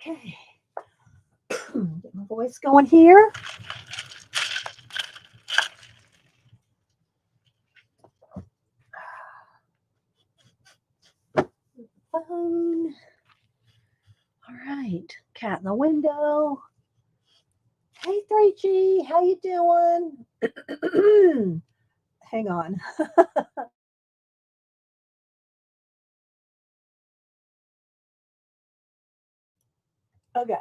Okay. Get my voice going here. Phone. All right. Cat in the window. Hey 3G, how you doing? Hang on. Okay.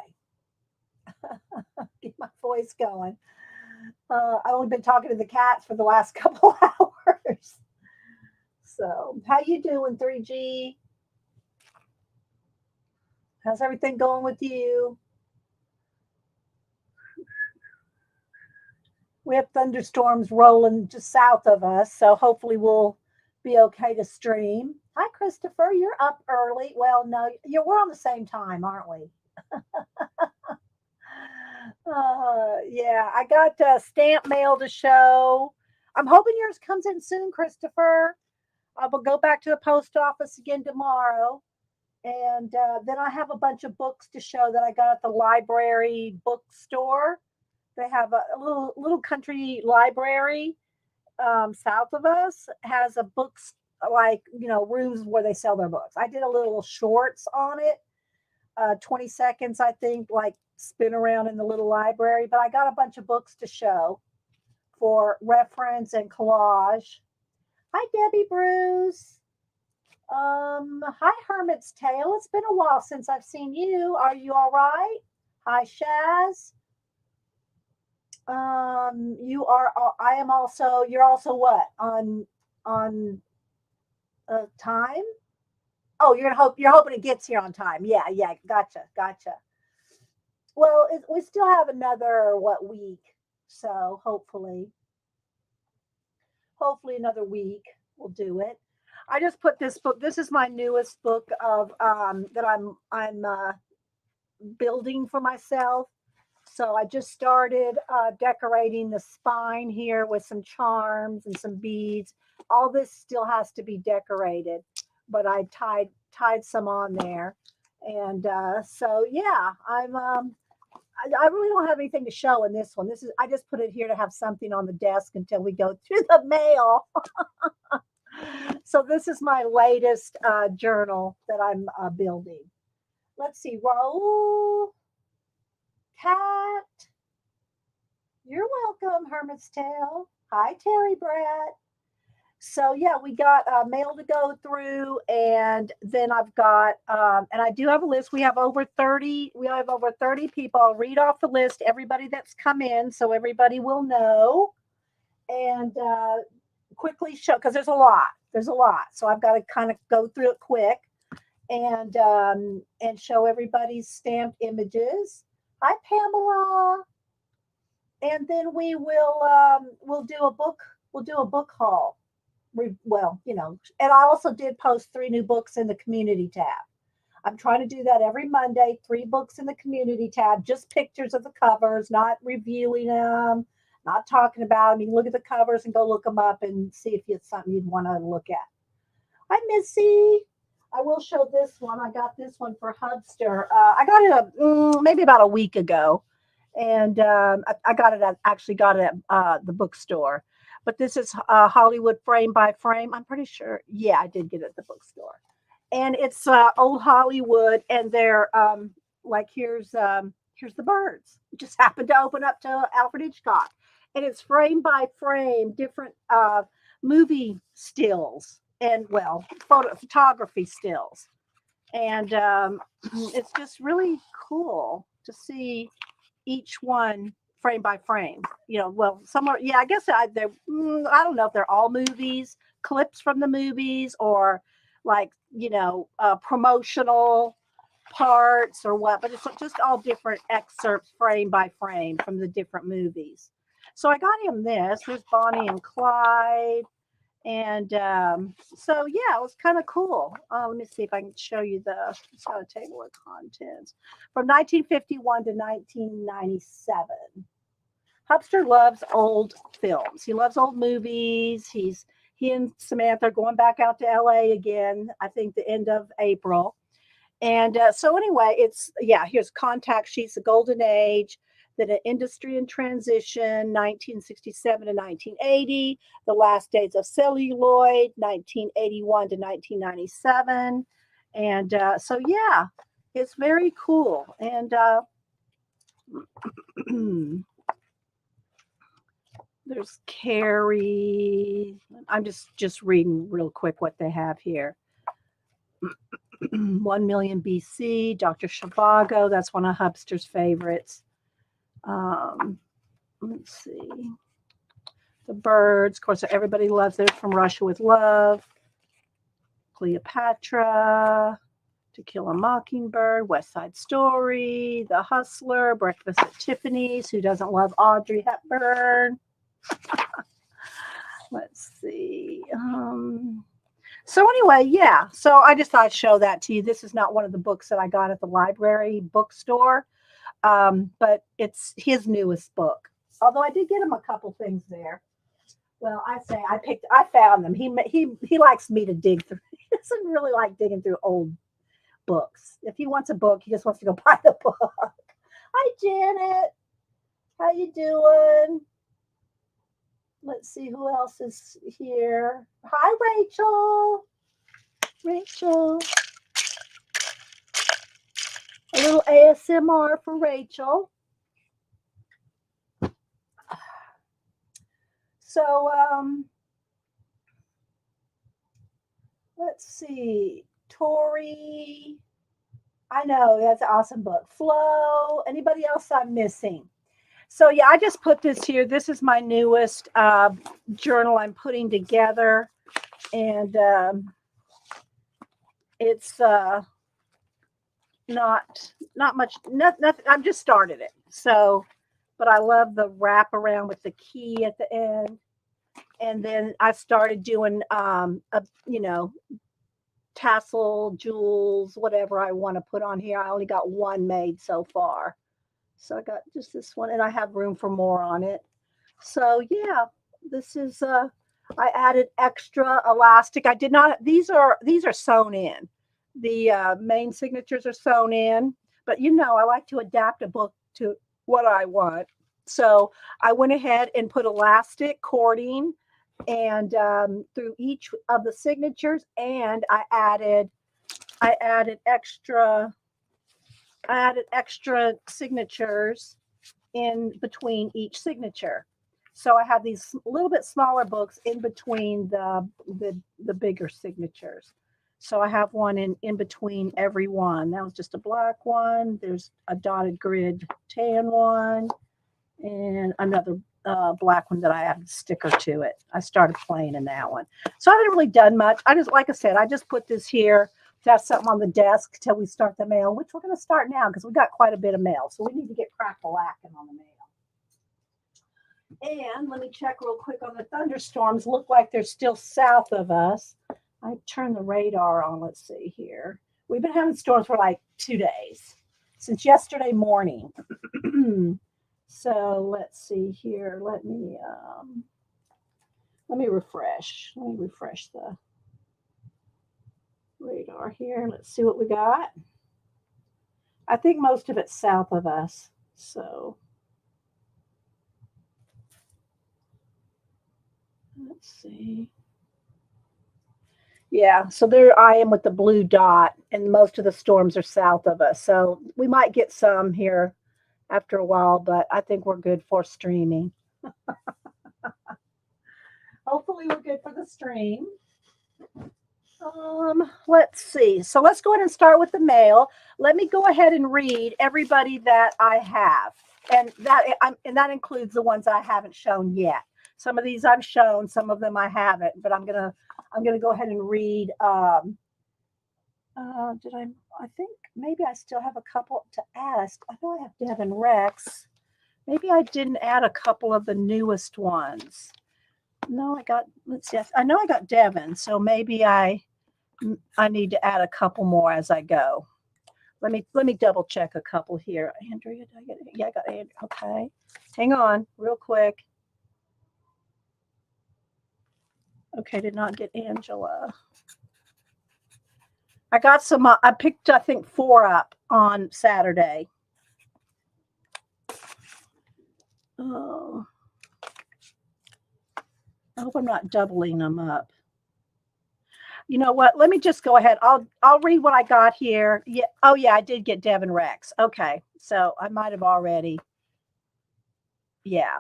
Get my voice going. I've only been talking to the cats for the last couple hours. So, how you doing 3G? How's everything going with you? We have thunderstorms rolling just south of us, so hopefully we'll be okay to stream. Hi, Christopher. You're up early. Well, no, we're on the same time, aren't we? Yeah, I got stamp mail to show. I'm hoping yours comes in soon, Christopher. I will go back to the post office again tomorrow. And then I have a bunch of books to show that I got at the library bookstore. They have a little country library south of us has a books like rooms where they sell their books. I did a little shorts on it, 20 seconds I think, like spin around in the little library. But I got a bunch of books to show for reference and collage. Hi Debbie Bruce. Hi Hermit's Tale. It's been a while since I've seen you. Are you all right? Hi Shaz. You are. I am also. You're also what on time? Oh, you're gonna hope. You're hoping it gets here on time. Yeah, yeah. Gotcha, gotcha. Well, we still have another what week? So hopefully another week we'll do it. I just put this book. This is my newest book of that I'm building for myself. So I just started decorating the spine here with some charms and some beads. All this still has to be decorated, but I tied some on there, and so yeah, I really don't have anything to show in this one. This is I just put it here to have something on the desk until we go through the mail. So this is my latest journal that I'm building. Let's see, Raul, Cat. You're welcome, Hermit's Tale. Hi, Terry Brett. So yeah, we got mail to go through, and then I've got and I do have a list. We have over 30. We have over 30 people. I'll read off the list, everybody that's come in, so everybody will know. And quickly show because there's a lot. There's a lot, so I've got to kind of go through it quick and show everybody's stamped images. Hi, Pamela. And then we'll do a book haul. Well, and I also did post 3 new books in the community tab. I'm trying to do that every Monday. 3 books in the community tab, just pictures of the covers, not reviewing them, not talking about them. You can look at the covers and go look them up and see if it's something you'd want to look at. Hi, Missy. I will show this one. I got this one for Hubster. I got it maybe about a week ago, and I got it actually got it at the bookstore. But this is Hollywood Frame by Frame. I'm pretty sure. Yeah, I did get it at the bookstore, and it's old Hollywood, and they're like here's the birds. Just happened to open up to Alfred Hitchcock, and it's frame by frame, different movie stills and well photography stills, and it's just really cool to see each one frame by frame. Well, some are, yeah, I guess I don't know if they're all movies, clips from the movies, or like, promotional parts or what, but it's just all different excerpts frame by frame from the different movies. So I got him this. There's Bonnie and Clyde. And so, yeah, it was kind of cool. Let me see if I can show you it's got a table of contents from 1951 to 1997. Hubster loves old films. He loves old movies. He and Samantha are going back out to LA again, I think the end of April. And so anyway, here's contact sheets, the golden age, then an industry in transition, 1967 to 1980, the last days of celluloid, 1981 to 1997. And so, yeah, it's very cool. And there's Carrie. I'm just reading real quick what they have here. 1 million BC, Dr. Zhivago. That's one of Hubster's favorites. Let's see. The birds. Of course, everybody loves it. From Russia with Love. Cleopatra. To Kill a Mockingbird. West Side Story. The Hustler. Breakfast at Tiffany's. Who doesn't love Audrey Hepburn? Let's see. So anyway, yeah. So I just thought I'd show that to you. This is not one of the books that I got at the library bookstore, but it's his newest book. Although I did get him a couple things there. Well, I found them. He likes me to dig through. He doesn't really like digging through old books. If he wants a book, he just wants to go buy the book. Hi, Janet. How you doing? Let's see who else is here. Hi, Rachel. Rachel. A little ASMR for Rachel. So, let's see. Tori. I know, that's an awesome book. Flo. Anybody else I'm missing? So, yeah, I just put this here. This is my newest journal I'm putting together. And it's not much, nothing. I've just started it. So, but I love the wrap around with the key at the end. And then I started doing, tassel, jewels, whatever I want to put on here. I only got one made so far. So I got just this one, and I have room for more on it. So yeah, this is I added extra elastic. I did not. These are sewn in. The main signatures are sewn in, but I like to adapt a book to what I want. So I went ahead and put elastic cording and through each of the signatures, and I added extra signatures in between each signature. So I have these a little bit smaller books in between the bigger signatures. So I have one in between every one. That was just a black one. There's a dotted grid tan one, and another black one that I have a sticker to it. I started playing in that one. So I haven't really done much. Like I said, I just put this here to have something on the desk till we start the mail, which we're going to start now because we got quite a bit of mail. So we need to get crack-a-lacking on the mail. And let me check real quick on the thunderstorms. Look like they're still south of us. I turned the radar on. Let's see here. We've been having storms for like 2 days since yesterday morning. So let's see here. Let me refresh. Let me refresh the radar here. Let's see what we got. I think most of it's south of us. So let's see. Yeah, so there I am with the blue dot, and most of the storms are south of us. So we might get some here after a while, but I think we're good for streaming. Hopefully we're good for the stream. Let's see. So let's go ahead and start with the mail. Let me go ahead and read everybody that I have. And that includes the ones I haven't shown yet. Some of these I've shown, some of them I haven't, but I'm gonna go ahead and read. I think maybe I still have a couple to ask. I know I have Devin Rex. Maybe I didn't add a couple of the newest ones. No, let's see. I know I got Devin, so maybe I need to add a couple more as I go. Let me double check a couple here. Andrea, did I get it? Yeah, I got Andrea. Okay. Hang on real quick. Okay, did not get Angela. I got some, I picked, I think, 4 up on Saturday. Oh, I hope I'm not doubling them up. You know what? Let me just go ahead. I'll read what I got here. Yeah. Oh yeah, I did get Devin Rex. Okay. So I might have already. Yeah.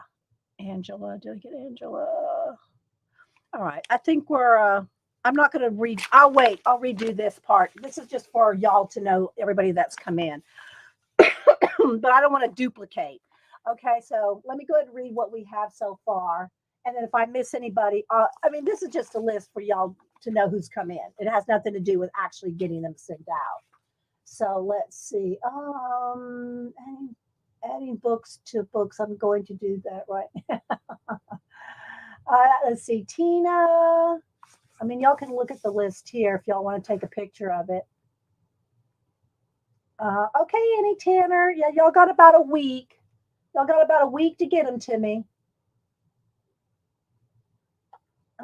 Angela. Did I get Angela? All right. I think we're I'm not gonna read I'll wait. I'll redo this part. This is just for y'all to know, everybody that's come in. But I don't want to duplicate. Okay, so let me go ahead and read what we have so far. And then if I miss anybody, I mean, this is just a list for y'all to know who's come in. It has nothing to do with actually getting them sent out. So let's see. Adding books to books. I'm going to do that right now. Let's see. Tina. I mean, y'all can look at the list here if y'all want to take a picture of it. Okay, Annie Tanner. Yeah, y'all got about a week. Y'all got about a week to get them to me.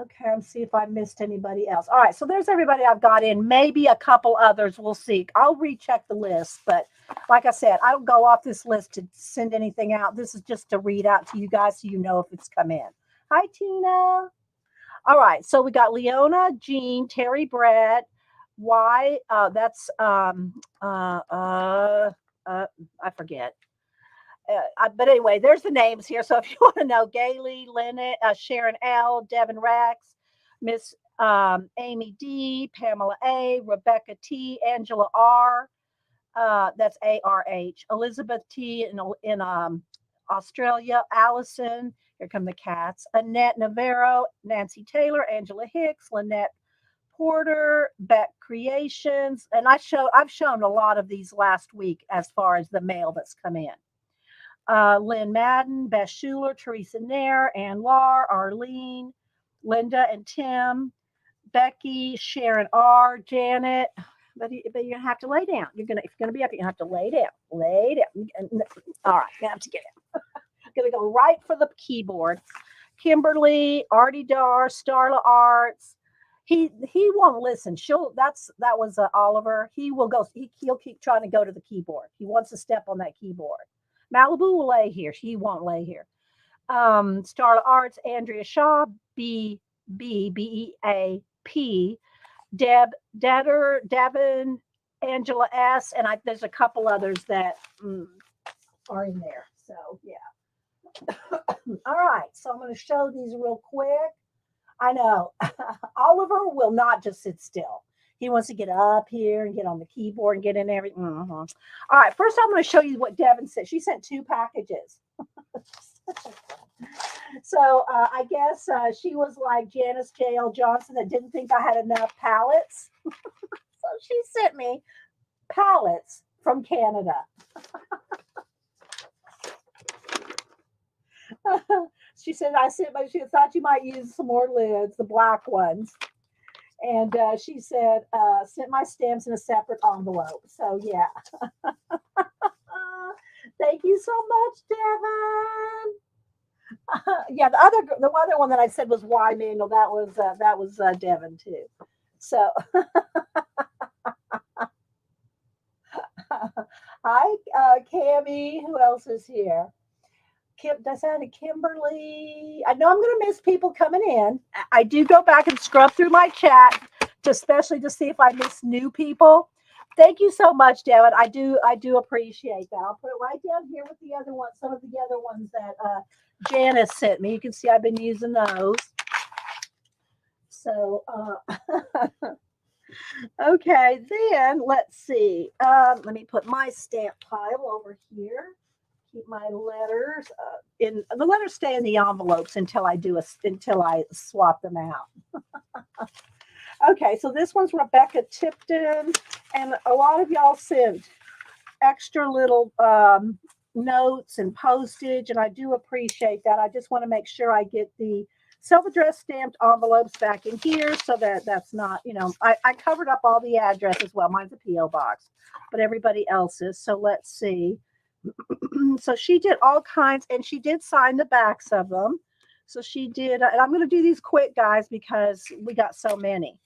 Okay, I'm see if I missed anybody else. All right, so there's everybody I've got in. Maybe a couple others. We'll see. I'll recheck the list, but like I said, I don't go off this list to send anything out. This is just to read out to you guys so you know if it's come in. Hi, Tina. All right, so we got Leona, Jean, Terry, Brad, Y. That's I forget. But anyway, there's the names here. So if you want to know, Gailey, Lynette, Sharon L, Devin Rex, Miss Amy D, Pamela A, Rebecca T, Angela R. That's ARH. Elizabeth T in Australia. Allison. Here come the cats. Annette Navarro, Nancy Taylor, Angela Hicks, Lynette Porter, Beck Creations, and I've shown a lot of these last week as far as the mail that's come in. Lynn Madden, Beth Schuler, Teresa Nair, Ann Lar, Arlene, Linda and Tim, Becky, Sharon R, Janet. But you're gonna have to lay down. If you're gonna be up, you're gonna have to lay down. Lay down. All right, you have to get it. Gonna go right for the keyboard. Kimberly, Artie Dar, Starla Arts. He won't listen. That was Oliver. He will go. He'll keep trying to go to the keyboard. He wants to step on that keyboard. Malibu will lay here. He won't lay here. Starla Arts, Andrea Shaw, BEAP, Deb Detter, Devin, Angela S, and there's a couple others that are in there. So yeah. All right. So I'm going to show these real quick. I know Oliver will not just sit still. He wants to get up here and get on the keyboard and get in everything. Mm-hmm. All right. First, I'm going to show you what Devin said. She sent 2 packages. So I guess she was like Janice J.L. Johnson that didn't think I had enough pallets. So she sent me pallets from Canada. She said, she thought you might use some more lids, the black ones. And she said, sent my stamps in a separate envelope. So, yeah. Thank you so much, Devin. Yeah, the other one that I said was Y Manual. That was Devin too. So, hi, Cammie. Who else is here? Kimberly. I know I'm going to miss people coming in. I do go back and scrub through my chat, especially to see if I miss new people. Thank you so much, Devin. I do appreciate that. I'll put it right down here with the other ones, some of the other ones that Janice sent me. You can see I've been using those. So, okay, then let's see. Let me put my stamp pile over here. Keep my letters in. The letters stay in the envelopes until I swap them out. Okay, so this one's Rebecca Tipton, and a lot of y'all sent extra little notes and postage, and I do appreciate that. I just want to make sure I get the self-addressed stamped envelopes back in here so that that's not, I covered up all the addresses. Well, mine's a P.O. box, but everybody else's. So let's see. So she did all kinds, and she did sign the backs of them. So she did, and I'm going to do these quick, guys, because we got so many.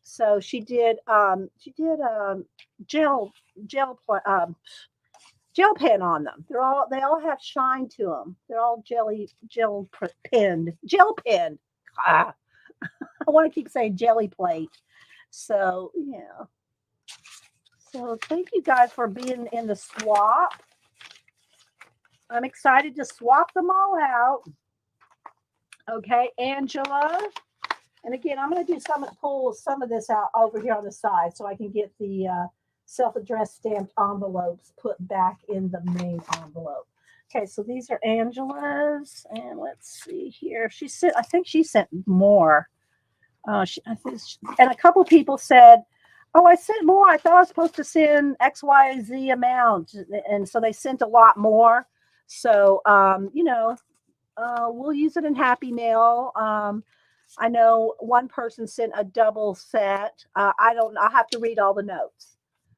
So she did gel gel pla- um, gel pen on them. They all have shine to them. They're all pinned. Gel pinned. Ah, I want to keep saying jelly plate. So yeah. So thank you guys for being in the swap. I'm excited to swap them all out. Okay, Angela. And again, I'm going to pull some of this out over here on the side so I can get the self-addressed stamped envelopes put back in the main envelope. Okay, so these are Angela's, and let's see here. I think she sent more. And a couple people said, "Oh, I sent more. I thought I was supposed to send X, Y, and Z amount," and so they sent a lot more. So, we'll use it in Happy Mail. I know one person sent a double set. I don't. I have to read all the notes.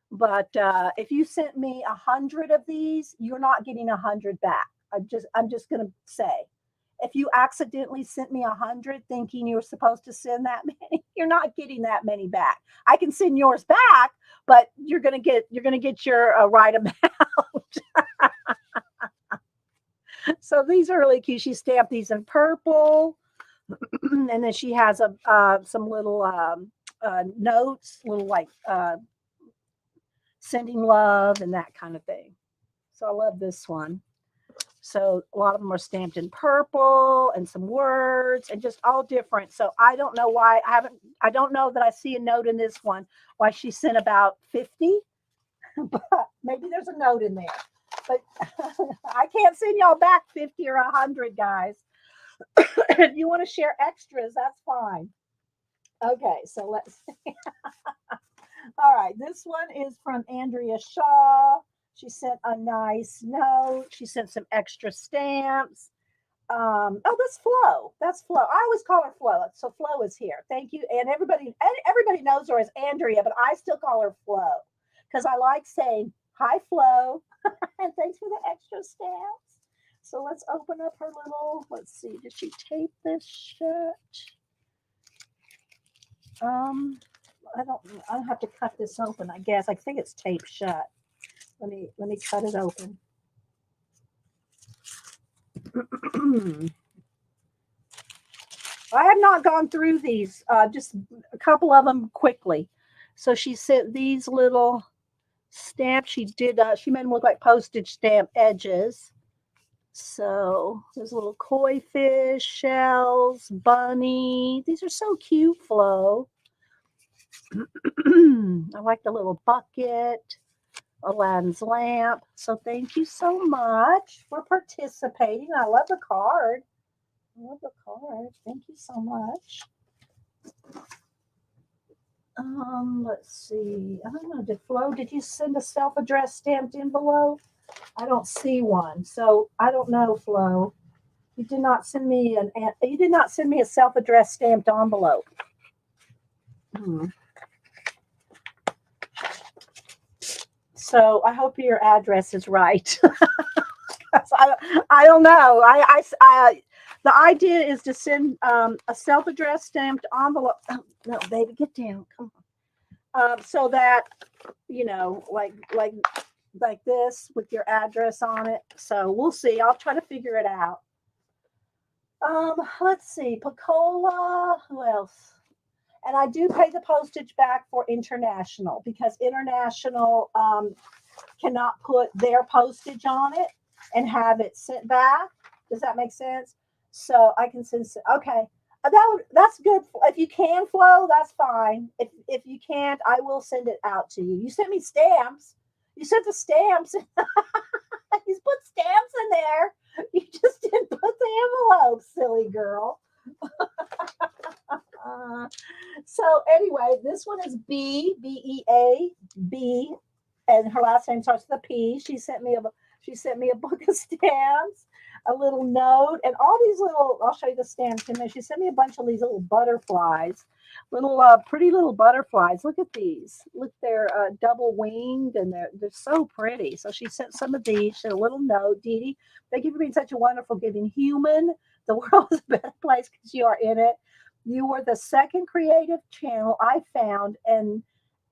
But if you sent me 100 of these, you're not getting 100 back. I'm just gonna say, if you accidentally sent me 100 thinking you were supposed to send that many, you're not getting that many back. I can send yours back, but you're gonna get your right amount. So these are really cute. She stamped these in purple. And then she has some little notes, little like sending love and that kind of thing. So I love this one. So a lot of them are stamped in purple and some words and just all different. So I don't know why I don't know that I see a note in this one why she sent about 50, but maybe there's a note in there. But I can't send y'all back 50 or 100, guys. If you want to share extras, that's fine. Okay, so let's see. All right, this one is from Andrea Shaw. She sent a nice note. She sent some extra stamps. That's Flo. That's Flo. I always call her Flo. So Flo is here. Thank you. And everybody knows her as Andrea, but I still call her Flo because I like saying hi, Flo, and thanks for the extra stamps. So let's open up her little. Let's see. Did she tape this shut? I don't. I'll have to cut this open. I guess. I think it's taped shut. Let me cut it open. I have not gone through these. Just a couple of them quickly. So she sent these little stamps. She did. She made them look like postage stamp edges. So there's little koi fish, shells, bunny. These are so cute, Flo. I like the little bucket, Aladdin's lamp. So thank you so much for participating. I love the card. I love the card. Thank you so much. Let's see. I don't know. Did you send a self-addressed stamped envelope? I don't see one. So I don't know, Flo. You did not send me a self-addressed stamped envelope. Hmm. So I hope your address is right. I don't know. The idea is to send a self-addressed stamped envelope. Oh, no, baby, get down. Come on. So that like this with your address on it. So we'll see. I'll try to figure it out. Let's see. Picola. Who else? And I do pay the postage back for international because international cannot put their postage on it and have it sent back. Does that make sense? So I can send. Okay, that's good. If you can flow, that's fine. If you can't, I will send it out to you. You sent me stamps. You sent the stamps. You put stamps in there. You just didn't put the envelope, silly girl. So anyway, this one is Bea B, and her last name starts with a P. She sent me a book of stamps, a little note, and all these little. I'll show you the stamps in there. She sent me a bunch of these little butterflies, little pretty little butterflies. Look at these. Look, they're double winged, and they're so pretty. So she sent some of these. She had a little note, Dee Dee. Thank you for being such a wonderful giving human. The world is a better place because you are in it. You were the second creative channel I found and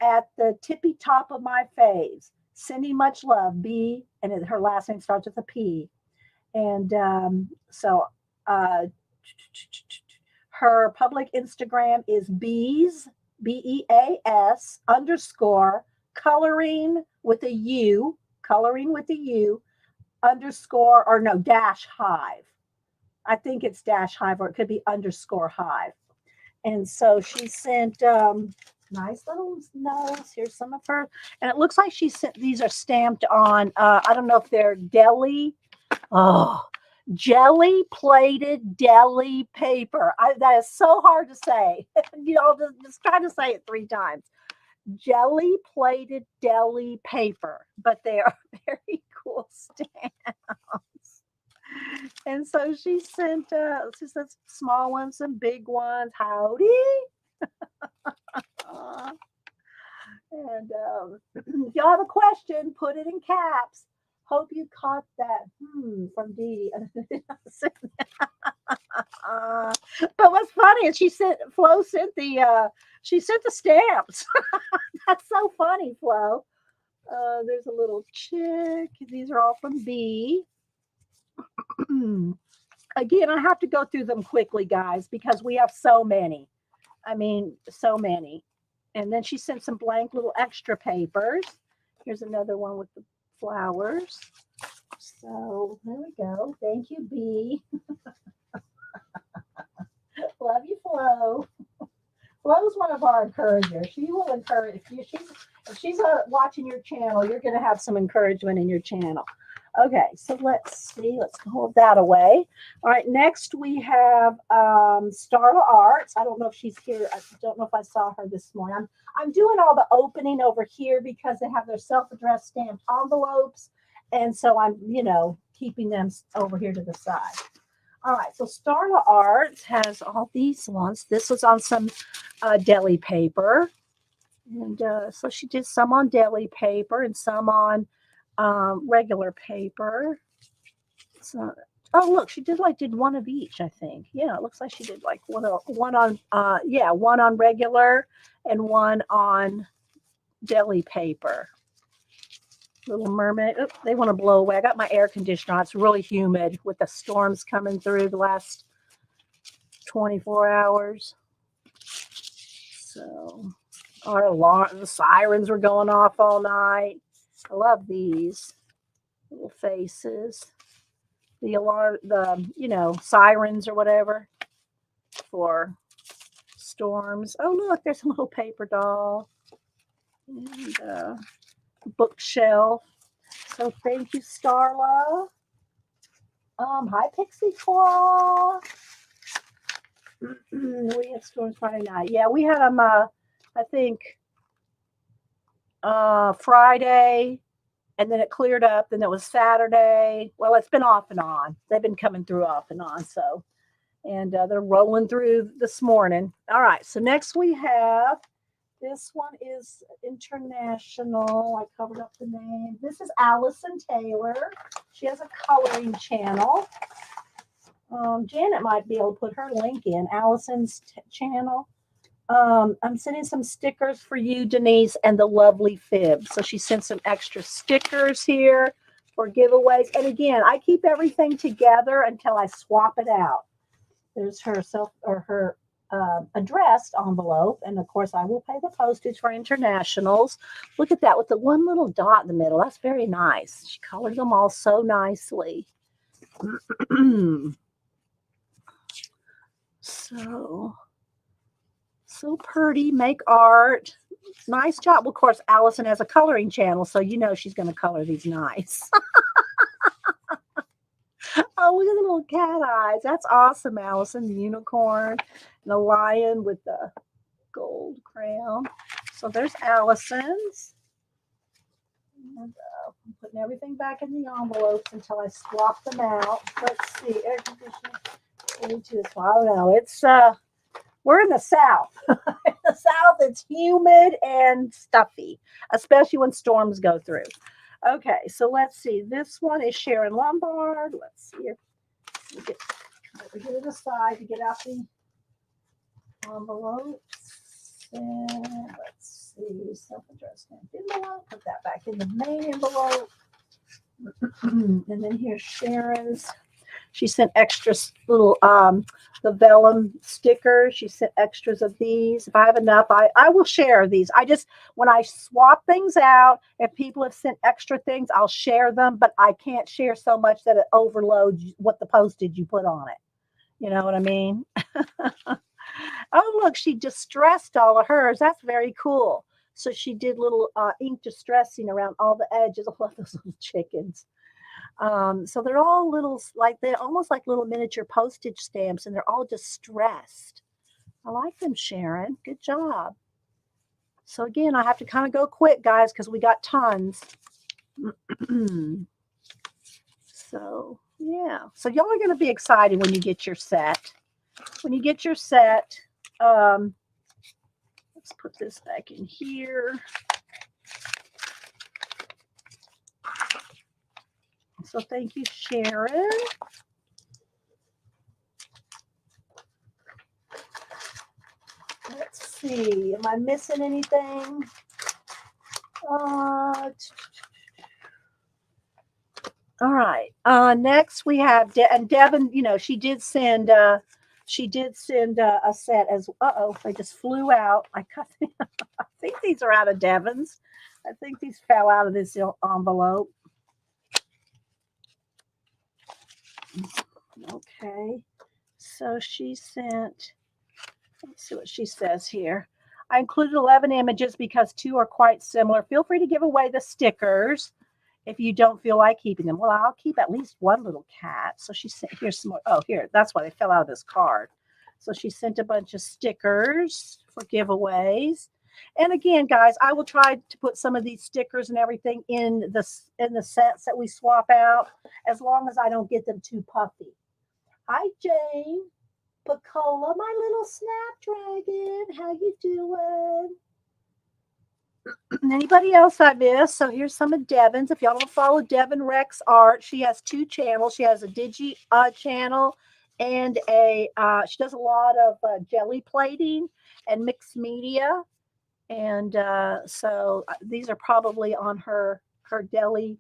at the tippy top of my faves. Sending much love, B, and her last name starts with a P. And so uh, her public Instagram is BEAS underscore coloring with a U underscore, or no, dash hive. I think it's dash hive, or it could be underscore hive. And so she sent nice little notes. Here's some of her. And it looks like she sent, these are stamped on, I don't know if they're jelly plated deli paper. That is so hard to say. Just try to say it 3 times. Jelly plated deli paper, but they are very cool stamps. And so she sent small ones, some big ones. Howdy. And if y'all have a question, put it in caps. Hope you caught that from Dee Dee. But what's funny is Flo sent the stamps. That's so funny, Flo. There's a little chick. These are all from B. Again, I have to go through them quickly, guys, because we have so many. I mean, so many. And then she sent some blank little extra papers. Here's another one with the flowers. So there we go. Thank you, B. Love you, Flo. Flo's one of our encouragers. She will encourage you. If she's watching your channel, you're going to have some encouragement in your channel. Okay, so let's see. Let's hold that away. All right, next we have Starla Arts. I don't know if she's here. I don't know if I saw her this morning. I'm doing all the opening over here because they have their self-addressed stamped envelopes. And so I'm, keeping them over here to the side. All right, so Starla Arts has all these ones. This was on some deli paper. And so she did some on deli paper and some on regular paper. So, oh, look, she did one of each, I think. Yeah, it looks like she did like one on regular and one on deli paper. Little Mermaid. Oops, they want to blow away. I got my air conditioner on. It's really humid with the storms coming through the last 24 hours. So the sirens were going off all night. I love these little faces. The alarm, sirens or whatever for storms. Oh, look, there's a little paper doll. And bookshelf. So thank you, Starla. Hi, Pixie Claw. We had storms Friday night. Yeah, we had them. I think Friday, and then it cleared up. Then it was Saturday. Well, it's been off and on. They've been coming through off and on. So, and they're rolling through this morning. All right. So next we have. This one is international. I covered up the name. This is Allison Taylor. She has a coloring channel. Janet might be able to put her link in. Allison's channel. I'm sending some stickers for you, Denise, and the lovely Fib. So she sent some extra stickers here for giveaways. And again, I keep everything together until I swap it out. There's her addressed envelope, and of course I will pay the postage for internationals. Look at that with the one little dot in the middle. That's very nice. She colored them all so nicely. So pretty. Make art. Nice job. Well, of course, Allison has a coloring channel, so she's going to color these nice. Oh, look at the little cat eyes. That's awesome, Allison. The unicorn and the lion with the gold crown. So there's Allison's. And I'm putting everything back in the envelopes until I swap them out. Let's see. Air conditioning. Oh, no. It's, we're in the South. In the South, it's humid and stuffy, especially when storms go through. Okay, so let's see. This one is Sharon Lombard. Let's see if we get over here to the side to get out the envelopes. And let's see, self-addressed envelope. Put that back in the main envelope. And then here's Sharon's. She sent extras, little the vellum stickers. She sent extras of these. If I have enough, I will share these. I just, when I swap things out, if people have sent extra things, I'll share them, but I can't share so much that it overloads what the postage you put on it. You know what I mean? Oh, look, she distressed all of hers. That's very cool. So she did little ink distressing around all the edges of all those little chickens. So they're all little, like they're almost like little miniature postage stamps, and they're all distressed. I like them, Sharon. Good job. So again, I have to kind of go quick, guys, because we got tons. So yeah. So y'all are going to be excited when you get your set. When you get your set, let's put this back in here. So thank you, Sharon. Let's see. Am I missing anything? All right. Next we have and Devin. You know, she did send. She did send a set as. They just flew out. I think these are out of Devin's. I think these fell out of this envelope. Okay. So she sent. Let's see what she says here. I included 11 images because 2 are quite similar. Feel free to give away the stickers if you don't feel like keeping them. Well, I'll keep at least one little cat. So she sent, here's some more. Oh, here, that's why they fell out of this card. So she sent a bunch of stickers for giveaways. And again, guys, I will try to put some of these stickers and everything in the sets that we swap out, as long as I don't get them too puffy. Hi, Jane. Pacola, my little snapdragon. How you doing? Anybody else I missed? So here's some of Devin's. If y'all don't follow Devin Rex Art, she has 2 channels. She has a Digi channel and she does a lot of jelly plating and mixed media. And so these are probably on her jelly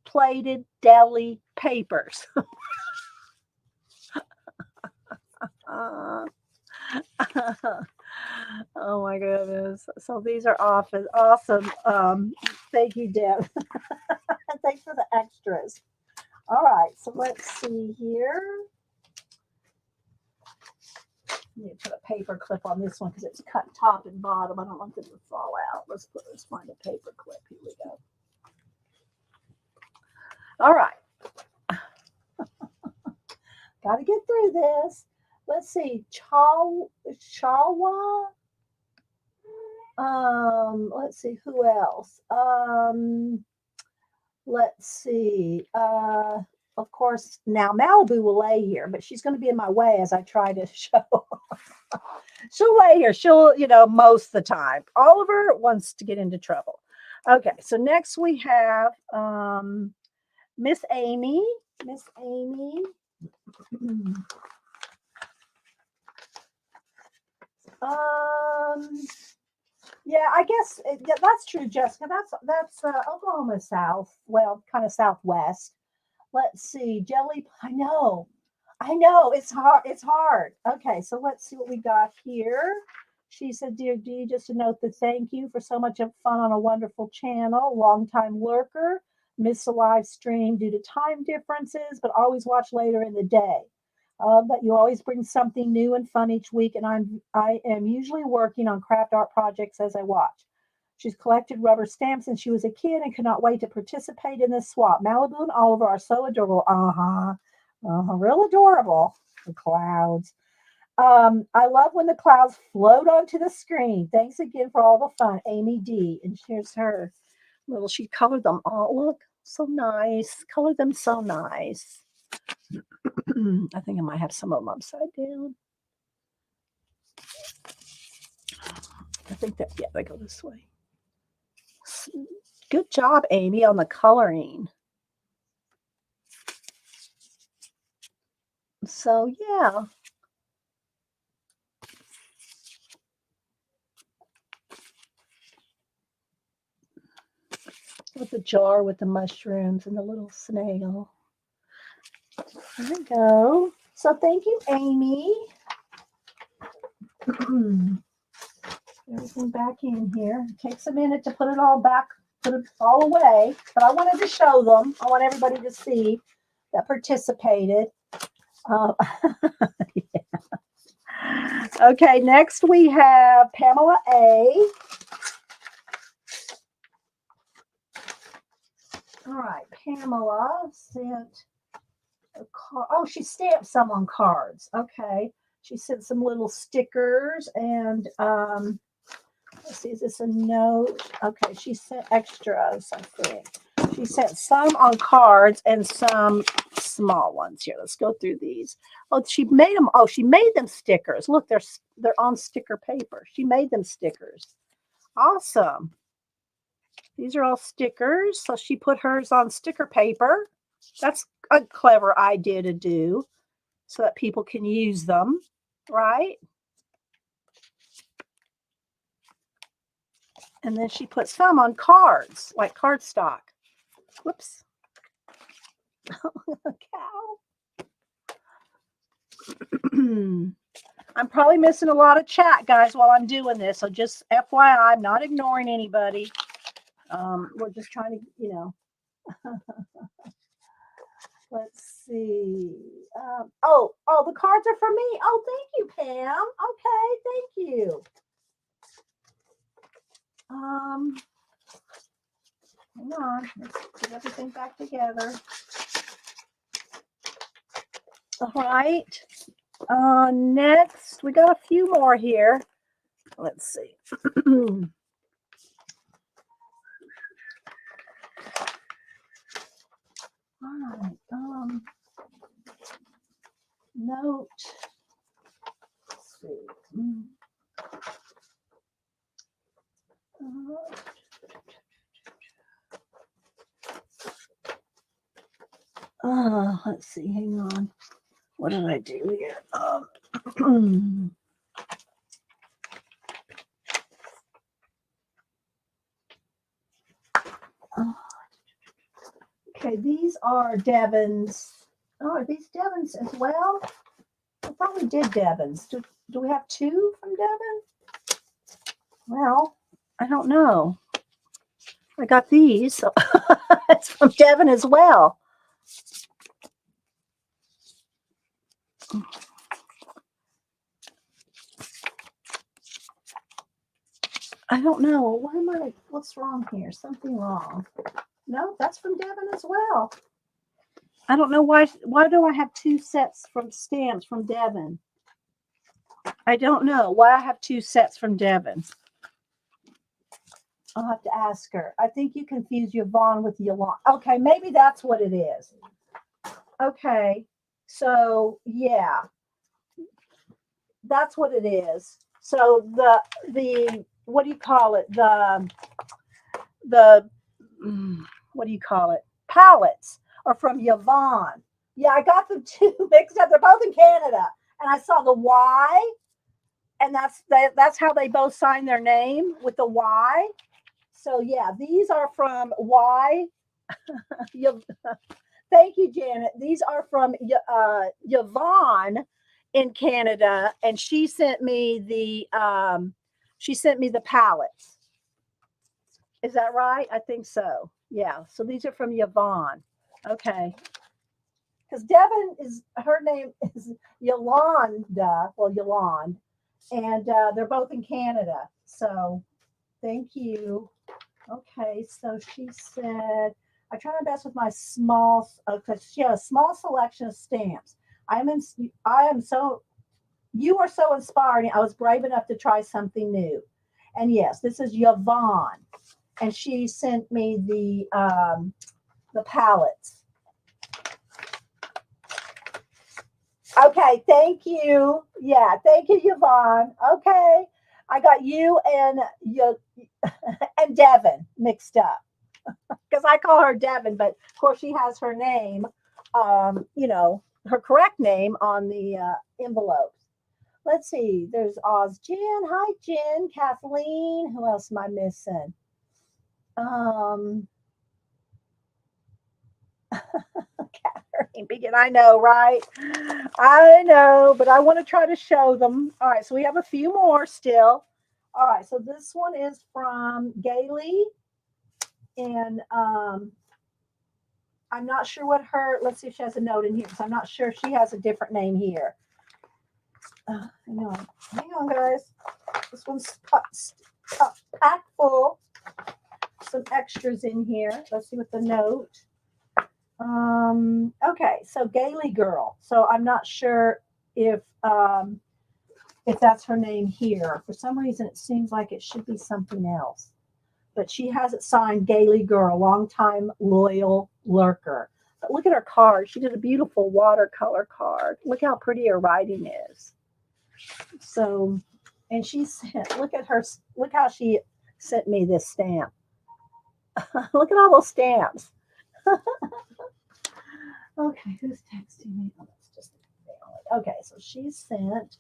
plated deli papers. Oh my goodness. So these are awesome. Thank you, Deb. Thanks for the extras. All right, so let's see here. I need to put a paper clip on this one because it's cut top and bottom. I don't want them to fall out. Let's find a paper clip. Here we go. All right. Got to get through this. Let's see. Chawa. Let's see who else. Let's see. Of course, now Malibu will lay here, but she's going to be in my way as I try to show. She'll lay here. She'll, most of the time. Oliver wants to get into trouble. Okay, so next we have Miss Amy. Miss Amy. Yeah, I guess that's true, Jessica. That's Oklahoma South. Well, kind of southwest. Let's see, jelly. I know. It's hard. It's hard. Okay, so let's see what we got here. She said, "Dear Dee, just to note that thank you for so much fun on a wonderful channel. Longtime lurker. Miss a live stream due to time differences, but always watch later in the day. I love that you always bring something new and fun each week, and I am usually working on craft art projects as I watch. She's collected rubber stamps since she was a kid and could not wait to participate in this swap. Malibu and Oliver are so adorable. Real adorable. The clouds. I love when the clouds float onto the screen. Thanks again for all the fun, Amy D." And here's her little, she colored them all. Look, so nice. Colored them so nice. I think I might have some of them upside down. I think that, yeah, they go this way. Good job, Amy, on the coloring. So yeah. With the jar with the mushrooms and the little snail. There we go. So thank you, Amy. Everything back in here. It takes a minute to put it all back, put it all away. But I wanted to show them. I want everybody to see that participated. Yeah. Okay, next we have Pamela A. All right, Pamela sent a card. Oh, she stamped some on cards. Okay. She sent some little stickers and let's see, is this a note? Okay, she sent extras, I think. She sent some on cards and some small ones. Here, let's go through these. Oh, she made them. Oh, she made them stickers. Look, they're on sticker paper. She made them stickers. Awesome. These are all stickers. So she put hers on sticker paper. That's a clever idea to do so that people can use them, right? And then she put some on cards, like cardstock. Whoops. Cow. I'm probably missing a lot of chat, guys, while I'm doing this. So just FYI, I'm not ignoring anybody. We're just trying to, let's see. Oh, the cards are for me. Oh, thank you, Pam. Okay, thank you. Hang on. Let's get everything back together. All right. Next, we got a few more here. Let's see. All right. Note. Let's see. Let's see. Hang on. What did I do here? Okay, these are Devon's. Oh, are these Devon's as well? I thought we did Devon's. Do we have two from Devon? Well, I don't know. I got these. So it's from Devon as well. I don't know. What's wrong here? Something wrong. No, that's from Devon as well. I don't know why do I have two sets from stamps from Devon? I don't know why I have two sets from Devon. I'll have to ask her. I think you confuse Yvonne with Yolanda. Okay, maybe that's what it is. Okay, so yeah, that's what it is. So the what do you call it? The what do you call it? Palettes are from Yvonne. Yeah, I got them two mixed up. They're both in Canada, and I saw the Y, and that's how they both sign their name with the Y. So yeah, these are from Y. Thank you, Janet. These are from Yvonne in Canada, and she sent me the palettes. Is that right? I think so. Yeah. So these are from Yvonne. Okay. Because Devon her name is Yolanda. Well, Yolande, and they're both in Canada. So thank you. Okay. So she said, I try my best with my small, because she has a small selection of stamps. You are so inspiring. I was brave enough to try something new. And yes, this is Yvonne. And she sent me the palettes. Okay, thank you. Yeah, thank you, Yvonne. Okay, I got you and Devon mixed up because I call her Devon, but of course she has her name, her correct name on the envelopes. Let's see. There's Oz Jen. Hi, Jen. Kathleen. Who else am I missing? Um, Catherine. I know, right? I know, but I want to try to show them. All right, so we have a few more still. All right, so this one is from Gailey, and I'm not sure what her. Let's see if she has a note in here because I'm not sure she has a different name here. Hang on, guys. This one's packed full. Some extras in here. Let's see what the note. Okay, so Gailey Girl. So I'm not sure if that's her name here. For some reason, it seems like it should be something else. But she has it signed Gailey Girl, longtime loyal lurker. But look at her card. She did a beautiful watercolor card. Look how pretty her writing is. So, and she sent, look at her, look how she sent me this stamp. Look at all those stamps. Okay, who's texting me? Oh, that's just okay. So she sent.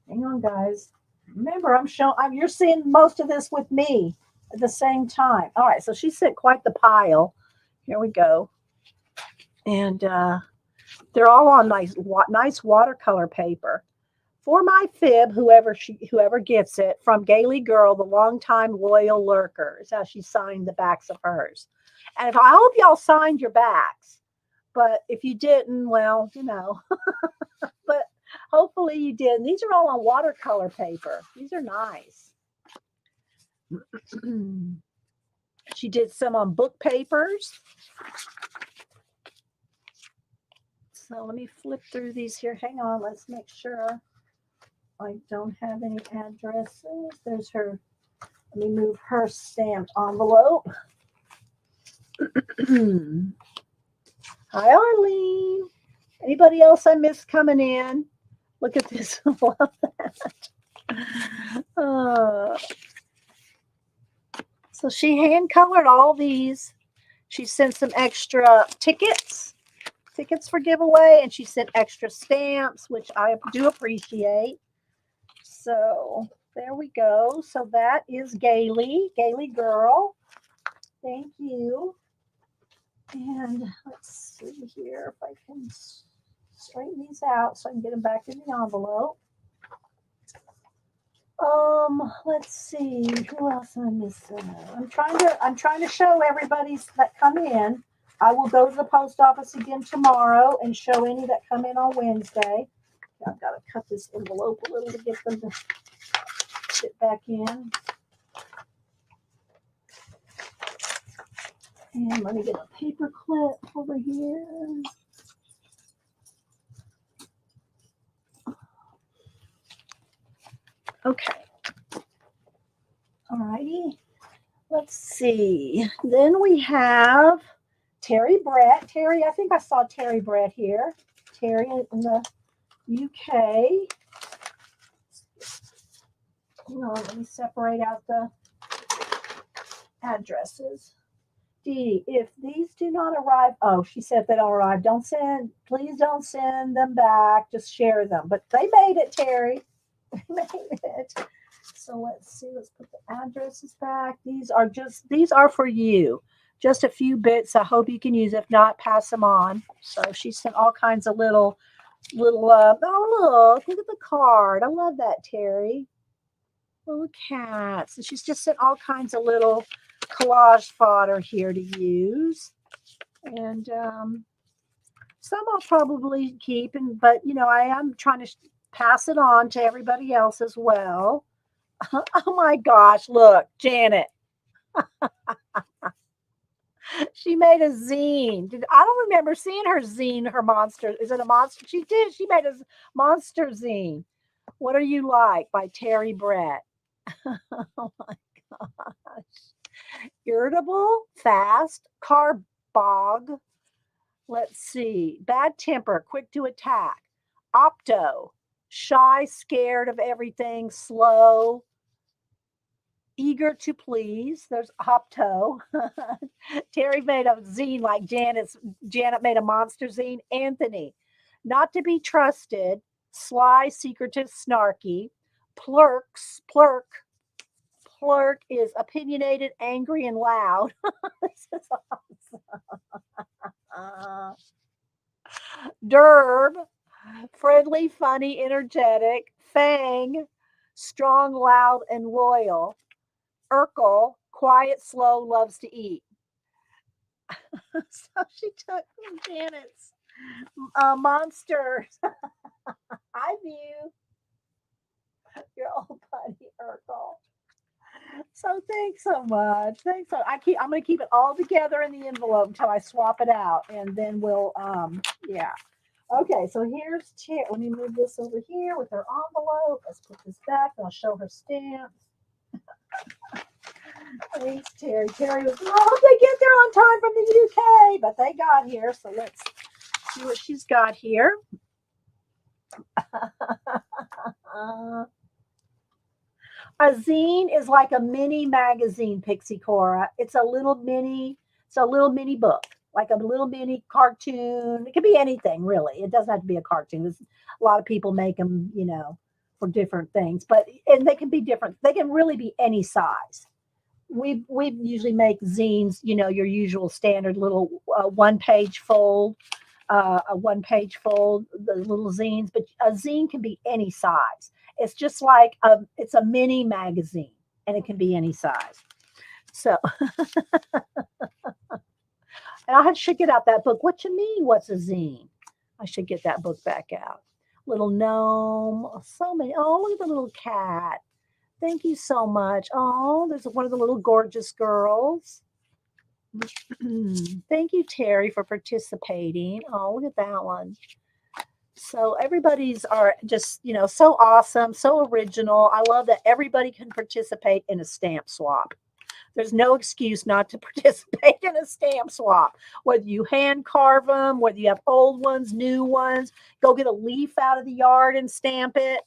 Hang on, guys. Remember, you're seeing most of this with me at the same time. All right, so she sent quite the pile. Here we go, and they're all on nice watercolor paper. For my fib, whoever gets it, from Gailey Girl, the longtime loyal lurker, is how she signed the backs of hers. And I hope y'all signed your backs. But if you didn't, well, but hopefully you did. And these are all on watercolor paper. These are nice. She did some on book papers. So let me flip through these here. Hang on. Let's make sure I don't have any addresses. There's her. Let me move her stamped envelope. Hi, Arlene. Anybody else I missed coming in? Look at this. Love that. So she hand colored all these. She sent some extra tickets for giveaway, and she sent extra stamps, which I do appreciate. So there we go. So that is Gailey Girl. Thank you. And let's see here if I can straighten these out so I can get them back in the envelope. Let's see, who else am I missing? I'm trying to show everybody's that come in. I will go to the post office again tomorrow and show any that come in on Wednesday. I've got to cut this envelope a little to get them to fit back in. And let me get a paper clip over here. Okay. All righty. Let's see. Then we have Terry Brett. Terry, I think I saw Terry Brett here. Terry in the UK. Hang on, let me separate out the addresses. Dee, if these do not arrive, oh, she said if they don't arrive, please don't send them back. Just share them. But they made it, Terry. They made it. So let's see. Let's put the addresses back. These are for you. Just a few bits. I hope you can use. If not, pass them on. So she sent all kinds of little. Oh look at the card. I love that, Terry. Little cats. And she's just sent all kinds of little collage fodder here to use, and some I'll probably keep, but I am trying to pass it on to everybody else as well. Oh my gosh, look, Janet. She made a zine. I don't remember seeing her zine, her monster. Is it a monster? She did. She made a monster zine. What Are You Like by Terry Brett. Oh my gosh. Irritable, fast, car bog. Let's see. Bad temper, quick to attack. Opto, shy, scared of everything, slow, eager to please. There's Opto. Terry made a zine like Janet made a monster zine. Anthony, not to be trusted, sly, secretive, snarky. Plurk is opinionated, angry, and loud. This is awesome. Derb, friendly, funny, energetic. Fang, strong, loud, and loyal. Urkel, quiet, slow, loves to eat. So she took from Janet's monsters. I view your old buddy Urkel. So thanks so much. Thanks. I'm gonna keep it all together in the envelope until I swap it out, and then we'll yeah. Okay, so here's Terry. Let me move this over here with her envelope. Let's put this back. I'll show her stamps. Thanks, Terry. Terry was, oh, they get there on time from the UK, but they got here. So let's see what she's got here. A zine is like a mini magazine, Pixie Cora. It's a little mini book, like a little mini cartoon. It could be anything, really. It doesn't have to be a cartoon. A lot of people make them, for different things, and they can be different. They can really be any size. We usually make zines, your usual standard little one page fold, the little zines, but a zine can be any size. It's just like it's a mini magazine, and it can be any size. So, and should get out that book. What you mean? What's a zine? I should get that book back out. Little gnome, so many. Oh, look at the little cat. Thank you so much. Oh, there's one of the little gorgeous girls. Thank you, Terry, for participating. Oh, look at that one. So everybody's are just, so awesome, so original. I love that everybody can participate in a stamp swap. There's no excuse not to participate in a stamp swap. Whether you hand carve them, whether you have old ones, new ones, go get a leaf out of the yard and stamp it.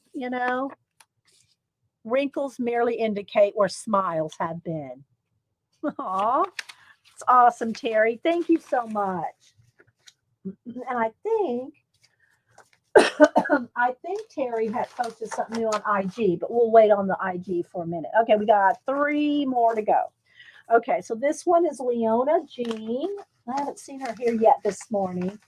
Wrinkles merely indicate where smiles have been. Aw, it's awesome, Terry. Thank you so much. And I think Terry had posted something new on IG, but we'll wait on the IG for a minute. Okay, we got 3 more to go. Okay, so this one is Leona Jean. I haven't seen her here yet this morning.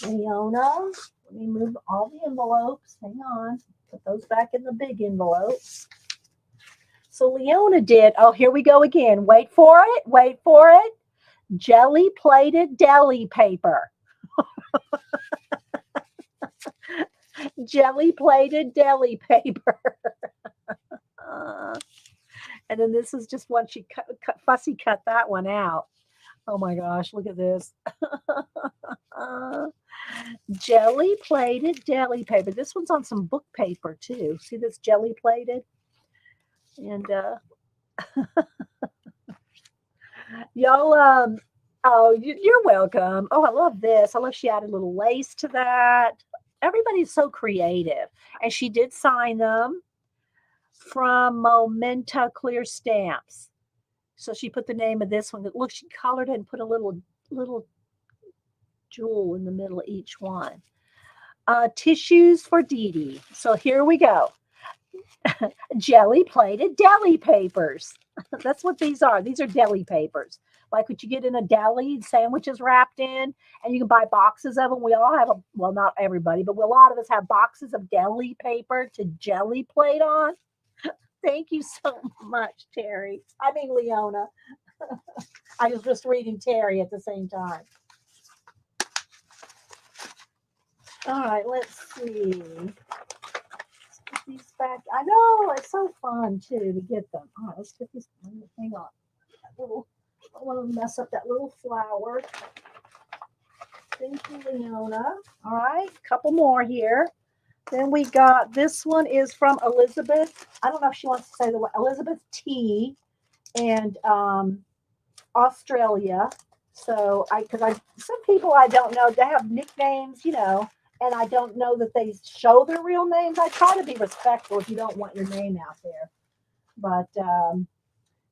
Leona, let me move all the envelopes. Hang on. Put those back in the big envelopes. So Leona did, oh, here we go again. Wait for it. Jelly plated deli paper. Jelly plated deli paper. And then this is just one she fussy cut that one out. Oh my gosh, look at this. Jelly plated deli paper. This one's on some book paper too. See this jelly plated? And y'all, oh, you're welcome. Oh, I love this. I love she added a little lace to that. Everybody's so creative. And she did sign them from Momenta Clear Stamps. So she put the name of this one. Look, she colored it and put a little jewel in the middle of each one. Tissues for Dee Dee. So here we go. Jelly plated deli papers. That's what these are. These are deli papers. Like what you get in a deli, sandwiches wrapped in, and you can buy boxes of them. We all have well, not everybody, but a lot of us have boxes of deli paper to jelly plate on. Thank you so much, Terry. I mean, Leona. I was just reading Terry at the same time. All right, let's see. These back. I know it's so fun too to get them. All right, let's get these. Hang on. I want to mess up that little flower. Thank you, Leona. All right, couple more here. Then we got this one is from Elizabeth. I don't know if she wants to say the word. Elizabeth T. and Australia. So some people I don't know, they have nicknames, and I don't know that they show their real names. I try to be respectful if you don't want your name out there. But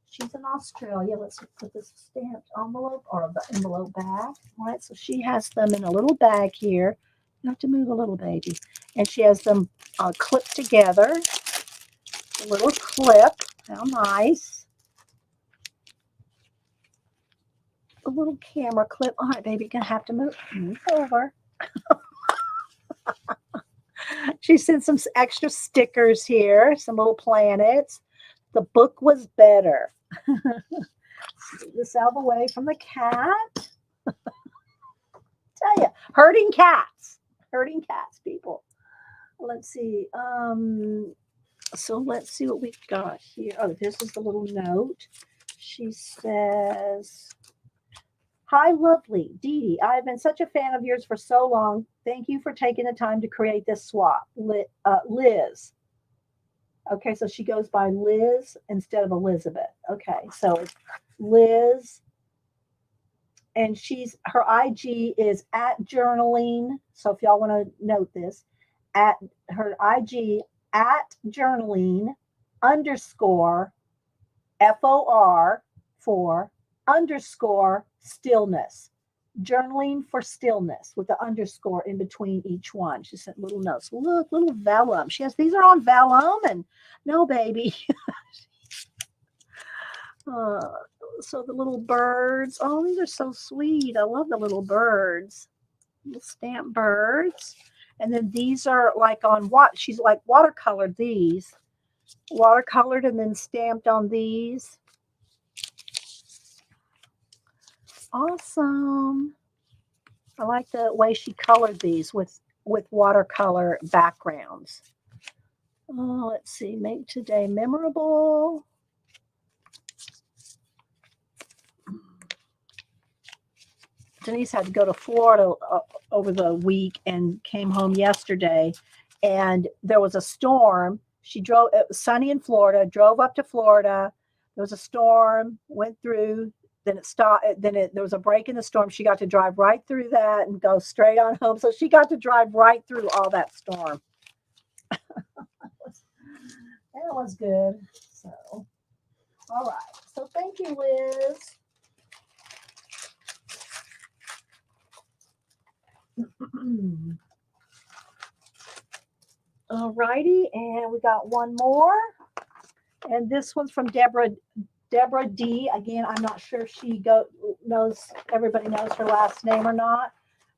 she's in Australia. Let's put this stamped envelope or the envelope back. All right, so she has them in a little bag here. You have to move a little, baby. And she has them clipped together. A little clip. How nice. A little camera clip. All right, baby, you're going to have to move over. She sent some extra stickers here, some little planets. The book was better. Get this out of the way from the cat. Tell you, herding cats, people. Let's see. So let's see what we've got here. Oh, this is the little note. She says, "Hi, lovely Dee Dee. I've been such a fan of yours for so long. Thank you for taking the time to create this swap, Liz." Okay, so she goes by Liz instead of Elizabeth. Okay, so it's Liz, and her IG is at journaling. So if y'all want to note this, at her IG at journaling _ FOR stillness. Journaling for stillness with the underscore in between each one. She sent little notes. Look, little vellum. These are on vellum, and no, baby. So the little birds. Oh, these are so sweet. I love the little birds. Little stamp birds. And then these are like on what? She's like watercolored these. Watercolored and then stamped on these. Awesome. I like the way she colored these with watercolor backgrounds. Oh, let's see. Make today memorable. Denise had to go to Florida over the week and came home yesterday, and there was a storm. It was sunny in Florida, drove up to Florida. There was a storm, went through, then it stopped. There was a break in the storm. She got to drive right through that and go straight on home. So she got to drive right through all that storm. That was good. So, all right. So thank you, Liz. All righty, and we got one more, and this one's from Deborah D. Again, I'm not sure if everybody knows her last name or not,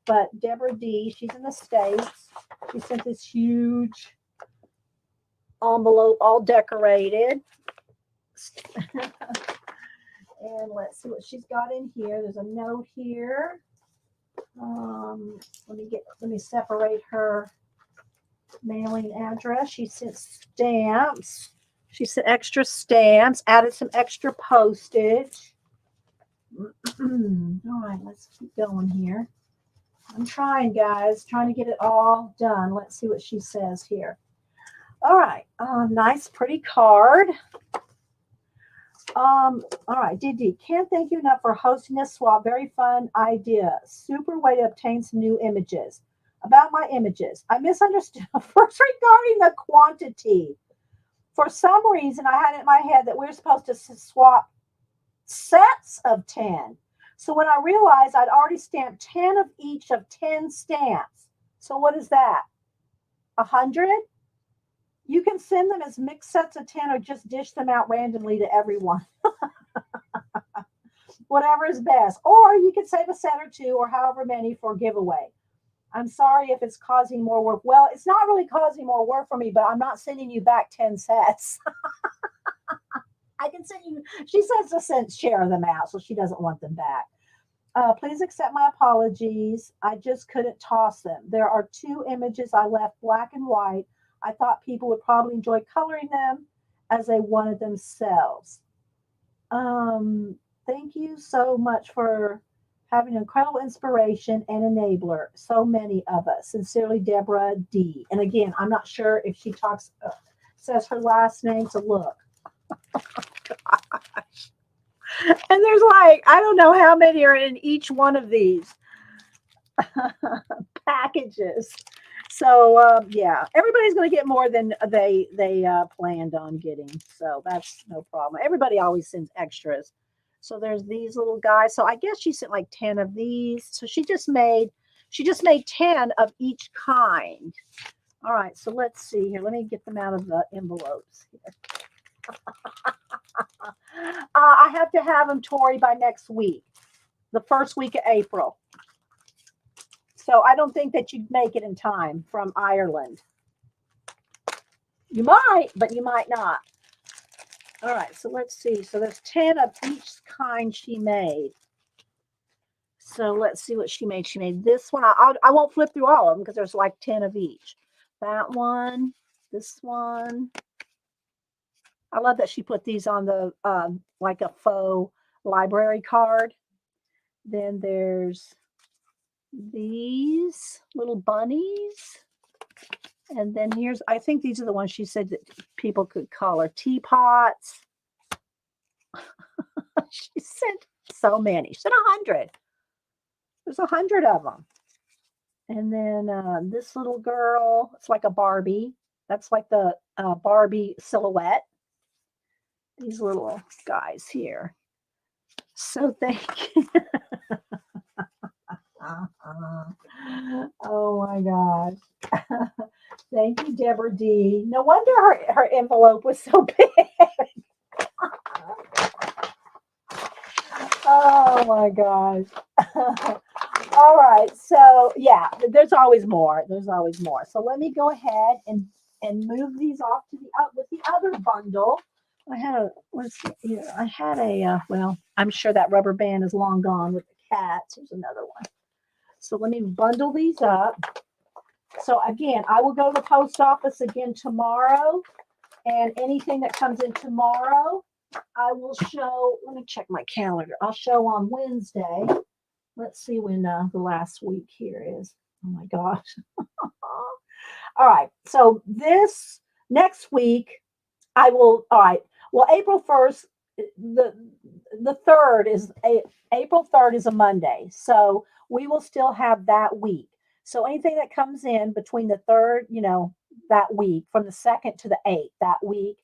but Deborah D. She's in the States. She sent this huge envelope, all decorated. And let's see what she's got in here. There's a note here. Let me separate her mailing address. She sent stamps. She sent extra stamps, added some extra postage. All right, let's keep going here. I'm trying, guys, trying to get it all done. Let's see what she says here. All right, nice, pretty card. All right, Didi, can't thank you enough for hosting this swap. Very fun idea. Super way to obtain some new images. About my images, I misunderstood first regarding the quantity. For some reason, I had it in my head that we were supposed to swap sets of 10. So when I realized I'd already stamped 10 of each of 10 stamps. So what is that? 100? You can send them as mixed sets of 10 or just dish them out randomly to everyone. Whatever is best. Or you could save a set or two or however many for giveaway. I'm sorry if it's causing more work. Well, it's not really causing more work for me, but I'm not sending you back 10 sets. I can send you, she says to share them out, so she doesn't want them back. Please accept my apologies. I just couldn't toss them. There are 2 images I left black and white. I thought people would probably enjoy coloring them as they wanted themselves. Thank you so much for having incredible inspiration and enabler. So many of us. Sincerely, Deborah D. And again, I'm not sure if she says her last name, so look. Oh, gosh. And there's like, I don't know how many are in each one of these packages. So yeah, everybody's going to get more than they planned on getting. So that's no problem. Everybody always sends extras. So there's these little guys. So I guess she sent like 10 of these. So she just made She just made 10 of each kind. All right, so let's see here. Let me get them out of the envelopes here. I have to have them, Tori, by next week, the first week of April. So I don't think that you'd make it in time from Ireland. You might, but you might not. All right, so let's see. So there's 10 of each kind she made. So let's see what she made. She made this one. I won't flip through all of them because there's like 10 of each. That one, this one. I love that she put these on the like a faux library card. Then there's these little bunnies. And then here's, I think these are the ones she said that people could color. Teapots. She said so many. She said 100. There's 100 of them. And then this little girl, it's like a Barbie. That's like the Barbie silhouette. These little guys here. So thank you. Oh my gosh. Thank you, Deborah D. No wonder her envelope was so big. Oh my gosh. All right. So yeah, there's always more. There's always more. So let me go ahead and move these off to the with the other bundle. I had a let's see here. I had a well, I'm sure that rubber band is long gone with the cats. Here's another one. So let me bundle these up. So again, I will go to the post office again tomorrow, and anything that comes in tomorrow, I will show. Let me check my calendar. I'll show on Wednesday. Let's see when the last week here is. Oh my gosh. All right. So this next week, I will. All right. Well, April 1st, the 3rd is April 3rd is a Monday. So we will still have that week. So anything that comes in between the 3rd, that week, from the 2nd to the 8th, that week,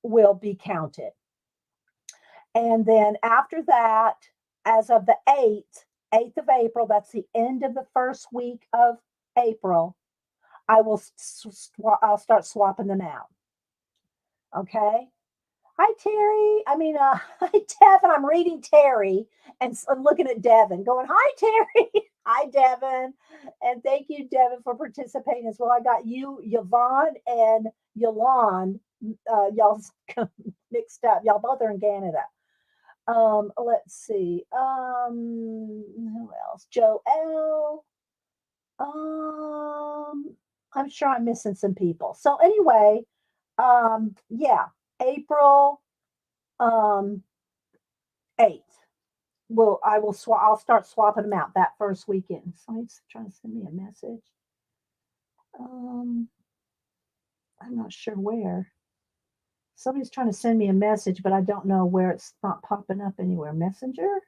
will be counted. And then after that, as of the 8th of April, that's the end of the first week of April, I'll start swapping them out. Okay. Hi, Terry. Hi, Devin. I'm reading Terry and I'm looking at Devin going, hi, Terry. Hi, Devin. And thank you, Devin, for participating as well. I got you, Yvonne, and Yolande. Y'all mixed up. Y'all both are in Canada. Let's see. Who else? Joelle. I'm sure I'm missing some people. So anyway, yeah, April 8th. I'll start swapping them out that first weekend. Somebody's trying to send me a message. I'm not sure where. Somebody's trying to send me a message, but I don't know where. It's not popping up anywhere. Messenger?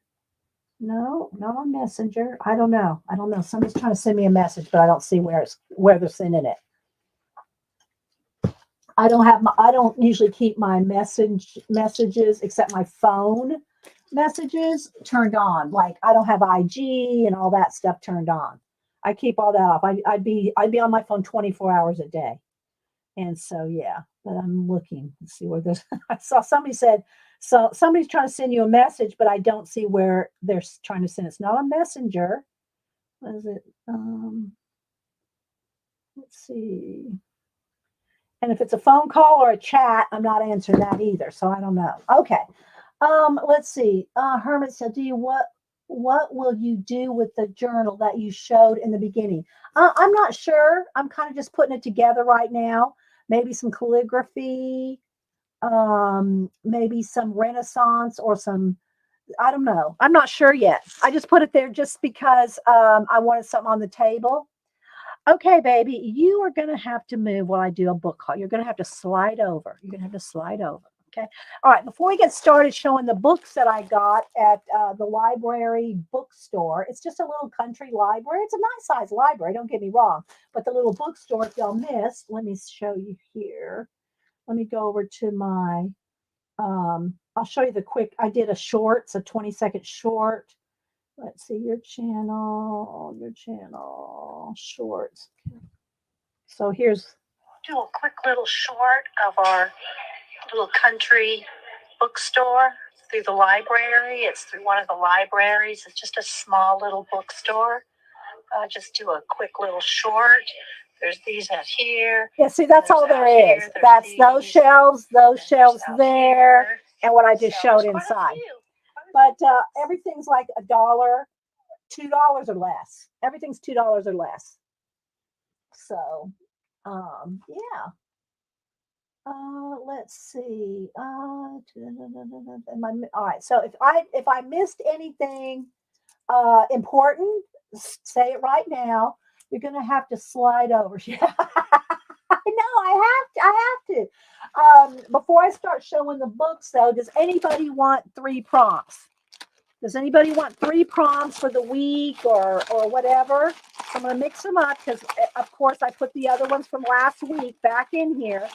No, not on Messenger. I don't know. Somebody's trying to send me a message, but I don't see where they're sending it. I don't usually keep my messages except my phone messages turned on. Like I don't have IG and all that stuff turned on. I keep all that off. I'd be on my phone 24 hours a day. And so yeah, but I'm looking to see where this. I saw somebody said, so somebody's trying to send you a message, but I don't see where they're trying to send it. It's not on Messenger. What is it? Let's see. And if it's a phone call or a chat, I'm not answering that either. So I don't know. Okay. Let's see. Hermit said, what will you do with the journal that you showed in the beginning? I'm not sure. I'm kind of just putting it together right now. Maybe some calligraphy, maybe some Renaissance or some, I don't know. I'm not sure yet. I just put it there just because I wanted something on the table. Okay, baby, you are going to have to move while I do a book haul. You're going to have to slide over. Okay. All right. Before we get started showing the books that I got at the library bookstore, it's just a little country library. It's a nice size library. Don't get me wrong. But the little bookstore, if y'all missed, let me show you here. Let me go over to my, I'll show you the quick, I did a 20-second short Let's see your channel, shorts. So here's do a quick little short of our little country bookstore through the library. It's through one of the libraries. It's just a small little bookstore. Just do a quick little short. There's these out here. Yeah, see, that's all there is. That's those shelves there, and what I just showed inside. But everything's like $1, $2 or less. Everything's $2 or less. So, yeah. Let's see. All right. So if I missed anything important, say it right now. You're gonna have to slide over. Yeah, I know. I have to. Before I start showing the books, though, does anybody want 3 prompts? Does anybody want 3 prompts for the week or whatever? I'm gonna mix them up because, of course, I put the other ones from last week back in here.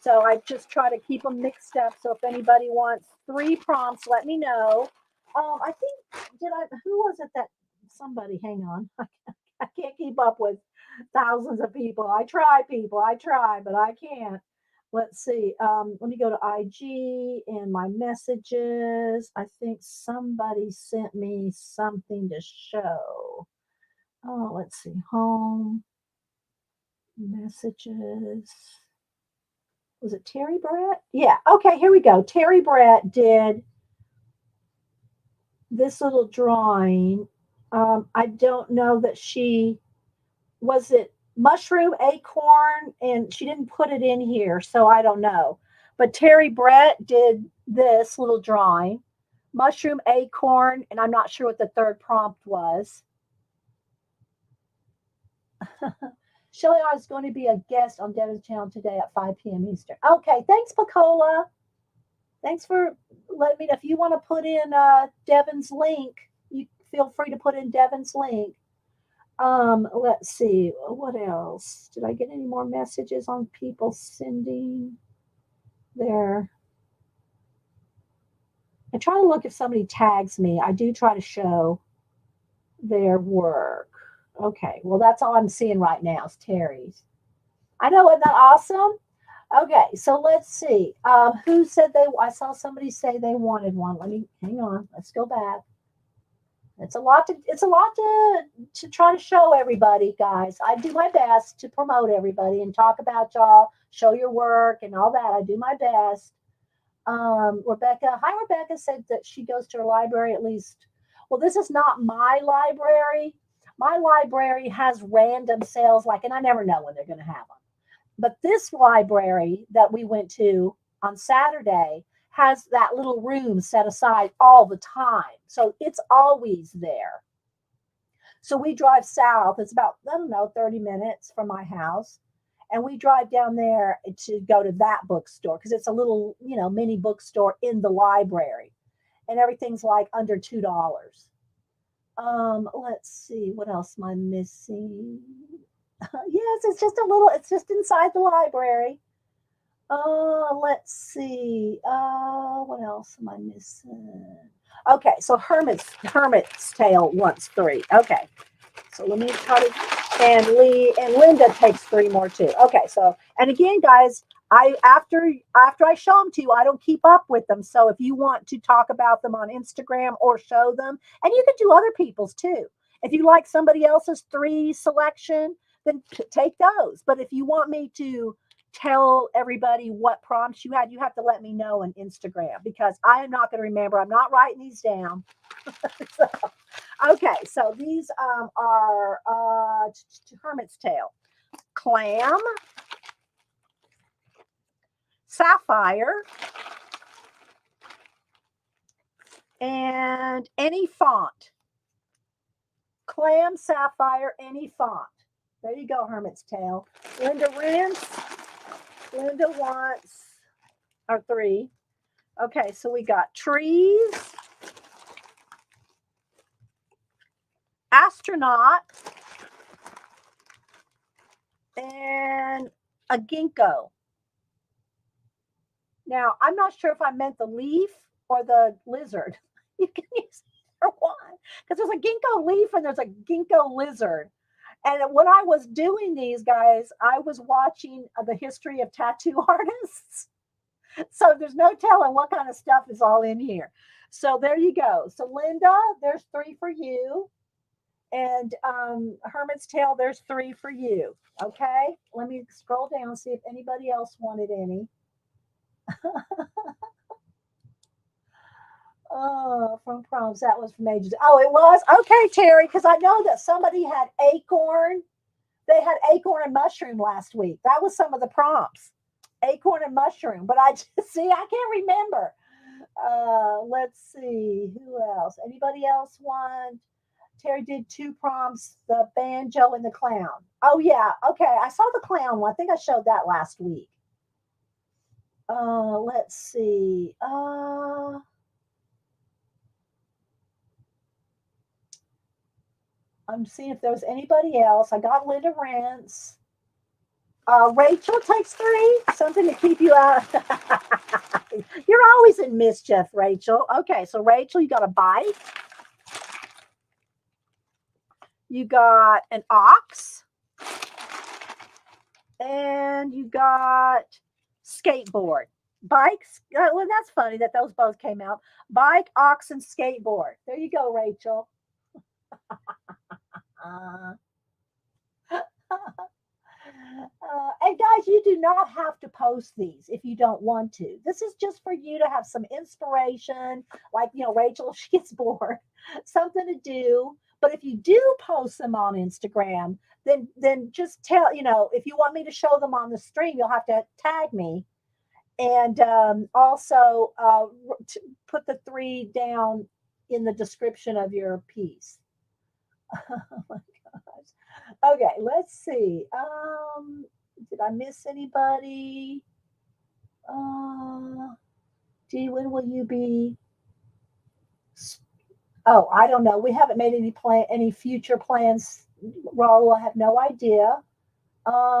So I just try to keep them mixed up. So if anybody wants 3 prompts, let me know. I think who was it that somebody, hang on. I can't keep up with thousands of people. I try, but I can't. Let's see. Let me go to IG and my messages. I think somebody sent me something to show. Oh, let's see. Home messages. Was it Terry Brett? Yeah. Okay, here we go. Terry Brett did this little drawing. I don't know that was it mushroom, acorn, and she didn't put it in here, so I don't know. But Terry Brett did this little drawing, mushroom, acorn, and I'm not sure what the third prompt was. Shelly I was going to be a guest on Devin's channel today at 5 p.m. Eastern. Okay, thanks, Pacola. Thanks for letting me know. If you want to put in Devin's link, you feel free to put in Devin's link. Let's see. What else? Did I get any more messages on people sending their... I try to look if somebody tags me. I do try to show their work. Okay, well, that's all I'm seeing right now is Terry's. I know, isn't that awesome? Okay, so let's see. Who said I saw somebody say they wanted one. Let me, hang on. Let's go back. It's a lot to try to show everybody, guys. I do my best to promote everybody and talk about y'all, show your work and all that. I do my best. Rebecca said that she goes to her library at least. Well, this is not my library. My library has random sales, and I never know when they're going to have them. But this library that we went to on Saturday has that little room set aside all the time. So it's always there. So we drive south. It's about, 30 minutes from my house. And we drive down there to go to that bookstore because it's a little, mini bookstore in the library. And everything's like under $2. Let's see. What else am I missing? Yes, it's just inside the library. Let's see. What else am I missing? Okay, so Hermit's Tale wants 3. Okay, so let me try to, and Linda takes 3 more too. Okay, so, and again, guys, after I show them to you, I don't keep up with them. So if you want to talk about them on Instagram or show them, and you can do other people's too. If you like somebody else's 3 selection, then take those. But if you want me to tell everybody what prompts you had, you have to let me know on Instagram because I am not going to remember. I'm not writing these down. So, okay, so these are Hermit's Tale, Clam, Sapphire, and any font. Clam, Sapphire, any font. There you go, Hermit's Tale. Linda wants our 3. Okay, so we got trees, astronaut, and a ginkgo. Now, I'm not sure if I meant the leaf or the lizard. You can use one. Because there's a ginkgo leaf and there's a ginkgo lizard. And when I was doing these guys, I was watching the history of tattoo artists. So there's no telling what kind of stuff is all in here. So there you go. So Linda, there's 3 for you. And Hermit's Tail, there's 3 for you. Okay. Let me scroll down and see if anybody else wanted any. Oh, from prompts. That was from ages. Oh, it was? Okay, Terry, because I know that somebody had acorn. They had acorn and mushroom last week. That was some of the prompts. Acorn and mushroom. But I just see, I can't remember. Let's see. Who else? Anybody else want? Terry did 2 prompts, the banjo and the clown. Oh, yeah. Okay. I saw the clown one. I think I showed that last week. Let's see. I'm seeing if there was anybody else. I got Linda Rance. Rachel takes 3. Something to keep you out. You're always in mischief, Rachel. Okay, so Rachel, you got a bike. You got an ox. And you got skateboard. Bikes. Well, that's funny that those both came out. Bike, ox, and skateboard. There you go, Rachel. And guys, you do not have to post these if you don't want to. This is just for you to have some inspiration, like, Rachel, if she gets bored, something to do. But if you do post them on Instagram, then just tell, if you want me to show them on the stream, you'll have to tag me. And also put the 3 down in the description of your piece. Oh my gosh. Okay, let's see. Did I miss anybody? Gee, when will you be? Oh, I don't know. We haven't made any future plans. Raul, I have no idea.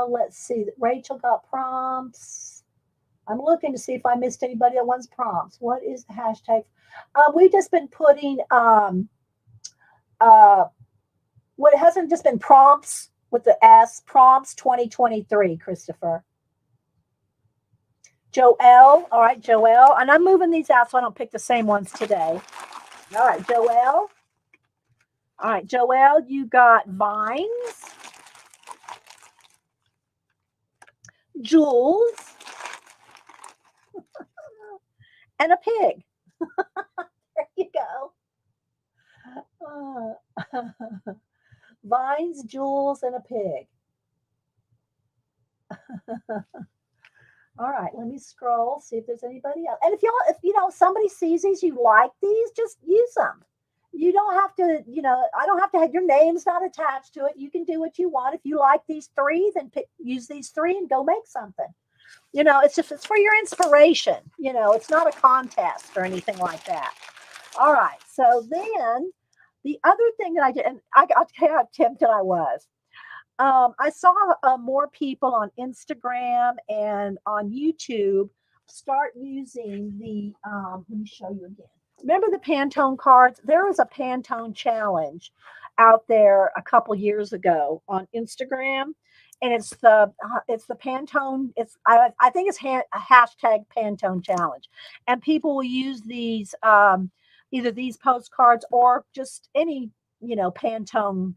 Let's see. Rachel got prompts. I'm looking to see if I missed anybody that wants prompts. What is the hashtag? We've just been putting what hasn't just been prompts with the S, prompts 2023, Christopher. Joelle, all right, Joelle. And I'm moving these out so I don't pick the same ones today. All right, Joelle. All right, Joelle, you got vines. Jules. And a pig. There you go. Vines, Jules, and a pig. All right, let me scroll, see if there's anybody else. And if somebody sees these, you like these, just use them. You don't have to, I don't have to have your name's not attached to it. You can do what you want. If you like these 3, then use these 3 and go make something. It's for your inspiration. It's not a contest or anything like that. All right. So then the other thing that I did, and I got how tempted I was. I saw more people on Instagram and on YouTube start using the, let me show you again. Remember the Pantone cards? There was a Pantone challenge out there a couple years ago on Instagram. And it's the Pantone. I think it's hashtag Pantone challenge, and people will use these either these postcards or just any Pantone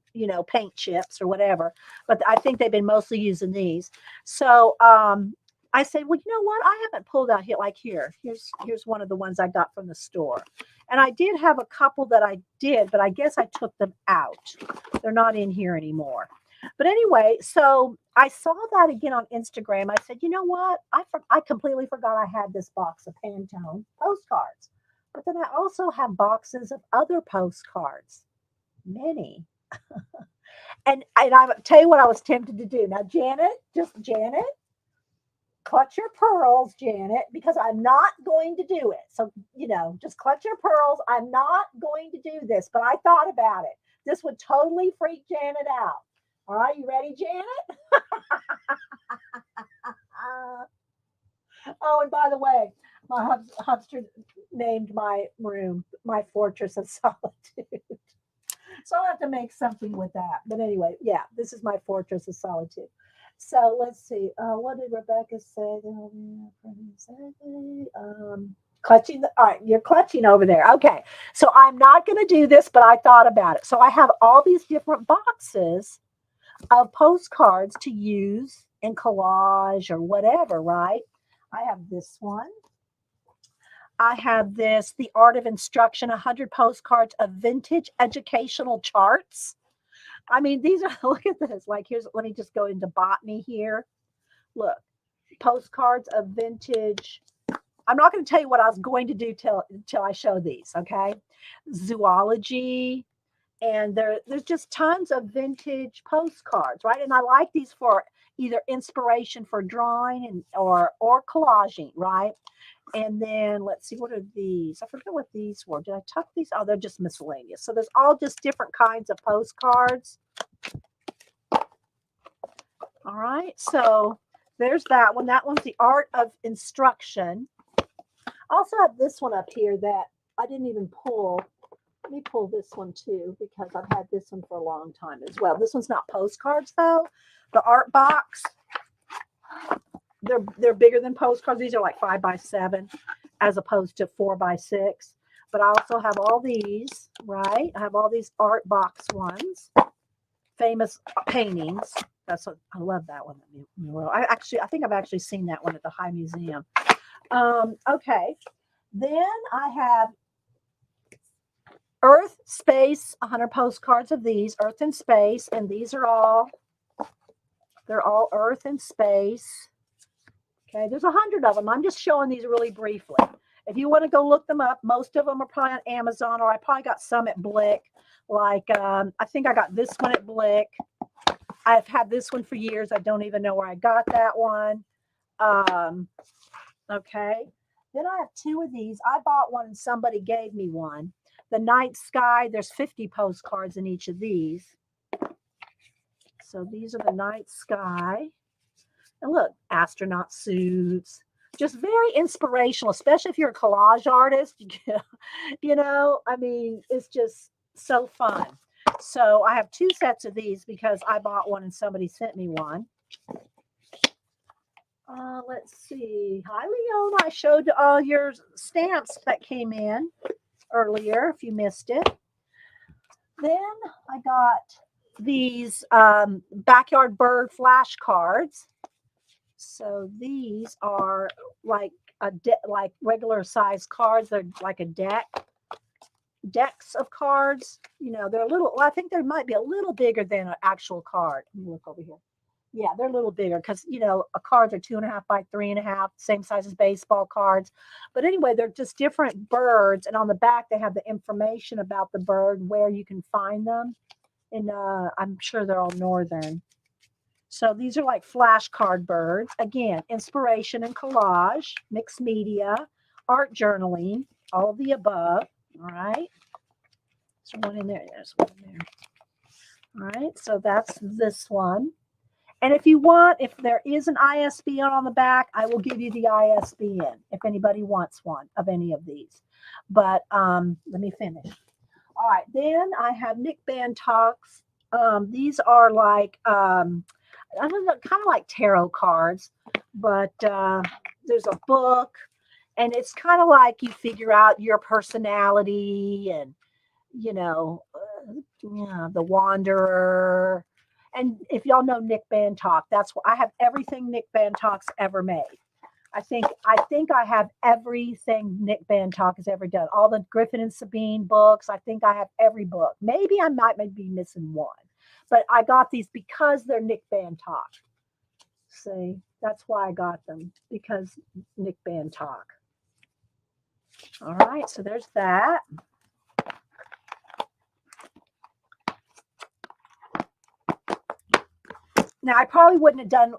paint chips or whatever. But I think they've been mostly using these. So I said, well, you know what? I haven't pulled out here. Like here's one of the ones I got from the store, and I did have a couple that I did, but I guess I took them out. They're not in here anymore. But anyway, so I saw that again on Instagram. I said, you know what? I completely forgot I had this box of Pantone postcards. But then I also have boxes of other postcards, many. and I tell you what I was tempted to do. Now, Janet, clutch your pearls, Janet, because I'm not going to do it. So, just clutch your pearls. I'm not going to do this, but I thought about it. This would totally freak Janet out. All right, you ready, Janet? Oh, and by the way, my hubster named my room my fortress of solitude. So I'll have to make something with that. But anyway, yeah, this is my fortress of solitude. So let's see. What did Rebecca say? Clutching. All right, you're clutching over there. Okay. So I'm not going to do this, but I thought about it. So I have all these different boxes of postcards to use in collage or whatever, right? I have this one. I have this, The Art of Instruction, 100 postcards of vintage educational charts. I mean, these are, look at this. Like, here's, let me just go into botany here. Look, postcards of vintage. I'm not going to tell you what I was going to do till I show these, okay? Zoology, and there's just tons of vintage postcards, right? And I like these for either inspiration for drawing or collaging, right? And then let's see, what are these? I forget what these were. Did I tuck these? Oh, they're just miscellaneous. So there's all just different kinds of postcards. All right, so there's that one. That one's The Art of Instruction. I also have this one up here that I didn't even pull. Let me pull this one too, because I've had this one for a long time as well. This one's not postcards though. The art box, they're bigger than postcards. These are like 5x7 as opposed to 4x6. But I also have all these, right? I have all these art box ones, famous paintings. That's what I love, that one. I think I've actually seen that one at the High Museum. Okay. Then I have Earth, Space, 100 postcards of these, Earth and Space, and these are all, they're all Earth and Space. Okay, there's 100 of them. I'm just showing these really briefly. If you want to go look them up, most of them are probably on Amazon, or I probably got some at Blick. Like, I think I got this one at Blick. I've had this one for years. I don't even know where I got that one. Okay. Then I have two of these. I bought one and somebody gave me one. The Night Sky. There's 50 postcards in each of these. So these are the Night Sky. And look, astronaut suits. Just very inspirational, especially if you're a collage artist. You know, I mean, it's just so fun. So I have two sets of these because I bought one and somebody sent me one. Let's see. Hi, Leona. I showed all your stamps that came in earlier, if you missed it. Then I got these backyard bird flashcards. So these are like like regular size cards. They're like a decks of cards. You know, they're a little, well, I think they might be a little bigger than an actual card. Let me look over here. Yeah, they're a little bigger because, you know, cards are 2.5 by 3.5, same size as baseball cards. But anyway, they're just different birds. And on the back, they have the information about the bird, where you can find them. And I'm sure they're all northern. So these are like flashcard birds. Again, inspiration and collage, mixed media, art journaling, all of the above. All right. There's one in there. There's one in there. All right. So that's this one. And if you want, if there is an ISBN on the back, I will give you the ISBN if anybody wants one of any of these. But let me finish. All right. Then I have Nick Bantock's. These are like, I don't know, kind of like tarot cards, but there's a book, and it's kind of like you figure out your personality and, you know, the Wanderer. And if y'all know Nick Bantock, that's what I have, everything Nick Bantock's ever made. I think I have everything Nick Bantock has ever done. All the Griffin and Sabine books. I think I have every book. Maybe I might be missing one. But I got these because they're Nick Bantock. See, that's why I got them, because Nick Bantock. All right, so there's that. Now, I probably wouldn't have done,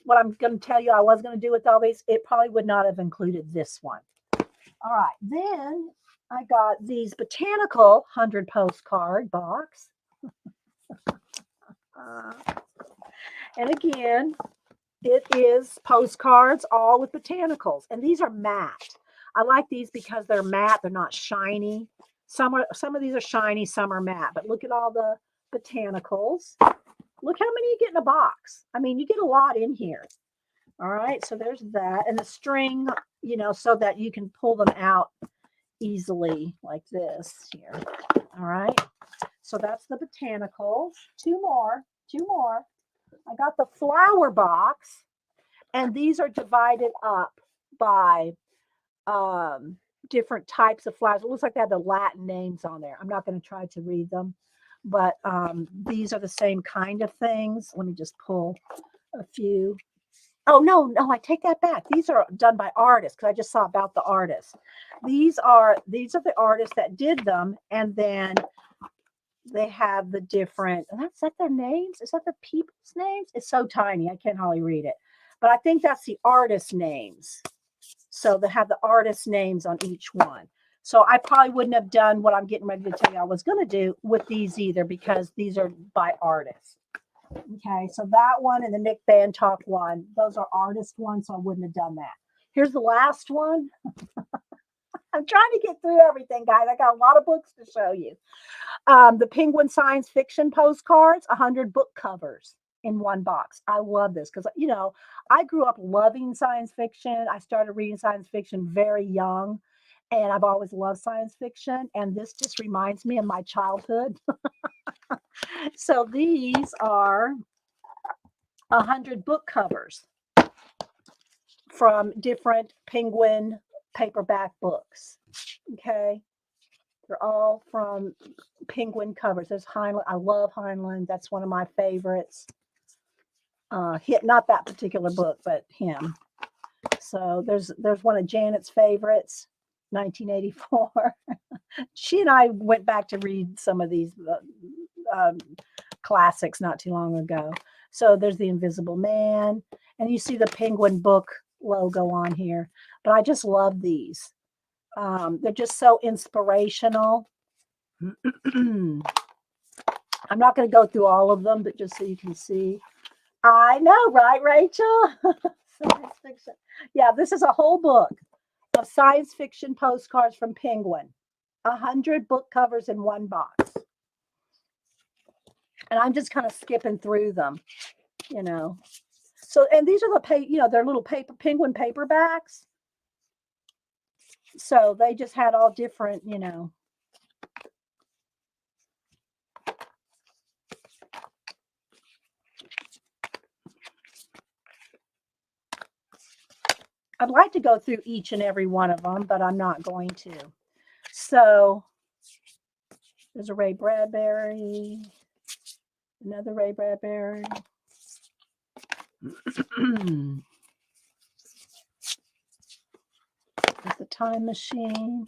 what I'm going to tell you I was going to do with all these, it probably would not have included this one. All right, then I got these botanical 100 postcard box. And again, it is postcards all with botanicals. And these are matte. I like these because they're matte. They're not shiny. Some of these are shiny, some are matte. But look at all the botanicals. Look how many you get in a box. I mean, you get a lot in here. All right, so there's that. And the string, so that you can pull them out easily like this here. All right, so that's the botanicals. Two more. I got the flower box, and these are divided up by different types of flowers. It looks like they have the Latin names on there. I'm not going to try to read them, but these are the same kind of things. Let me just pull a few. Oh, no, I take that back. These are done by artists because I just saw about the artists. These are the artists that did them, and then they have the different, is that their names? Is that the people's names? It's so tiny, I can't hardly read it. But I think that's the artist names. So they have the artist names on each one. So I probably wouldn't have done what I'm getting ready to tell you I was going to do with these either, because these are by artists. Okay, so that one and the Nick Bantock one, those are artist ones, so I wouldn't have done that. Here's the last one. I'm trying to get through everything, guys. I got a lot of books to show you. The Penguin science fiction postcards, 100 book covers in one box. I love this because, I grew up loving science fiction. I started reading science fiction very young, and I've always loved science fiction. And this just reminds me of my childhood. So these are 100 book covers from different Penguin paperback books. Okay. They're all from Penguin covers. There's Heinlein. I love Heinlein. That's one of my favorites. Not that particular book, but him. So there's one of Janet's favorites, 1984. She and I went back to read some of these classics not too long ago. So there's The Invisible Man, and you see the Penguin book logo on here. But I just love these. They're just so inspirational. I'm not going to go through all of them, but just so you can see. I know, right, Rachel? Science fiction. Yeah, this is a whole book of science fiction postcards from Penguin. 100 book covers in one box. And I'm just kind of skipping through them, So, and these are they're little Penguin paperbacks. So they just had all different, I'd like to go through each and every one of them, but I'm not going to. So there's a Ray Bradbury, another Ray Bradbury. There's The Time Machine,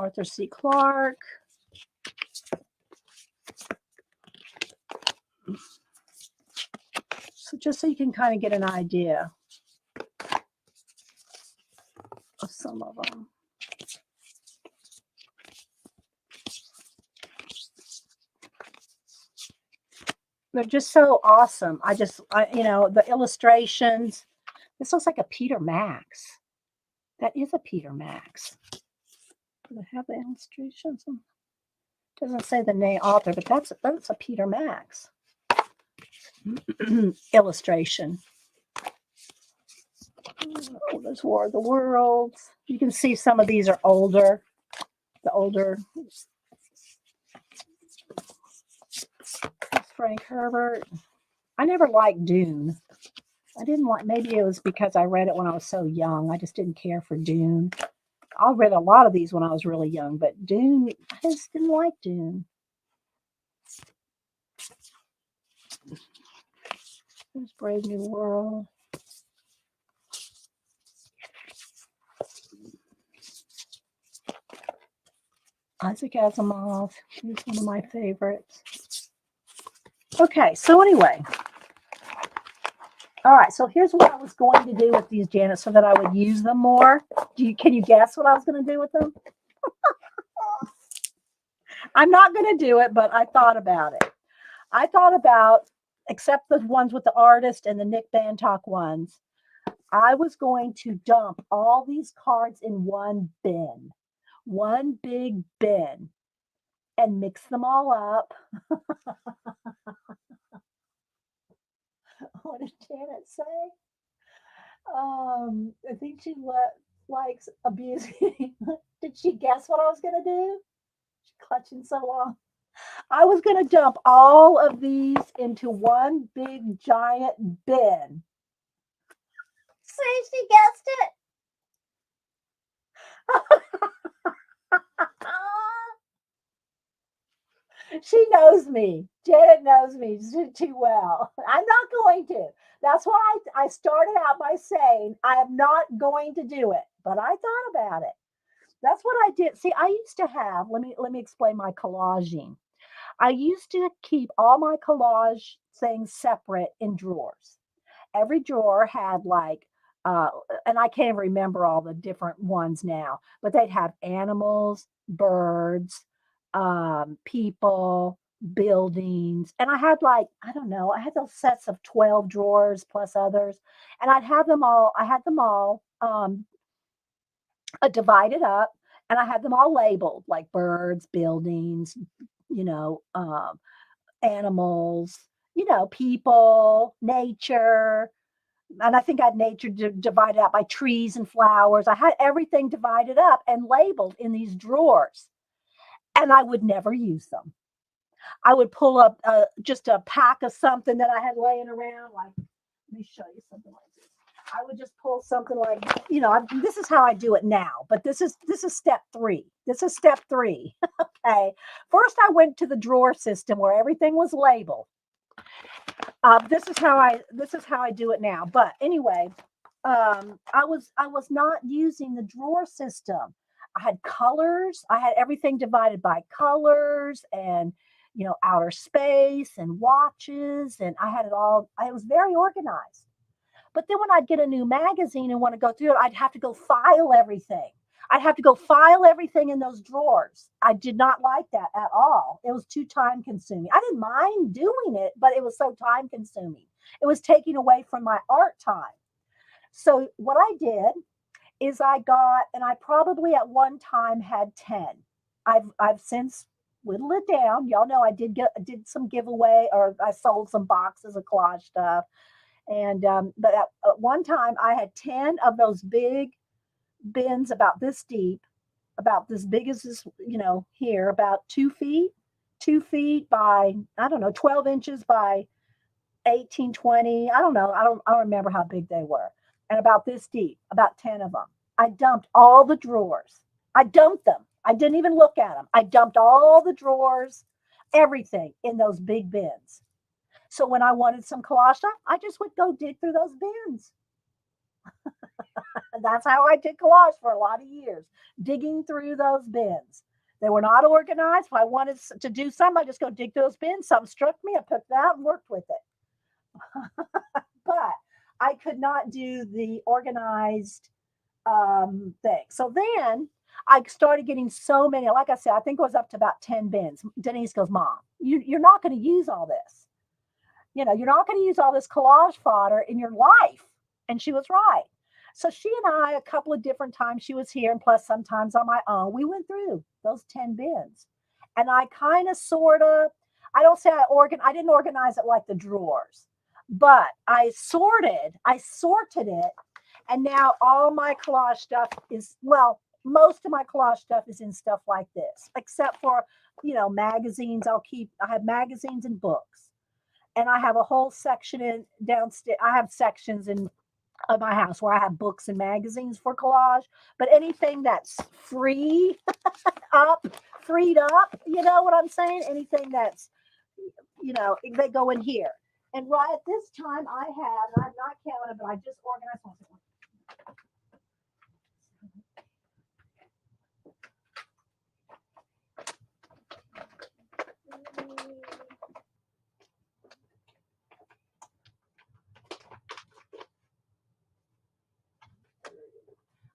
Arthur C. Clarke. So just so you can kind of get an idea of some of them. They're just so awesome. The illustrations. This looks like a Peter Max. That is a Peter Max. Do they have the illustrations? Doesn't say the name author, but that's a Peter Max illustration. Oh, there's War of the Worlds. You can see some of these are older. The older. Frank Herbert. I never liked Dune. I didn't like, maybe it was because I read it when I was so young. I just didn't care for Dune. I read a lot of these when I was really young, but Dune, I just didn't like Dune. There's Brave New World. Isaac Asimov. He's one of my favorites. Okay, so anyway. All right, so here's what I was going to do with these, Janet, so that I would use them more. Can you guess what I was going to do with them? I'm not going to do it, but I thought about it. I thought about, except the ones with the artist and the Nick Bantock ones, I was going to dump all these cards in one big bin, and mix them all up. What did Janet say? I think she likes abusing. Did she guess what I was going to do? She's clutching so long. I was going to dump all of these into one big giant bin. See, she guessed it. She knows me. Janet knows me too well. I'm not going to. That's why I started out by saying I am not going to do it, but I thought about it. That's what I did. See, I used to have. Let me explain my collaging. I used to keep all my collage things separate in drawers. Every drawer had like uh and I can't even remember all the different ones now, but they'd have animals, birds, people, buildings, and I had like, I don't know, I had those sets of 12 drawers plus others, and I had them all divided up, and I had them all labeled like birds, buildings, you know, animals, people, nature, and I think I had nature divided out by trees and flowers. I had everything divided up and labeled in these drawers, and I would never use them. I would pull up just a pack of something that I had laying around. Like, let me show you something like this. I would just pull something like, this is how I do it now, but this is step three. This is step three. Okay. First, I went to the drawer system where everything was labeled. This is how I do it now. But anyway, I was not using the drawer system. I had colors. I had everything divided by colors and outer space and watches, and I had it all. I was very organized. But then when I'd get a new magazine and want to go through it, I'd have to go file everything. I'd have to go file everything in those drawers. I did not like that at all. It was too time consuming. I didn't mind doing it, but it was so time consuming. It was taking away from my art time. So what I did is and I probably at one time had 10. I've since whittled it down. Y'all know I did some giveaway, or I sold some boxes of collage stuff. And but at one time I had 10 of those big bins about this deep, about this big as this, here, about 2 feet, 2 feet by, I don't know, 12 inches by 18, 20. I don't know. I don't remember how big they were. And about this deep, about 10 of them. I dumped all the drawers. I dumped them. I didn't even look at them. I dumped all the drawers, everything in those big bins. So when I wanted some collage stuff, I just would go dig through those bins. And that's how I did collage for a lot of years, digging through those bins. They were not organized. If I wanted to do something, I just go dig through those bins. Something struck me, I picked it out and worked with it. But I could not do the organized thing. So then I started getting so many. Like I said, I think it was up to about 10 bins. Denise goes, Mom, you're not going to use all this. You're not going to use all this collage fodder in your life. And she was right. So she and I, a couple of different times she was here, and plus sometimes on my own, we went through those 10 bins. And I kind of sort of, I don't say I didn't organize it like the drawers, but I sorted it. And now all my collage stuff is, well, most of my collage stuff is in stuff like this, except for, magazines. I have magazines and books, and I have a whole section in downstairs. I have sections in of my house where I have books and magazines for collage. But anything that's up, freed up, you know what I'm saying? Anything that's, they go in here. And right at this time, I have, and I'm not counting, but I just organized one.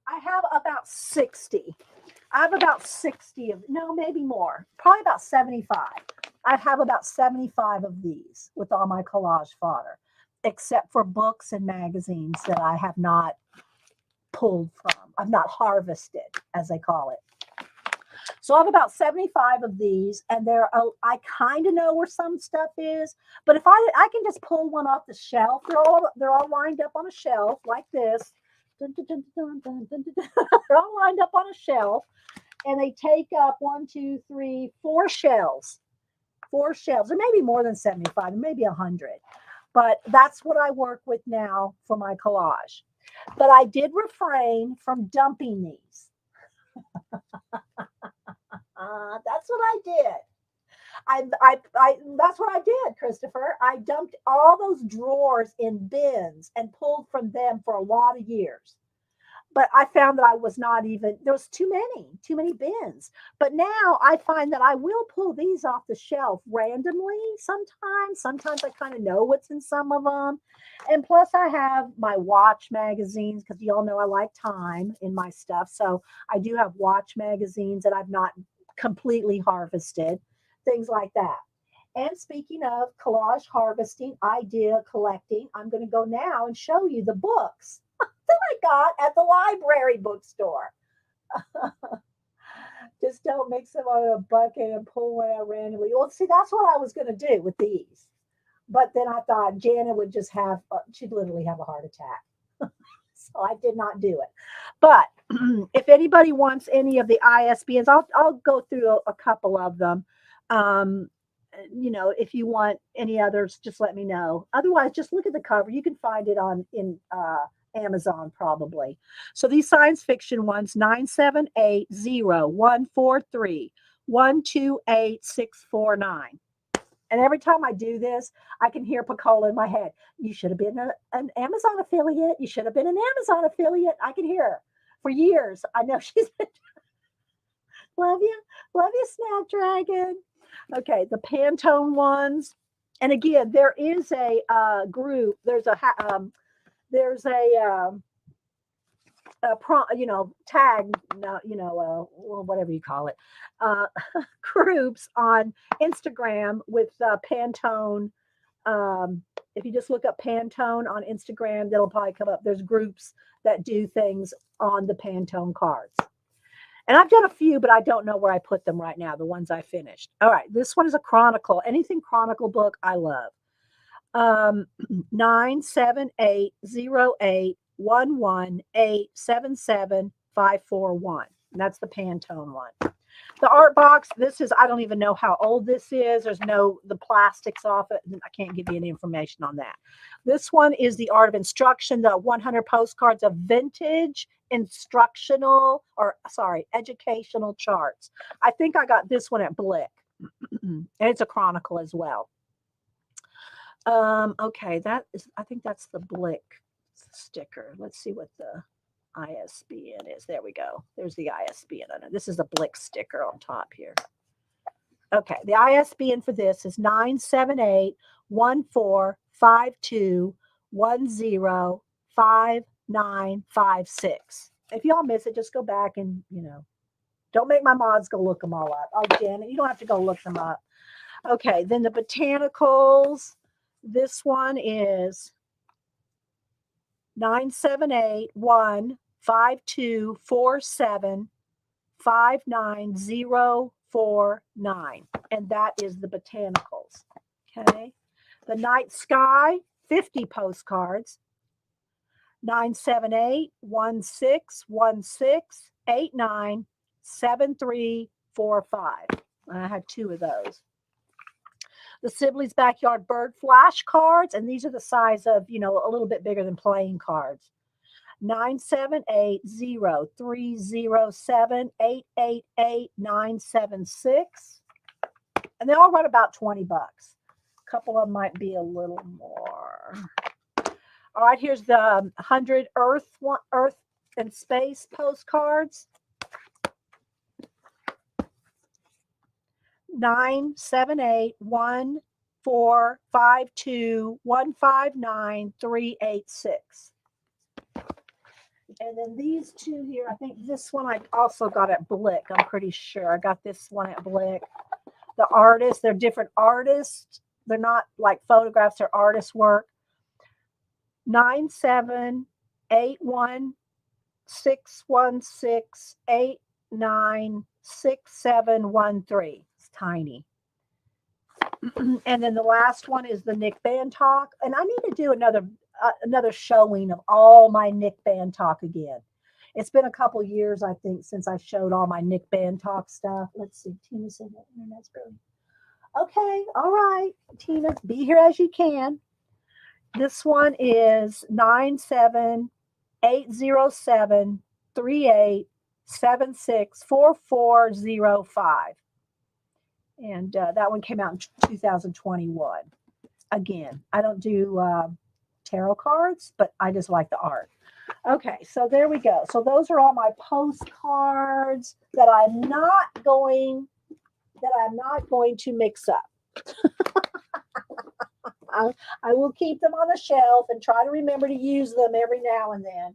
I have about 60. I have about 60 of, no, maybe more, probably about 75. I have about 75 of these with all my collage fodder. except for books and magazines that I have not pulled from. I've not harvested, as they call it. So I have about 75 of these, and I kind of know where some stuff is, but if I can just pull one off the shelf, they're all lined up on a shelf like this. Dun, dun, dun, dun, dun, dun, dun, dun. They're all lined up on a shelf, and they take up 1, 2, 3, 4 shelves. 4 shelves, or maybe more than 75, maybe 100. But that's what I work with now for my collage. But I did refrain from dumping these. That's what I did. That's what I did, Christopher. I dumped all those drawers in bins and pulled from them for a lot of years. But I found that I was not even, there was too many bins. But now I find that I will pull these off the shelf randomly sometimes. Sometimes I kind of know what's in some of them. And plus I have my watch magazines, because you all know I like time in my stuff. So I do have watch magazines that I've not completely harvested, things like that. And speaking of collage harvesting, idea collecting, I'm going to go now and show you the books that I got at the library bookstore. Just don't mix them on a bucket and pull one out randomly. Well, see, that's what I was going to do with these. But then I thought Janet would just she'd literally have a heart attack. So I did not do it. But if anybody wants any of the ISBNs, I'll go through a couple of them. If you want any others, just let me know. Otherwise, just look at the cover. You can find it in Amazon probably. So these science fiction ones, 9780143128649. And every time I do this, I can hear Pacola in my head. You should have been an Amazon affiliate. You should have been an Amazon affiliate. I can hear her for years. I know she's been. Love you, Snapdragon. Okay, the Pantone ones. And again, there is a group. There's a tag, whatever you call it, groups on Instagram with Pantone. If you just look up Pantone on Instagram, that'll probably come up. There's groups that do things on the Pantone cards. And I've done a few, but I don't know where I put them right now, the ones I finished. All right, this one is a Chronicle. Anything Chronicle book, I love. 9780811877541. And that's the Pantone one. The art box, I don't even know how old this is. There's the plastics off it. I can't give you any information on that. This one is the Art of Instruction, the 100 postcards of vintage educational charts. I think I got this one at Blick. And it's a Chronicle as well. Okay, I think that's the Blick sticker. Let's see what the ISBN is. There we go. There's the ISBN on it. This is a Blick sticker on top here. Okay, the ISBN for this is 9781452105956. If y'all miss it, just go back and, don't make my mods go look them all up. Oh, Janet, you don't have to go look them up. Okay, then the botanicals. This one is 978-15247-59049. And that is the botanicals. Okay. The night sky, 50 postcards. 978-1616-897345. I had 2 of those. The Sibley's Backyard Bird flashcards, and these are the size of, a little bit bigger than playing cards. 978-0307-888-976. And they all run about $20. A couple of them might be a little more. All right, here's the 100 Earth and Space postcards. 978-1452-159-386. And then these 2 here, I think this one I also got at Blick. I'm pretty sure I got this one at Blick. The artists, they're different artists. They're not like photographs, they're artist work. 9781616896713. It's tiny. And then the last one is the Nick Band Talk. And I need to do another showing of all my Nick Band Talk again. It's been a couple years, I think, since I showed all my Nick Band Talk stuff. Let's see. Tina said that internet's brilliant. Okay, all right, Tina, be here as you can. This one is 9780738764405. And that one came out in 2021. Again, I don't do tarot cards, but I just like the art. Okay, so there we go. So those are all my postcards that I'm not going to mix up. I will keep them on the shelf and try to remember to use them every now and then.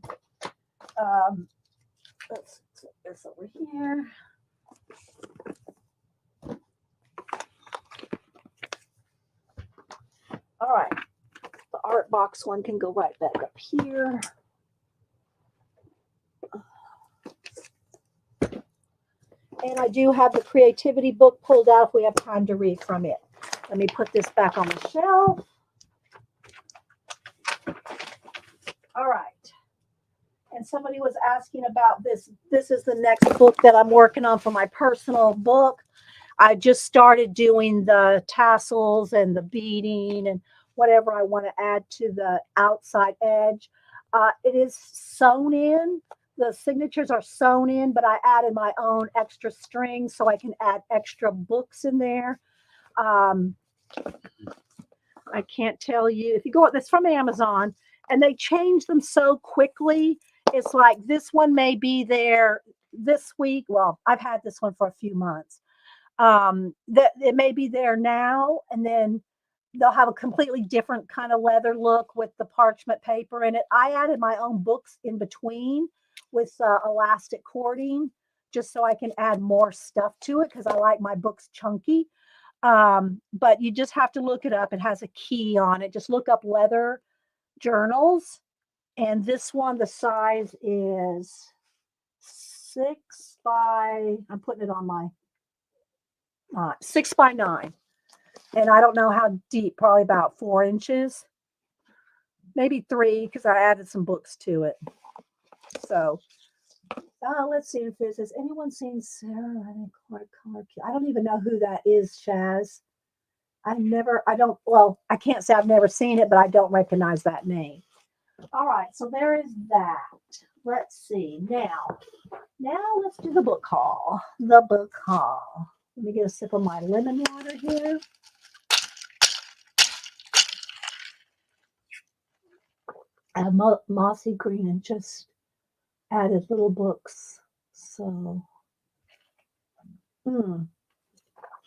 Let's put this over here. All right. The art box one can go right back up here. And I do have the creativity book pulled out if we have time to read from it. Let me put this back on the shelf. All right. And somebody was asking about this. This is the next book that I'm working on for my personal book. I just started doing the tassels and the beading and whatever I want to add to the outside edge. It is sewn in. The signatures are sewn in, but I added my own extra string so I can add extra books in there. I can't tell you. If you go, that's from Amazon, and they change them so quickly. It's like this one may be there this week. Well, I've had this one for a few months. That it may be there now, and then they'll have a completely different kind of leather look with the parchment paper in it. I added my own books in between with elastic cording just so I can add more stuff to it because I like my books chunky. But you just have to look it up. It has a key on it. Just look up leather journals. And this one, the size is 6 by, I'm putting it on my 6 by 9. And I don't know how deep, probably about 4 inches, maybe 3, because I added some books to it. So let's see if this has anyone seen Sarah Clark Color. I don't even know who that is, Chaz. I can't say I've never seen it, but I don't recognize that name. All right, so there is that. Let's see. Now let's do the book haul. The book haul. Let me get a sip of my lemon water here. I have mossy green and just added little books. So,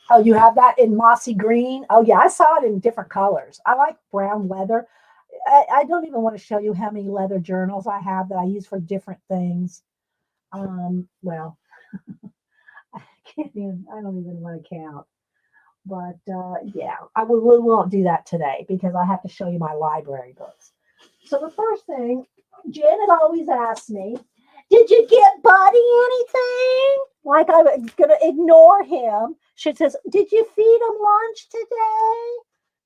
Oh, you have that in mossy green? Oh, yeah, I saw it in different colors. I like brown leather. I don't even want to show you how many leather journals I have that I use for different things. Well, I don't even want to count. But yeah, we won't do that today because I have to show you my library books. So the first thing, Janet always asks me, did you get Buddy anything? Like I'm going to ignore him. She says, did you feed him lunch today?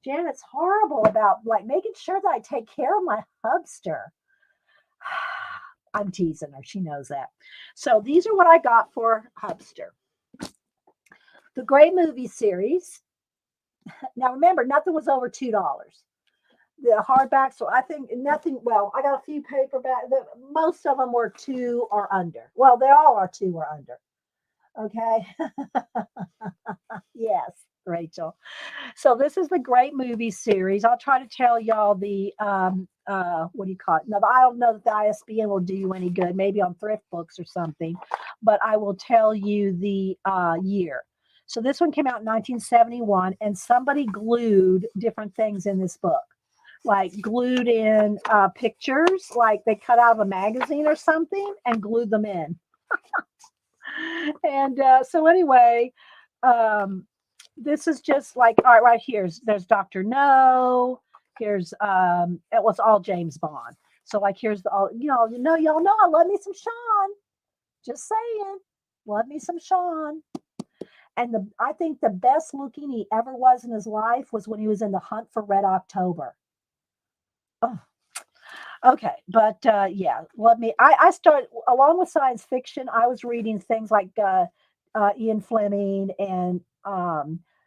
Janet's horrible about like making sure that I take care of my hubster. I'm teasing her. She knows that. So these are what I got for hubster. The Gray Movie series. Now remember, nothing was over $2. The hardback, so I think nothing. Well, I got a few paperback. Most of them were 2 or under. Well, they all are 2 or under. Okay. Yes, Rachel. So this is the Great Movie series. I'll try to tell y'all the what do you call it? No, I don't know that the ISBN will do you any good. Maybe on Thrift Books or something, but I will tell you the year. So this one came out in 1971, and somebody glued different things in this book. Like glued in pictures, like they cut out of a magazine or something and glued them in. And so anyway, this is just like, all right, right here, there's Dr. No, Here's it was all James Bond. So like here's the all y'all know I love me some Sean. Just saying. Love me some Sean. And I think the best looking he ever was in his life was when he was in The Hunt for Red October. Oh, okay, but yeah, let me. I started along with science fiction. I was reading things like Ian Fleming and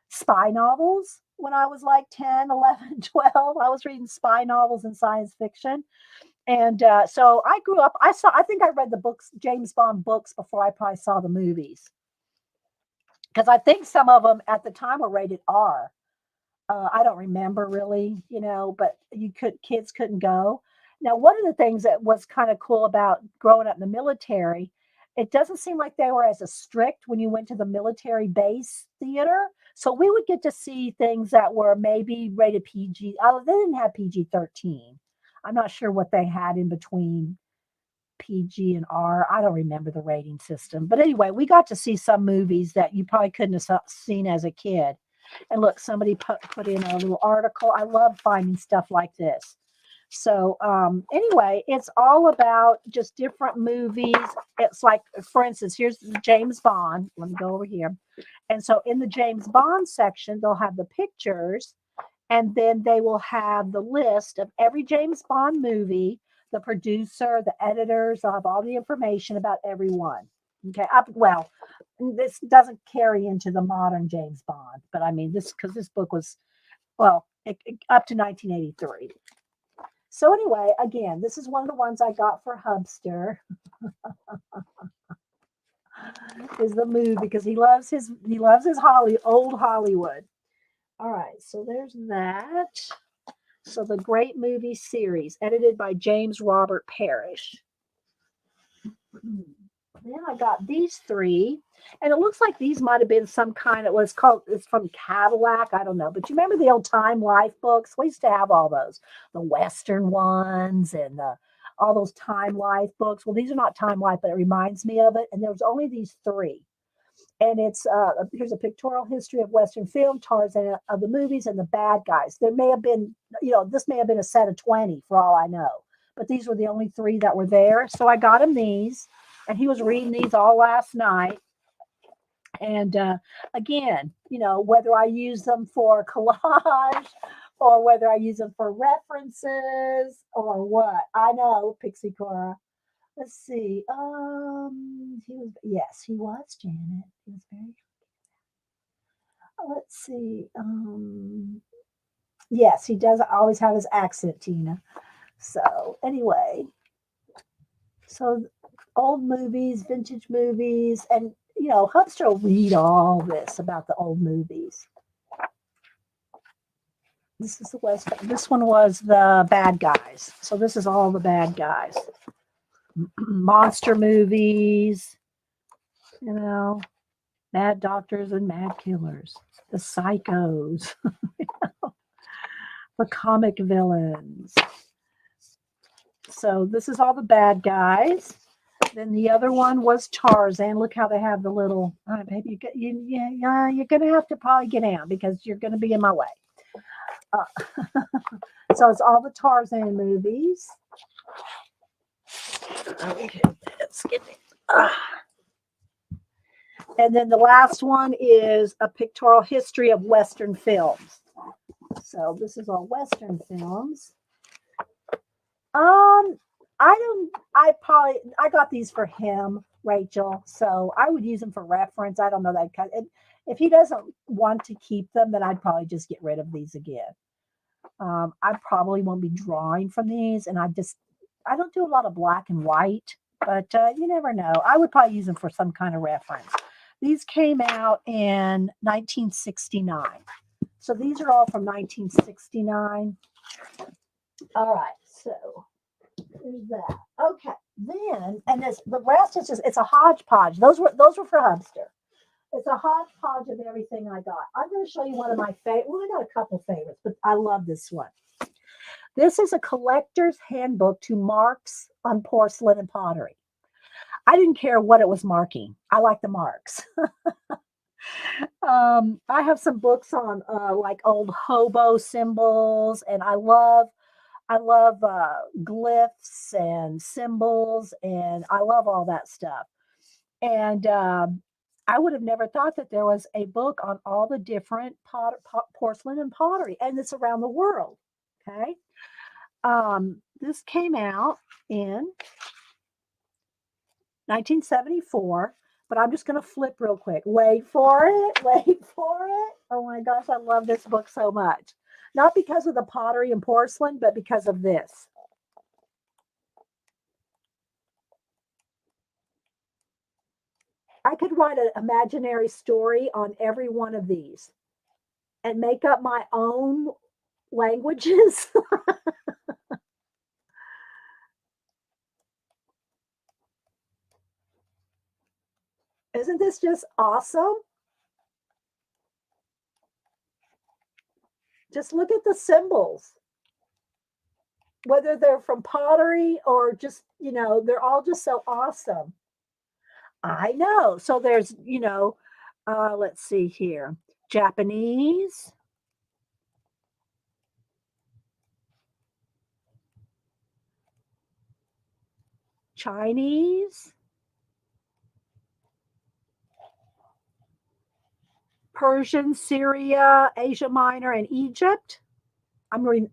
spy novels when I was like 10, 11, 12. I was reading spy novels and science fiction. And so I grew up. I think I read the books, James Bond books, before I probably saw the movies. Because I think some of them at the time were rated R. I don't remember really, but kids couldn't go. Now, one of the things that was kind of cool about growing up in the military, it doesn't seem like they were as a strict when you went to the military base theater. So we would get to see things that were maybe rated PG. Oh, they didn't have PG-13. I'm not sure what they had in between PG and R. I don't remember the rating system. But anyway, we got to see some movies that you probably couldn't have seen as a kid. And look, somebody put in a little article. I love finding stuff like this. So anyway, it's all about just different movies. It's like, for instance, here's James Bond. Let me go over here. And so in the James Bond section, they'll have the pictures, and then they will have the list of every James Bond movie, the producer, the editors. They'll have all the information about everyone. Okay. Well, this doesn't carry into the modern James Bond, but I mean because this book was, well, up to 1983. So anyway, again, this is one of the ones I got for Hubster. Is the movie because he loves his old Hollywood. All right, so there's that. So the Great Movie Series, edited by James Robert Parrish. Then I got these three, and it looks like these might have been some kind of it's from Cadillac. I don't know, but you remember the old Time Life books? We used to have all those, the Western ones and all those Time Life books. Well, these are not Time Life, but it reminds me of it. And there was only these three. And it's here's a pictorial history of Western film, Tarzan of the movies, and the bad guys. There may have been, this may have been a set of 20 for all I know, but these were the only three that were there. So I got him these, and he was reading these all last night. And again, whether I use them for collage or whether I use them for references or what, I know, Pixie Cora. Let's see. He was Janet. He was very. Let's see. Yes, he does always have his accent, Tina. So anyway, so old movies, vintage movies, and Hubster will read all this about the old movies. This is the Western. This one was the bad guys. So this is all the bad guys. Monster movies, mad doctors and mad killers, the psychos, the comic villains. So this is all the bad guys. Then the other one was Tarzan. Look how they have the little, baby, you're going to have to probably get down because you're going to be in my way. So it's all the Tarzan movies. Okay, let's get it. And then the last one is a pictorial history of Western films. So this is all Western films. I got these for him, Rachel. So I would use them for reference. I don't know that kind of, if he doesn't want to keep them, then I'd probably just get rid of these again. I probably won't be drawing from these, and I don't do a lot of black and white, but you never know. I would probably use them for some kind of reference. These came out in 1969. So these are all from 1969. All right, so there's that. Okay, then, and the rest is it's a hodgepodge. Those were for Hubster. It's a hodgepodge of everything I got. I'm going to show you one of my favorites. Well, I got a couple favorites, but I love this one. This is a collector's handbook to marks on porcelain and pottery. I didn't care what it was marking. I like the marks. I have some books on like old hobo symbols, and I love glyphs and symbols, and I love all that stuff. And I would have never thought that there was a book on all the different porcelain and pottery, and it's around the world. Okay. This came out in 1974, but I'm just going to flip real quick. Wait for it. Wait for it. Oh my gosh, I love this book so much. Not because of the pottery and porcelain, but because of this. I could write an imaginary story on every one of these and make up my own languages. Isn't this just awesome? Just look at the symbols, whether they're from pottery or just, they're all just so awesome. I know. So there's, let's see here, Japanese, Chinese, Persian, Syria, Asia Minor, and Egypt. I'm reading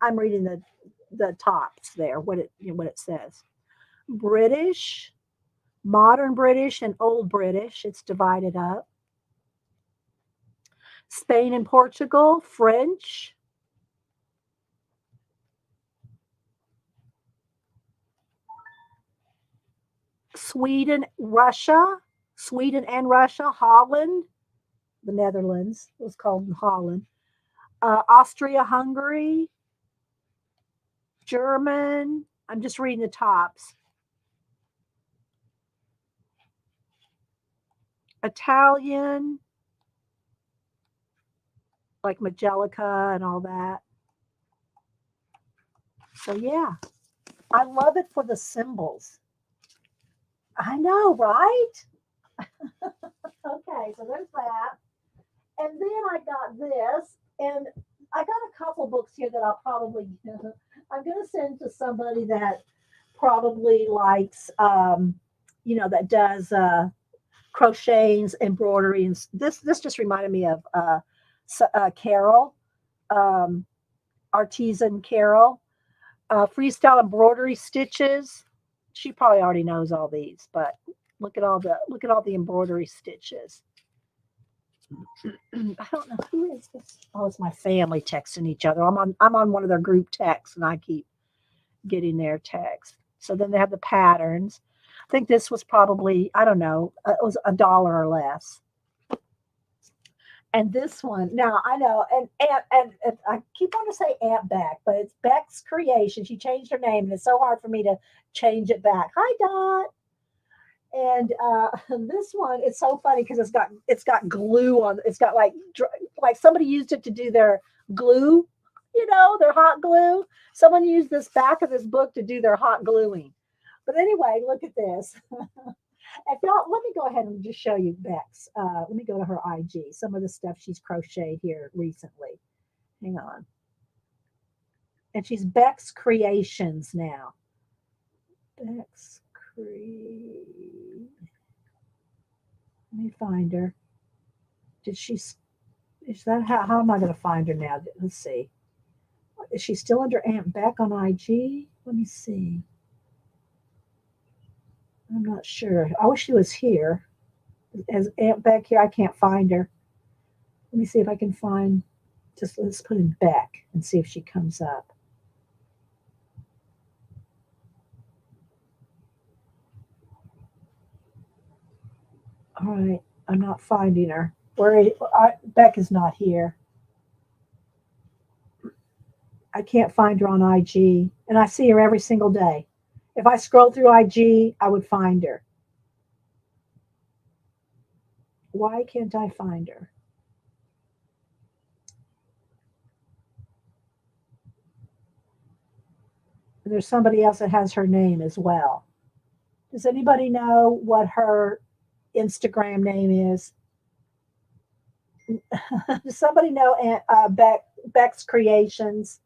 the tops there, what it says. British, modern British, and old British. It's divided up. Spain and Portugal, French, Sweden, Russia, Sweden and Russia, Holland, the Netherlands was called Holland, Austria, Hungary, German. I'm just reading the tops. Italian, like Majelica and all that. So yeah, I love it for the symbols. I know, right? Okay, so there's that. And then I got this, and I got a couple books here that I'll probably, I'm going to send to somebody that probably likes, that does crochets, embroidery, and this just reminded me of Carol, um, artisan Carol, freestyle embroidery stitches. She probably already knows all these, but look at all the embroidery stitches. I don't know who is this. Oh, it's my family texting each other. I'm on one of their group texts, and I keep getting their text. So then they have the patterns. I think this was probably, I don't know, it was $1 or less. And this one, now I know, and I keep wanting to say Aunt Beck, but it's Beck's Creation. She changed her name, and it's so hard for me to change it back. Hi, Dot. And this one, it's so funny because it's got glue on. It's got like somebody used it to do their glue, their hot glue. Someone used this back of this book to do their hot gluing. But anyway, look at this. If y'all, let me go ahead and just show you Bex. Let me go to her IG. Some of the stuff she's crocheted here recently. Hang on. And she's Bex Creations now. Bex Let me find her. Did she? Is that how am I going to find her now? Let's see. Is she still under Aunt Beck on IG? Let me see. I'm not sure. I wish she was here. As Aunt Beck here, I can't find her. Let me see if I can find. Just let's put in Beck and see if she comes up. All right, I'm not finding her. Beck is not here. I can't find her on IG, and I see her every single day. If I scroll through IG, I would find her. Why can't I find her? And there's somebody else that has her name as well. Does anybody know what her Instagram name is? Does somebody know Beck's Creations?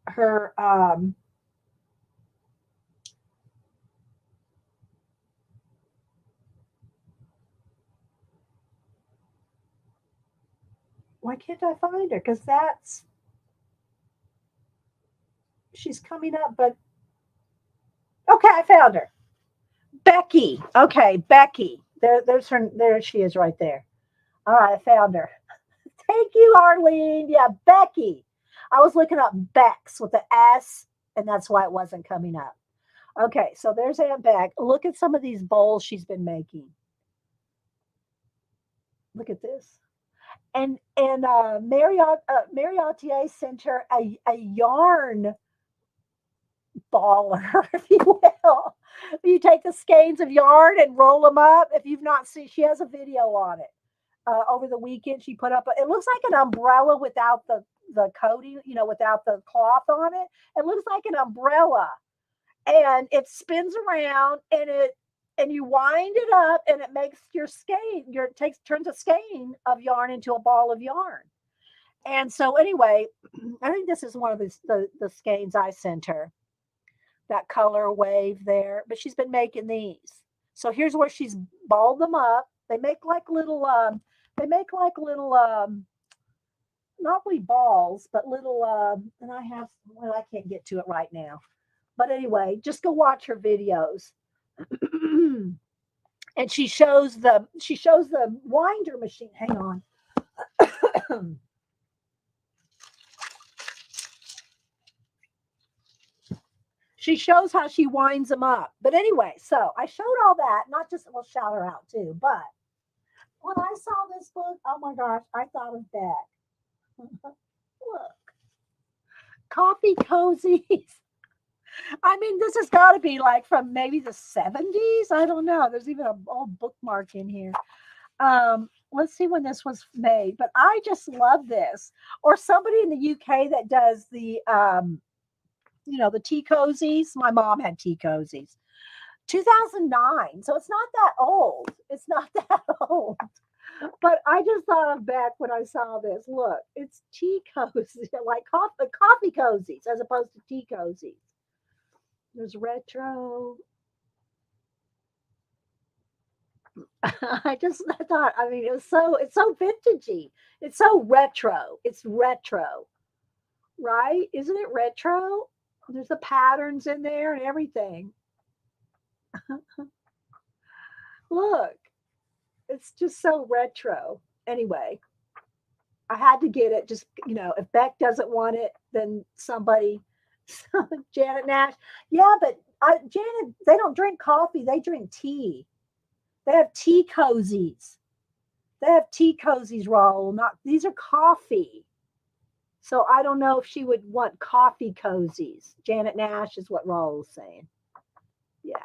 Her why can't I find her? Because she's coming up, but okay, I found her. Becky. Okay, Becky. There's her. There she is, right there. All right, I found her. Thank you, Arlene. Yeah, Becky. I was looking up Bex with the S, and that's why it wasn't coming up. Okay, so there's Aunt Beck. Look at some of these bowls she's been making. Look at this. And Mariotte sent her a yarn baller, if you will. You take the skeins of yarn and roll them up. If you've not seen, she has a video on it. Over the weekend, she put up. It looks like an umbrella without the coating, without the cloth on it. It looks like an umbrella, and it spins around, and you wind it up, and it makes your skein. Turns a skein of yarn into a ball of yarn. And so anyway, I think this is one of the skeins I sent her, that color wave there. But she's been making these. So here's where she's balled them up. They make like little not really balls, but little and I can't get to it right now. But anyway, just go watch her videos. And she shows the winder machine. Hang on. She shows how she winds them up. But anyway, so I showed all that, not just, we'll shout her out too, but when I saw this book, oh my gosh, I thought of Beck. Look, coffee cozies. I mean, this has got to be like from maybe the 70s. I don't know. There's even an old bookmark in here. Let's see when this was made. But I just love this. Or somebody in the UK that does the tea cozies. My mom had tea cozies. 2009. So it's not that old. It's not that old. But I just thought of Beck when I saw this. Look, it's tea cozies, like coffee cozies as opposed to tea cozies. There's retro. I thought, I mean, it's so vintagey. It's so retro. It's retro, right? Isn't it retro? There's the patterns in there and everything. Look, it's just so retro. Anyway, I had to get it. Just, if Beck doesn't want it, then somebody, Janet Nash. Yeah, but Janet, they don't drink coffee. They drink tea. They have tea cozies. They have tea cozies, Raul. Not, these are coffee. So I don't know if she would want coffee cozies. Janet Nash is what Raul's saying. Yeah.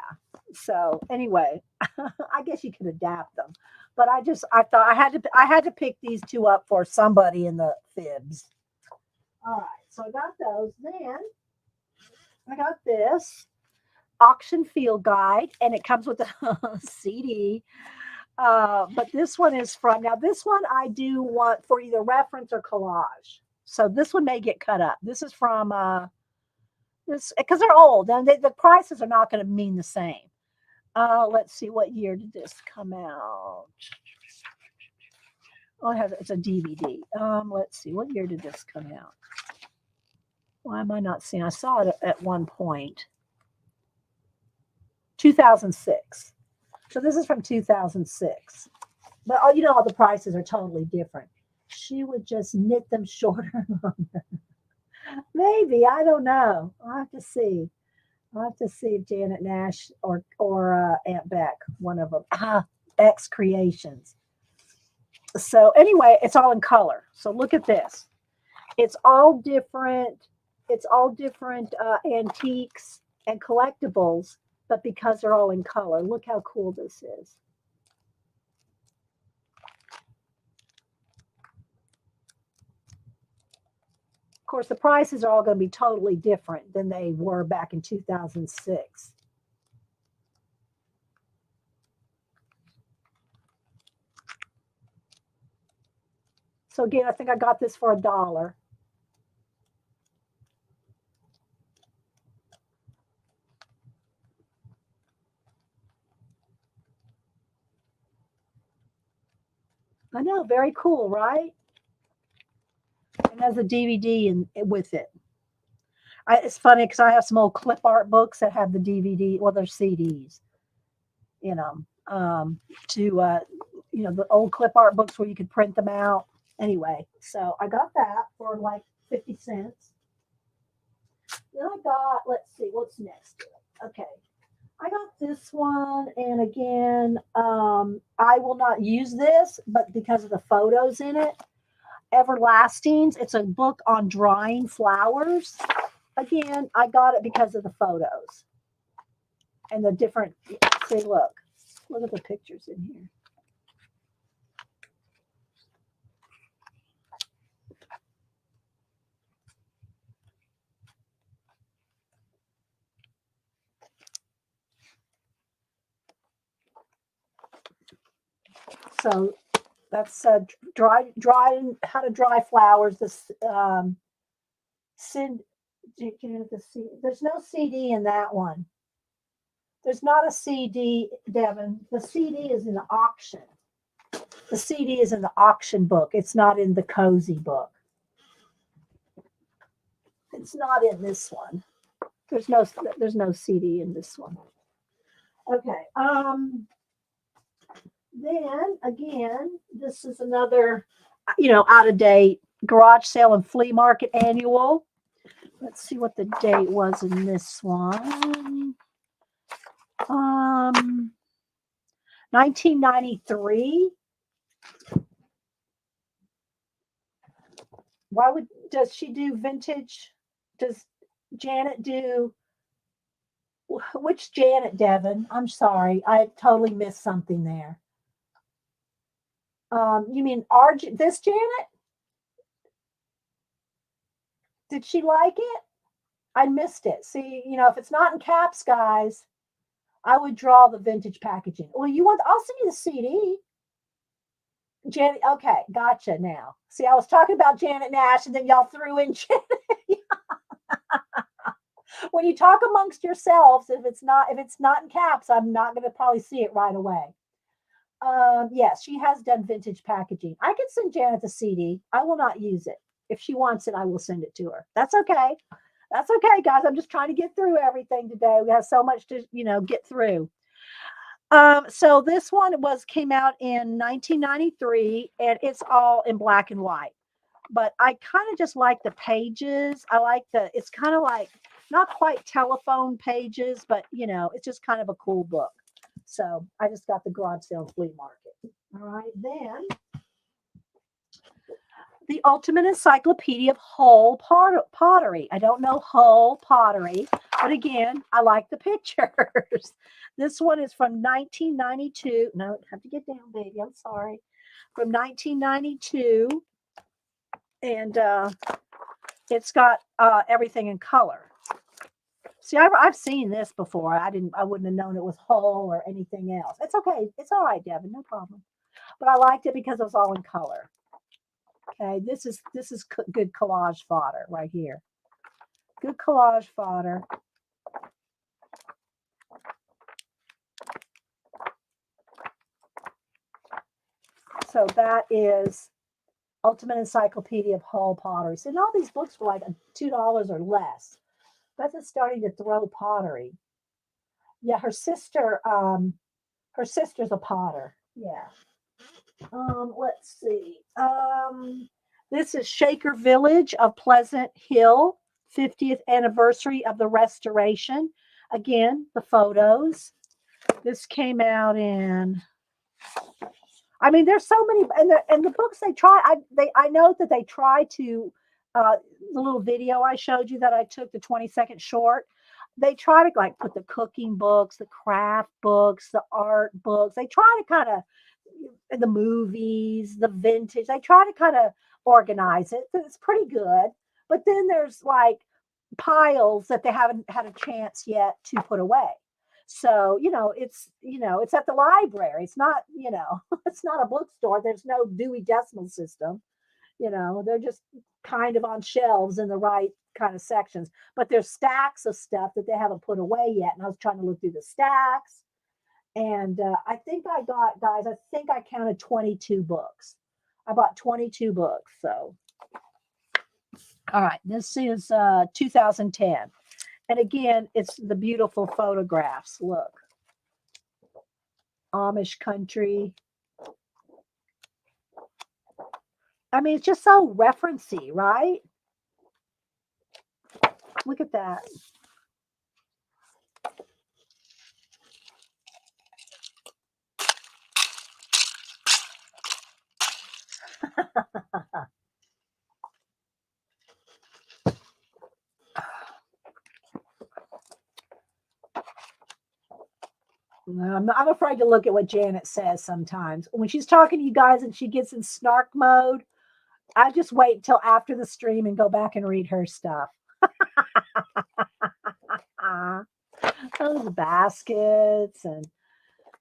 So anyway, I guess you could adapt them. But I thought I had to pick these two up for somebody in the fibs. All right. So I got those. Then I got this auction field guide, and it comes with a CD. But this one is now this one I do want for either reference or collage. So this one may get cut up. This is from this, because they're old and the prices are not going to mean the same. Let's see, what year did this come out? Oh, it's a DVD. Let's see, what year did this come out? Why am I not seeing? I saw it at one point. 2006. So this is from 2006. But all the prices are totally different. She would just knit them shorter and longer. Maybe, I don't know. I'll have to see. I'll have to see if Janet Nash or Aunt Beck, one of them. Beck's Creations. So anyway, it's all in color. So look at this. It's all different. It's all different antiques and collectibles, but because they're all in color, look how cool this is. Of course, the prices are all going to be totally different than they were back in 2006. So again, I think I got this for $1. I know, very cool, right? And has a DVD with it. It's funny because I have some old clip art books that have the DVD, well, they're CDs in them. To the old clip art books where you could print them out. Anyway, so I got that for like 50 cents. Then I got, let's see, what's next? Okay. I got this one, and again, I will not use this, but because of the photos in it, Everlastings. It's a book on drying flowers. Again, I got it because of the photos and the different. See, look at the pictures in here. So that's dry how to dry flowers. This there's no CD in that one. There's not a CD, Devin. The CD is in the auction. The CD is in the auction book. It's not in the cozy book. It's not in this one. There's no CD in this one. Okay. Then again, this is another, out of date garage sale and flea market annual. Let's see what the date was in this one. 1993. Does she do vintage? Does Janet do, which Janet, Devin? I'm sorry, I totally missed something there. You mean this Janet? Did she like it? I missed it. See, if it's not in caps, guys, I would draw the vintage packaging. Well, I'll send you the CD. Janet, okay, gotcha now. See, I was talking about Janet Nash, and then y'all threw in Janet. When you talk amongst yourselves, if it's not in caps, I'm not going to probably see it right away. Yes, she has done vintage packaging. I can send Janet the CD. I will not use it. If she wants it, I will send it to her. That's okay. That's okay, guys. I'm just trying to get through everything today. We have so much to, get through. So this one came out in 1993, and it's all in black and white. But I kind of just like the pages. I like it's kind of like not quite telephone pages, but it's just kind of a cool book. So I just got the garage sale flea market. All right, then the Ultimate Encyclopedia of Hull Pottery. I don't know Hull Pottery, but again, I like the pictures. This one is from 1992. No, I have to get down, baby. I'm sorry. From 1992, and it's got everything in color. See, I've seen this before. I wouldn't have known it was Hull or anything else. It's okay. It's all right, Devin. No problem. But I liked it because it was all in color. Okay, this is good collage fodder right here. Good collage fodder. So that is Ultimate Encyclopedia of Hull Pottery. So all these books were like $2 or less. Beth is starting to throw pottery. Yeah, her sister's a potter. Yeah. Let's see. This is Shaker Village of Pleasant Hill, 50th anniversary of the restoration. Again, the photos. This came out in. I mean, there's so many, and the books they try. I know that they try to. The little video I showed you that I took, the 20-second short. They try to like put the cooking books, the craft books, the art books. They try to kind of the movies, the vintage. They try to kind of organize it. It's pretty good. But then there's like piles that they haven't had a chance yet to put away. So, it's at the library. It's not, it's not a bookstore. There's no Dewey Decimal System. You know, they're just kind of on shelves in the right kind of sections, but there's stacks of stuff that they haven't put away yet. And I was trying to look through the stacks, and I think I got, guys, I think I counted 22 books. I bought 22 books. So, all right, this is 2010. And again, it's the beautiful photographs. Look, Amish country. I mean, it's just so referencey, right? Look at that. I'm afraid to look at what Janet says sometimes. When she's talking to you guys and she gets in snark mode, I just wait until after the stream and go back and read her stuff. Those baskets and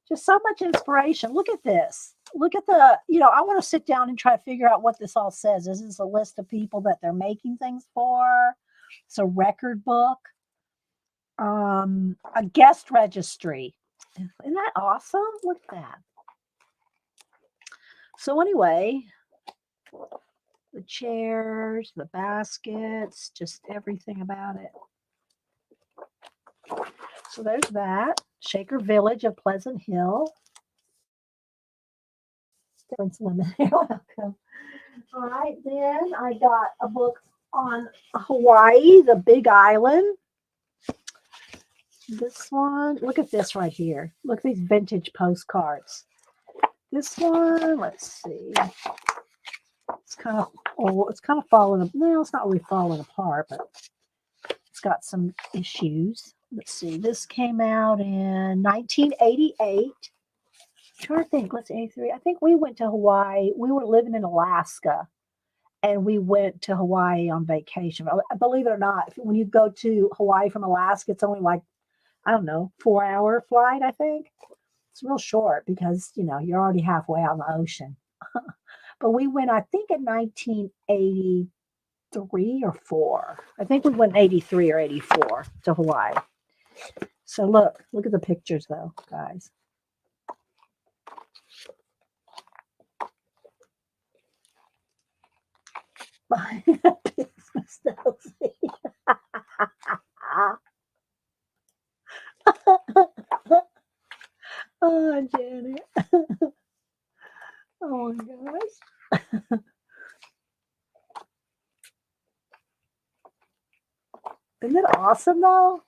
just so much inspiration. Look at this. Look at the, I want to sit down and try to figure out what this all says. This is a list of people that they're making things for. It's a record book, a guest registry. Isn't that awesome? Look at that. So anyway, the chairs, the baskets, just everything about it. So there's that. Shaker Village of Pleasant Hill. Difference women. You're welcome. All right, then I got a book on Hawaii, the Big Island. This one, look at this right here. Look at these vintage postcards. This one, let's see. It's kind of old. It's kind of falling. No, it's not really falling apart, but it's got some issues. Let's see. This came out in 1988. I'm trying to think. Let's see, 83. I think we went to Hawaii. We were living in Alaska, and we went to Hawaii on vacation. Believe it or not, when you go to Hawaii from Alaska, it's only like, I don't know, 4-hour flight, I think. It's real short because, you're already halfway out in the ocean. But we went, I think, in 1983 or 4. I think we went in 83 or 84 to Hawaii. So look at the pictures, though, guys. Oh, Janet. Oh my gosh. Isn't it awesome though?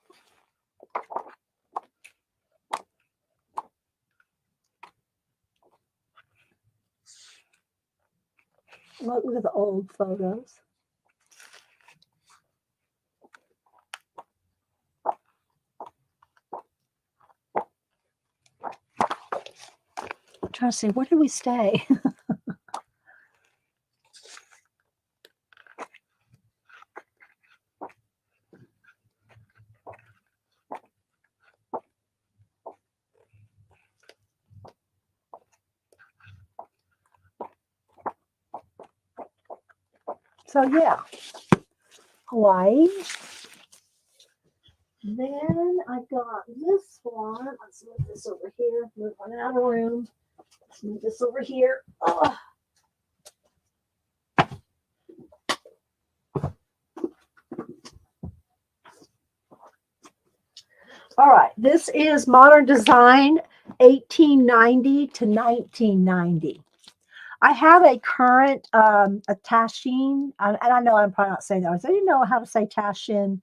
Look at the old photos. I'm trying to see, where did we stay? So yeah, Hawaii. Then I got this one. Let's move this over here. Move one out of the room. Let's move this over here. Oh. All right, this is Modern Design 1890 to 1990. I have a current a Taschine, and I know I'm probably not saying that. I didn't know how to say Taschine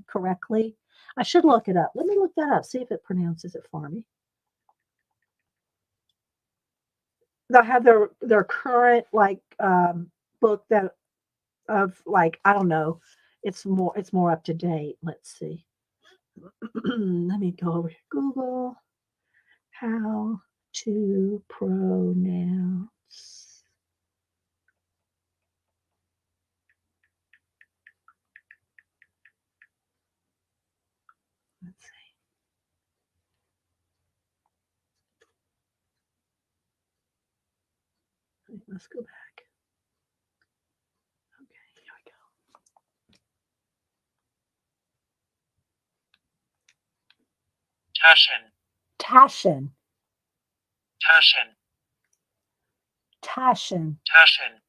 correctly. I should look it up. Let me look that up. See if it pronounces it for me. They'll have their current book that of like, I don't know. It's more up to date. Let's see. Let me go over here. Google how to pronounce. Let's see. Let's go back. Taschen. Taschen. Taschen. Taschen.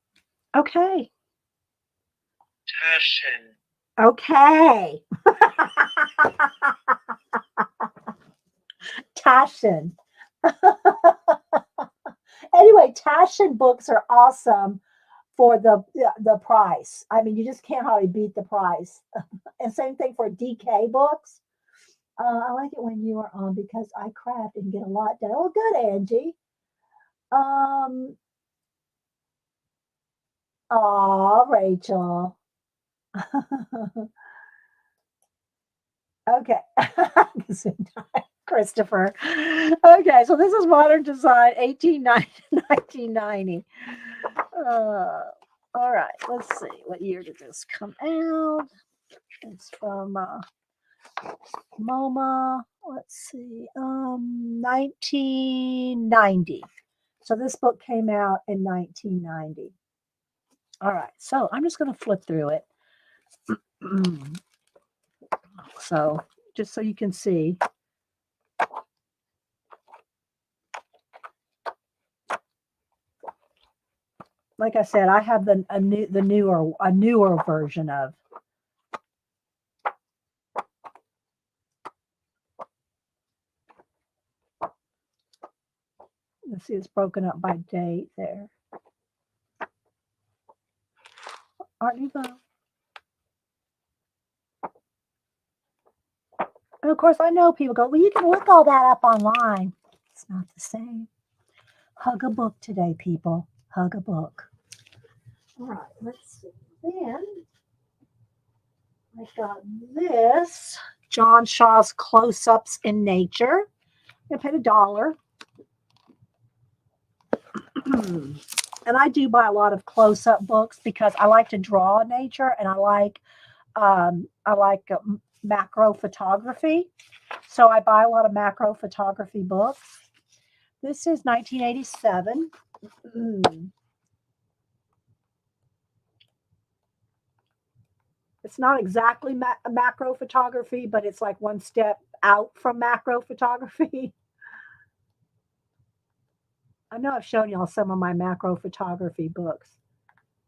Okay. Taschen. Okay. Taschen. Anyway, Taschen books are awesome for the price. I mean, you just can't hardly beat the price. And same thing for DK books. I like it when you are on because I craft and get a lot done. Oh, good, Angie. Um, aw, Rachel. Okay. Christopher. Okay, so this is Modern Design, 1890 to 1990. All right, let's see. What year did this come out? It's from MoMA. Let's see. 1990. So this book came out in 1990. All right, so I'm just going to flip through it. So just so you can see. Like I said, I have the newer version of. Let's see, it's broken up by date there. Art Nouveau. And of course, I know people go, well, you can look all that up online. It's not the same. Hug a book today, people. Hug a book. All right, let's see. Then I got this John Shaw's Close-Ups in Nature. I paid $1. And I do buy a lot of close-up books because I like to draw nature and I like macro photography. So I buy a lot of macro photography books. This is 1987. It's not exactly macro photography, but it's like one step out from macro photography. I know I've shown y'all some of my macro photography books.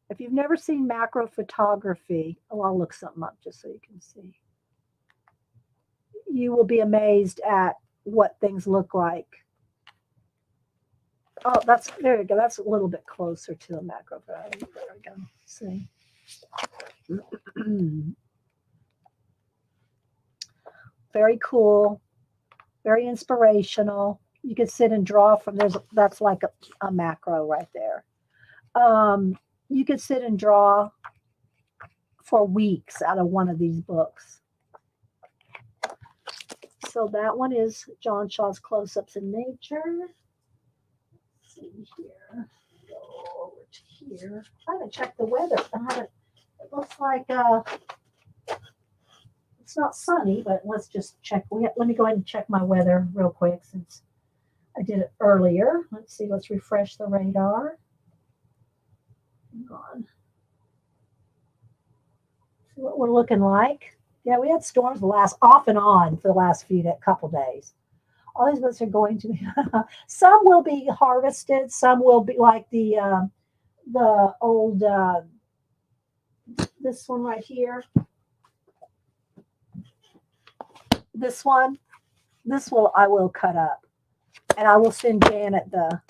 If you've never seen macro photography, I'll look something up just so you can see. You will be amazed at what things look like. Oh, there you go. That's a little bit closer to the macro. There we go. See. Very cool. Very inspirational. You can sit and draw from that's like a macro right there. You could sit and draw for weeks out of one of these books. So that one is John Shaw's Close-Ups in Nature. Let's see here. Go over to here. I haven't checked the weather. It looks like it's not sunny, but let's just check. Let me go ahead and check my weather real quick since I did it earlier. Let's see. Let's refresh the radar. Hang on. See what we're looking like. Yeah, we had storms off and on for the last couple days. All these books are going to be. Some will be harvested. Some will be like the old. This one right here. This one. I will cut up, and I will send Janet the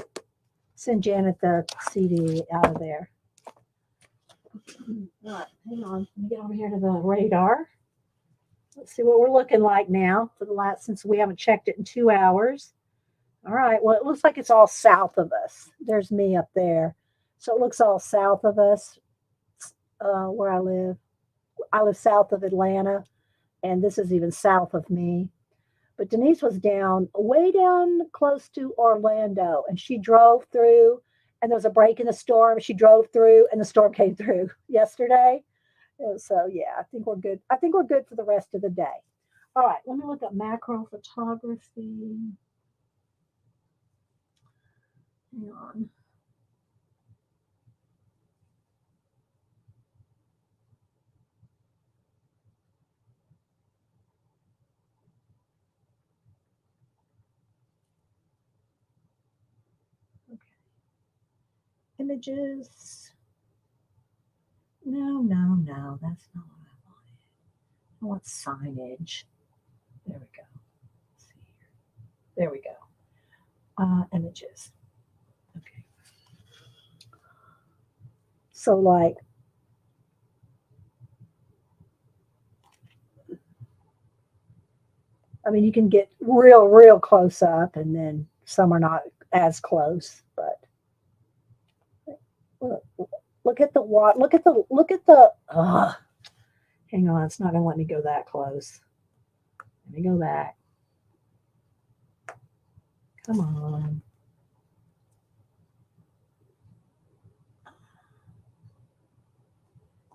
CD out of there. All right, hang on. Let me get over here to the radar. Let's see what we're looking like now since we haven't checked it in 2 hours. All right. Well, it looks like it's all south of us. There's me up there. So it looks all south of us where I live. I live south of Atlanta, and this is even south of me. But Denise was way down close to Orlando, and she drove through, and there was a break in the storm. She drove through, and the storm came through yesterday. So yeah, I think we're good. I think we're good for the rest of the day. All right, let me look at macro photography. Hang on. images. No, that's not what I wanted. I want signage. There we go. Let's see here. There we go. Images. Okay. So like, I mean, you can get real close up, and then some are not as close. But look, look at the what? Look at the. Hang on, it's not going to let me go that close. Let me go back. Come on.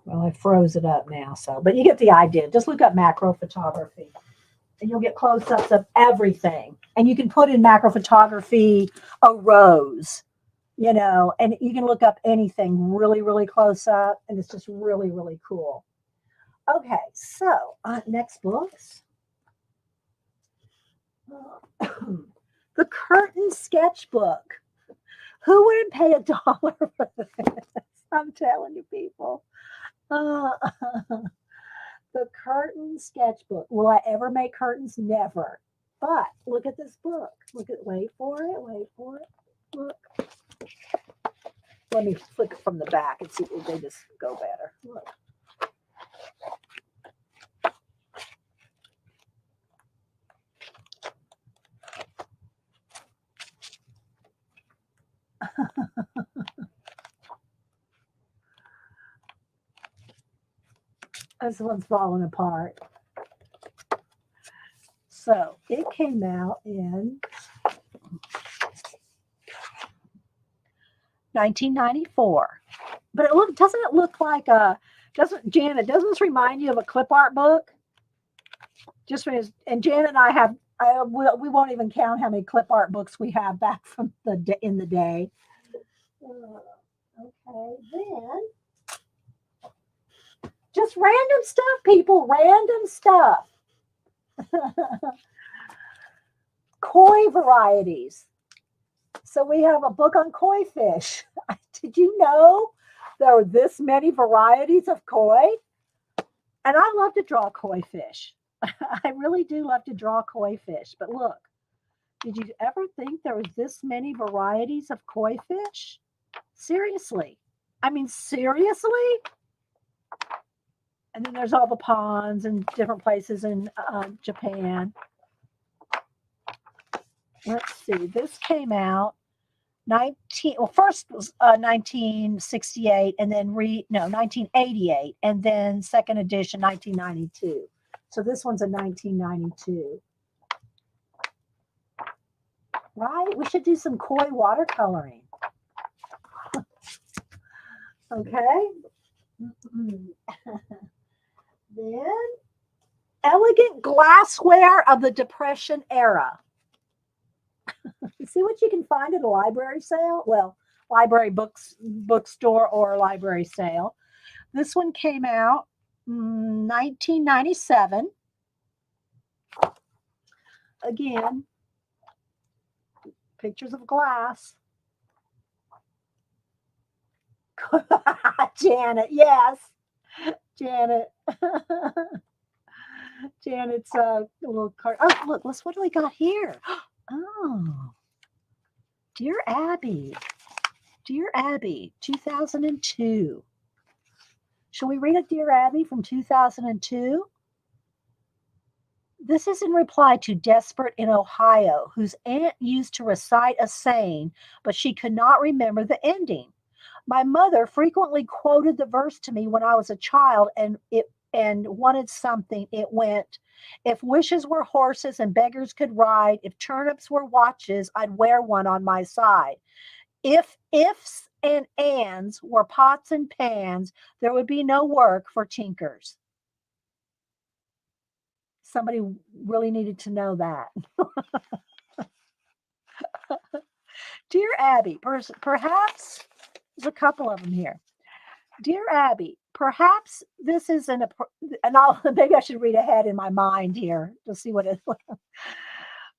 Well, I froze it up now, so but you get the idea. Just look up macro photography, and you'll get close-ups of everything. And you can put in macro photography a rose, and you can look up anything really close up, and it's just really cool. Okay, so next books. The Curtain Sketchbook. Who wouldn't pay $1 for this? I'm telling you, people. The Curtain Sketchbook. Will I ever make curtains? Never. But look at this book. Wait for it. Look. Let me flick it from the back and see if they just go better. Look. This one's falling apart. So it came out in 1994. But doesn't it look like doesn't this remind you of a clip art book? And Janet and I have, we won't even count how many clip art books we have back from in the day. Okay, then just random stuff, people, random stuff. Koi varieties. So we have a book on koi fish. Did you know there are this many varieties of koi? And I love to draw koi fish. I really do love to draw koi fish. But look, did you ever think there was this many varieties of koi fish? Seriously. I mean, seriously? And then there's all the ponds and different places in Japan. Let's see. This came out first was 1968, and then 1988, and then second edition 1992. So this one's a 1992. Right? We should do some koi watercoloring. Okay. Then elegant glassware of the Depression era. See what you can find at a library sale? Well, library bookstore or library sale. This one came out 1997. Again, pictures of glass. Janet, yes. Janet. Janet's a little card. Oh, look, what do we got here? Oh, Dear Abby, 2002. Shall we read a Dear Abby from 2002? This is in reply to Desperate in Ohio, whose aunt used to recite a saying, but she could not remember the ending. My mother frequently quoted the verse to me when I was a child and wanted something. It went, if wishes were horses and beggars could ride, if turnips were watches, I'd wear one on my side. If ifs and ands were pots and pans, there would be no work for tinkers. Somebody really needed to know that. Dear Abby, perhaps there's a couple of them here. Dear Abby, perhaps this is maybe I should read ahead in my mind here to see what it is.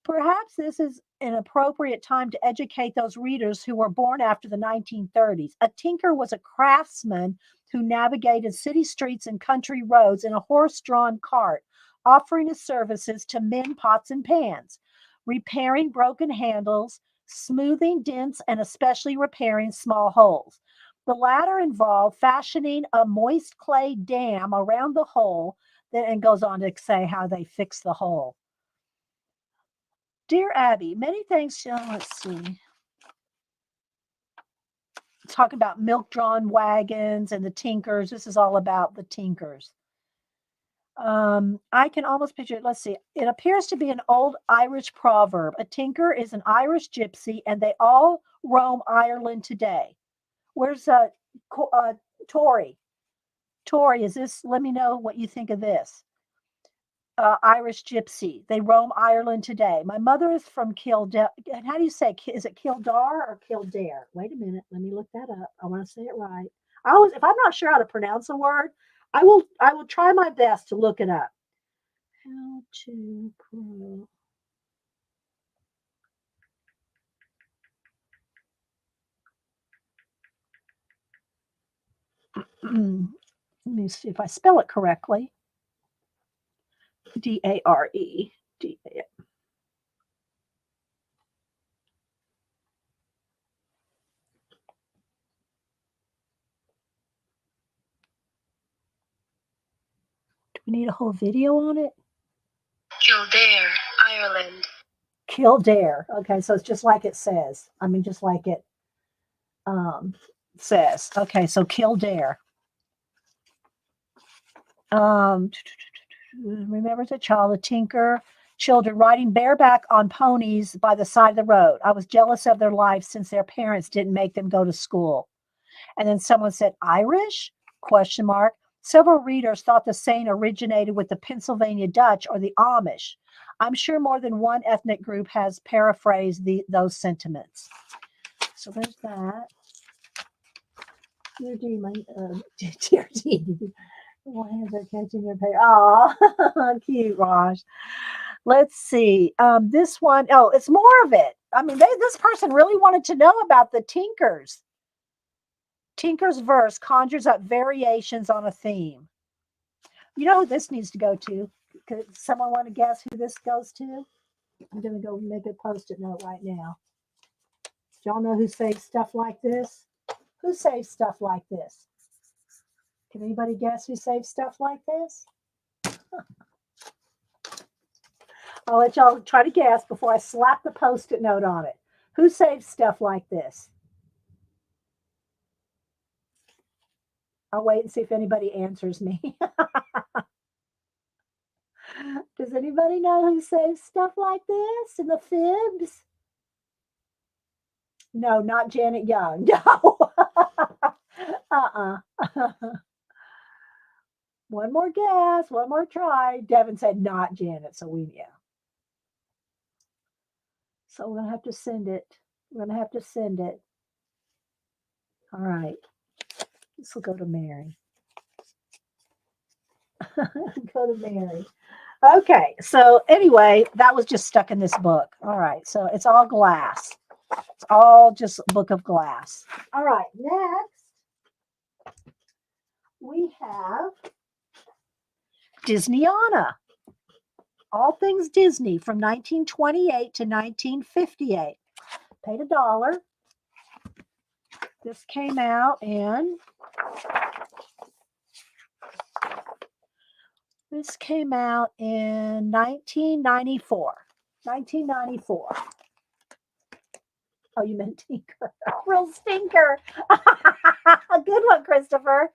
Perhaps this is an appropriate time to educate those readers who were born after the 1930s. A tinker was a craftsman who navigated city streets and country roads in a horse drawn cart, offering his services to mend pots and pans, repairing broken handles, smoothing dents, and especially repairing small holes. The latter involved fashioning a moist clay dam around the hole, and goes on to say how they fix the hole. Dear Abby, many thanks. Let's see. Talk about milk drawn wagons and the tinkers. This is all about the tinkers. I can almost picture it. Let's see. It appears to be an old Irish proverb. A tinker is an Irish gypsy, and they all roam Ireland today. Where's Tori? Tori, is this? Let me know what you think of this. Irish gypsy. They roam Ireland today. My mother is from Kildare. How do you say? Is it Kildare or Kildare? Wait a minute. Let me look that up. I want to say it right. If I'm not sure how to pronounce a word, I will try my best to look it up. How to let me see if I spell it correctly. Dare. Do we need a whole video on it? Kildare, Ireland. Kildare. Okay, so it's just like it says. I mean, just like it says. Okay, so Kildare. Remember as a child, a tinker, children riding bareback on ponies by the side of the road. I was jealous of their lives since their parents didn't make them go to school. And then someone said, Irish? Question mark. Several readers thought the saying originated with the Pennsylvania Dutch or the Amish. I'm sure more than one ethnic group has paraphrased those sentiments. So there's that. Dear Dee, dear Dee, my hands are catching your paper. Oh, cute, Raj. Let's see. This one, oh, it's more of it. I mean, this person really wanted to know about the tinkers. Tinker's verse conjures up variations on a theme. You know who this needs to go to? Could someone want to guess who this goes to? I'm going to go make a post-it note right now. Do y'all know who says stuff like this? Who says stuff like this? Can anybody guess who saves stuff like this? I'll let y'all try to guess before I slap the post-it note on it. Who saves stuff like this? I'll wait and see if anybody answers me. Does anybody know who saves stuff like this in the fibs? No, not Janet Young. No. One more guess, one more try. Devin said not Janet, so yeah. So we're gonna have to send it. We're gonna have to send it. All right. This will go to Mary. Go to Mary. Okay. So anyway, that was just stuck in this book. All right. So it's all glass. It's all just a book of glass. All right. Next, we have Disneyana. All things Disney from 1928 to 1958. Paid $1. This came out in 1994. 1994. Oh, you meant Tinker. Real stinker. A good one, Christopher.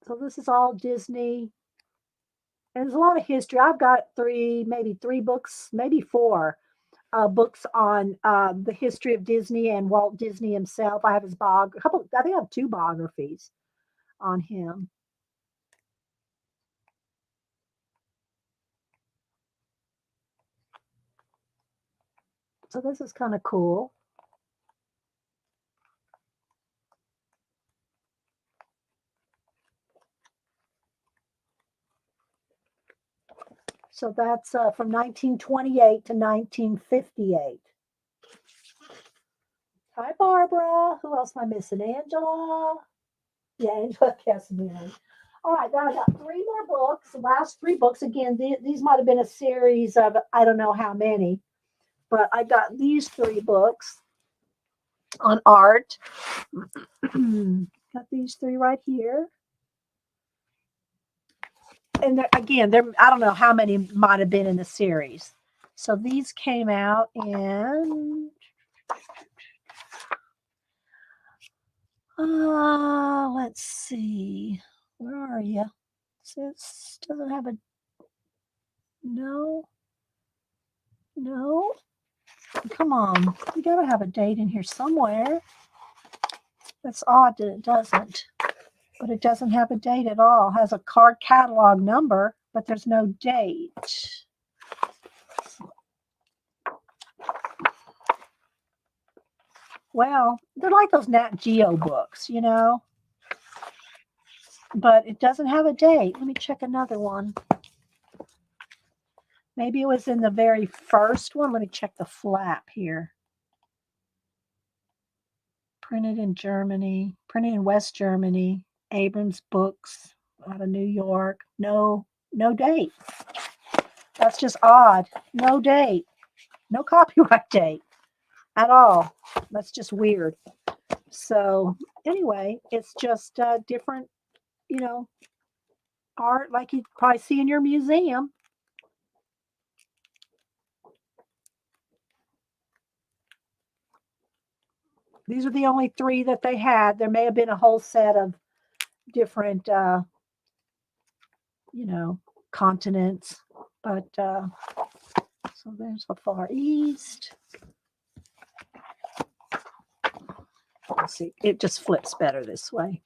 So this is all Disney. And there's a lot of history. I've got maybe three books, maybe four books on the history of Disney and Walt Disney himself. I have his I think I have two biographies on him. So this is kind of cool. So that's from 1928 to 1958. Hi, Barbara. Who else am I missing? Angela. Yeah, Angela Casimir. All right, now I got three more books. The last three books, again, these might have been a series of I don't know how many, but I got these three books on art. Got these three right here. And again, there I don't know how many might have been in the series. So these came out in let's see. Where are you? This doesn't have a no. No. Come on. You gotta have a date in here somewhere. That's odd that it doesn't. But it doesn't have a date at all. It has a card catalog number, but there's no date. Well, they're like those Nat Geo books, you know? But it doesn't have a date. Let me check another one. Maybe it was in the very first one. Let me check the flap here. Printed in Germany, printed in West Germany, Abrams Books out of New York. No date. That's just odd. No date. No copyright date at all. That's just weird. So anyway, it's just different, art like you'd probably see in your museum. These are the only three that they had. There may have been a whole set of different, continents, but so there's the Far East. Let's see, it just flips better this way.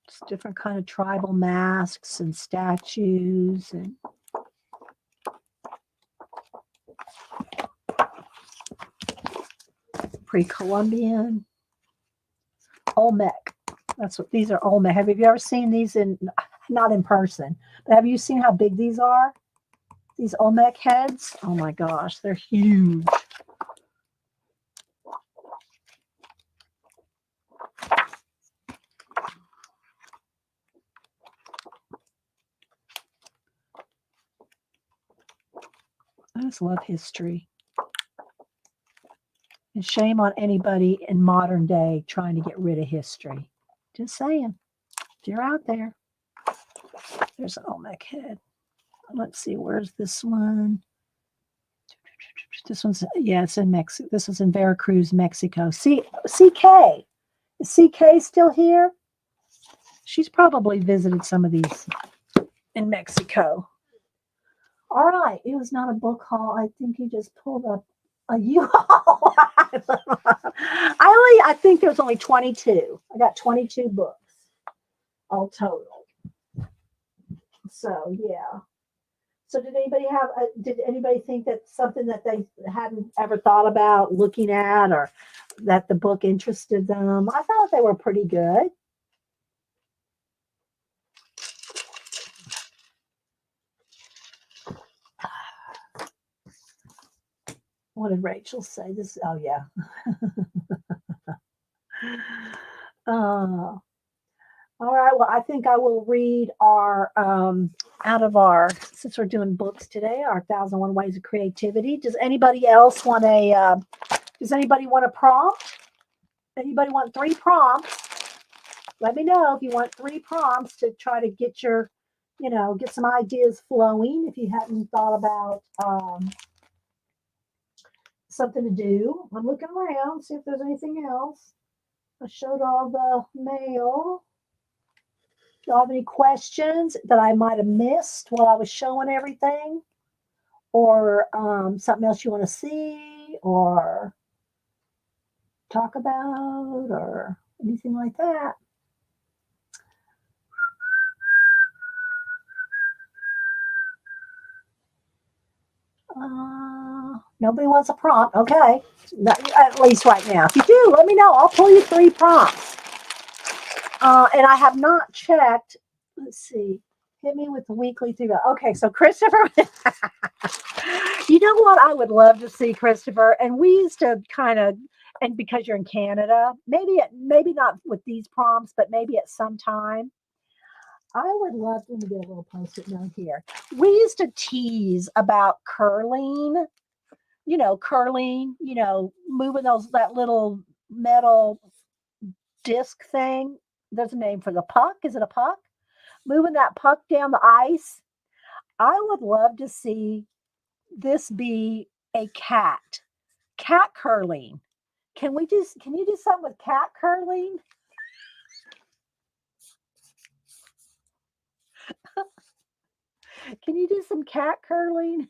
It's different kind of tribal masks and statues and pre-Columbian. Olmec. That's what these are. Olmec. Have you ever seen these not in person, but have you seen how big these are? These Olmec heads. Oh my gosh, they're huge. I just love history. And shame on anybody in modern day trying to get rid of history. Just saying. If you're out there, there's an Olmec head. Let's see, where's this one? This one's, yeah, it's in Mexico. This is in Veracruz, Mexico. CK. Is CK still here? She's probably visited some of these in Mexico. All right. It was not a book haul. I think you just pulled up a U-Haul. I think there's only 22. I got 22 books all total. So, yeah. So did anybody think that's something that they hadn't ever thought about looking at or that the book interested them? I thought they were pretty good. What did Rachel say? Oh yeah. All right. Well, I think I will read our since we're doing books today, our 1001 Ways of Creativity. Does anybody else want a prompt? Anybody want 3 prompts? Let me know if you want 3 prompts to try to get get some ideas flowing if you hadn't thought about something to do. I'm looking around, see if there's anything else. I showed all the mail. Do y'all have any questions that I might have missed while I was showing everything? Or something else you want to see or talk about or anything like that? Nobody wants a prompt. Okay. At least right now. If you do, let me know. I'll pull you 3 prompts. And I have not checked. Let's see. Hit me with the weekly thing. Okay, so Christopher, you know what I would love to see, Christopher? And we used to kind of, and because you're in Canada, maybe not with these prompts, but maybe at some time. I would love, let me get a little post-it note here. We used to tease about curling, curling, moving that little metal disc thing. There's a name for the puck. Is it a puck? Moving that puck down the ice. I would love to see this be a cat curling. Can you do something with cat curling? Can you do some cat curling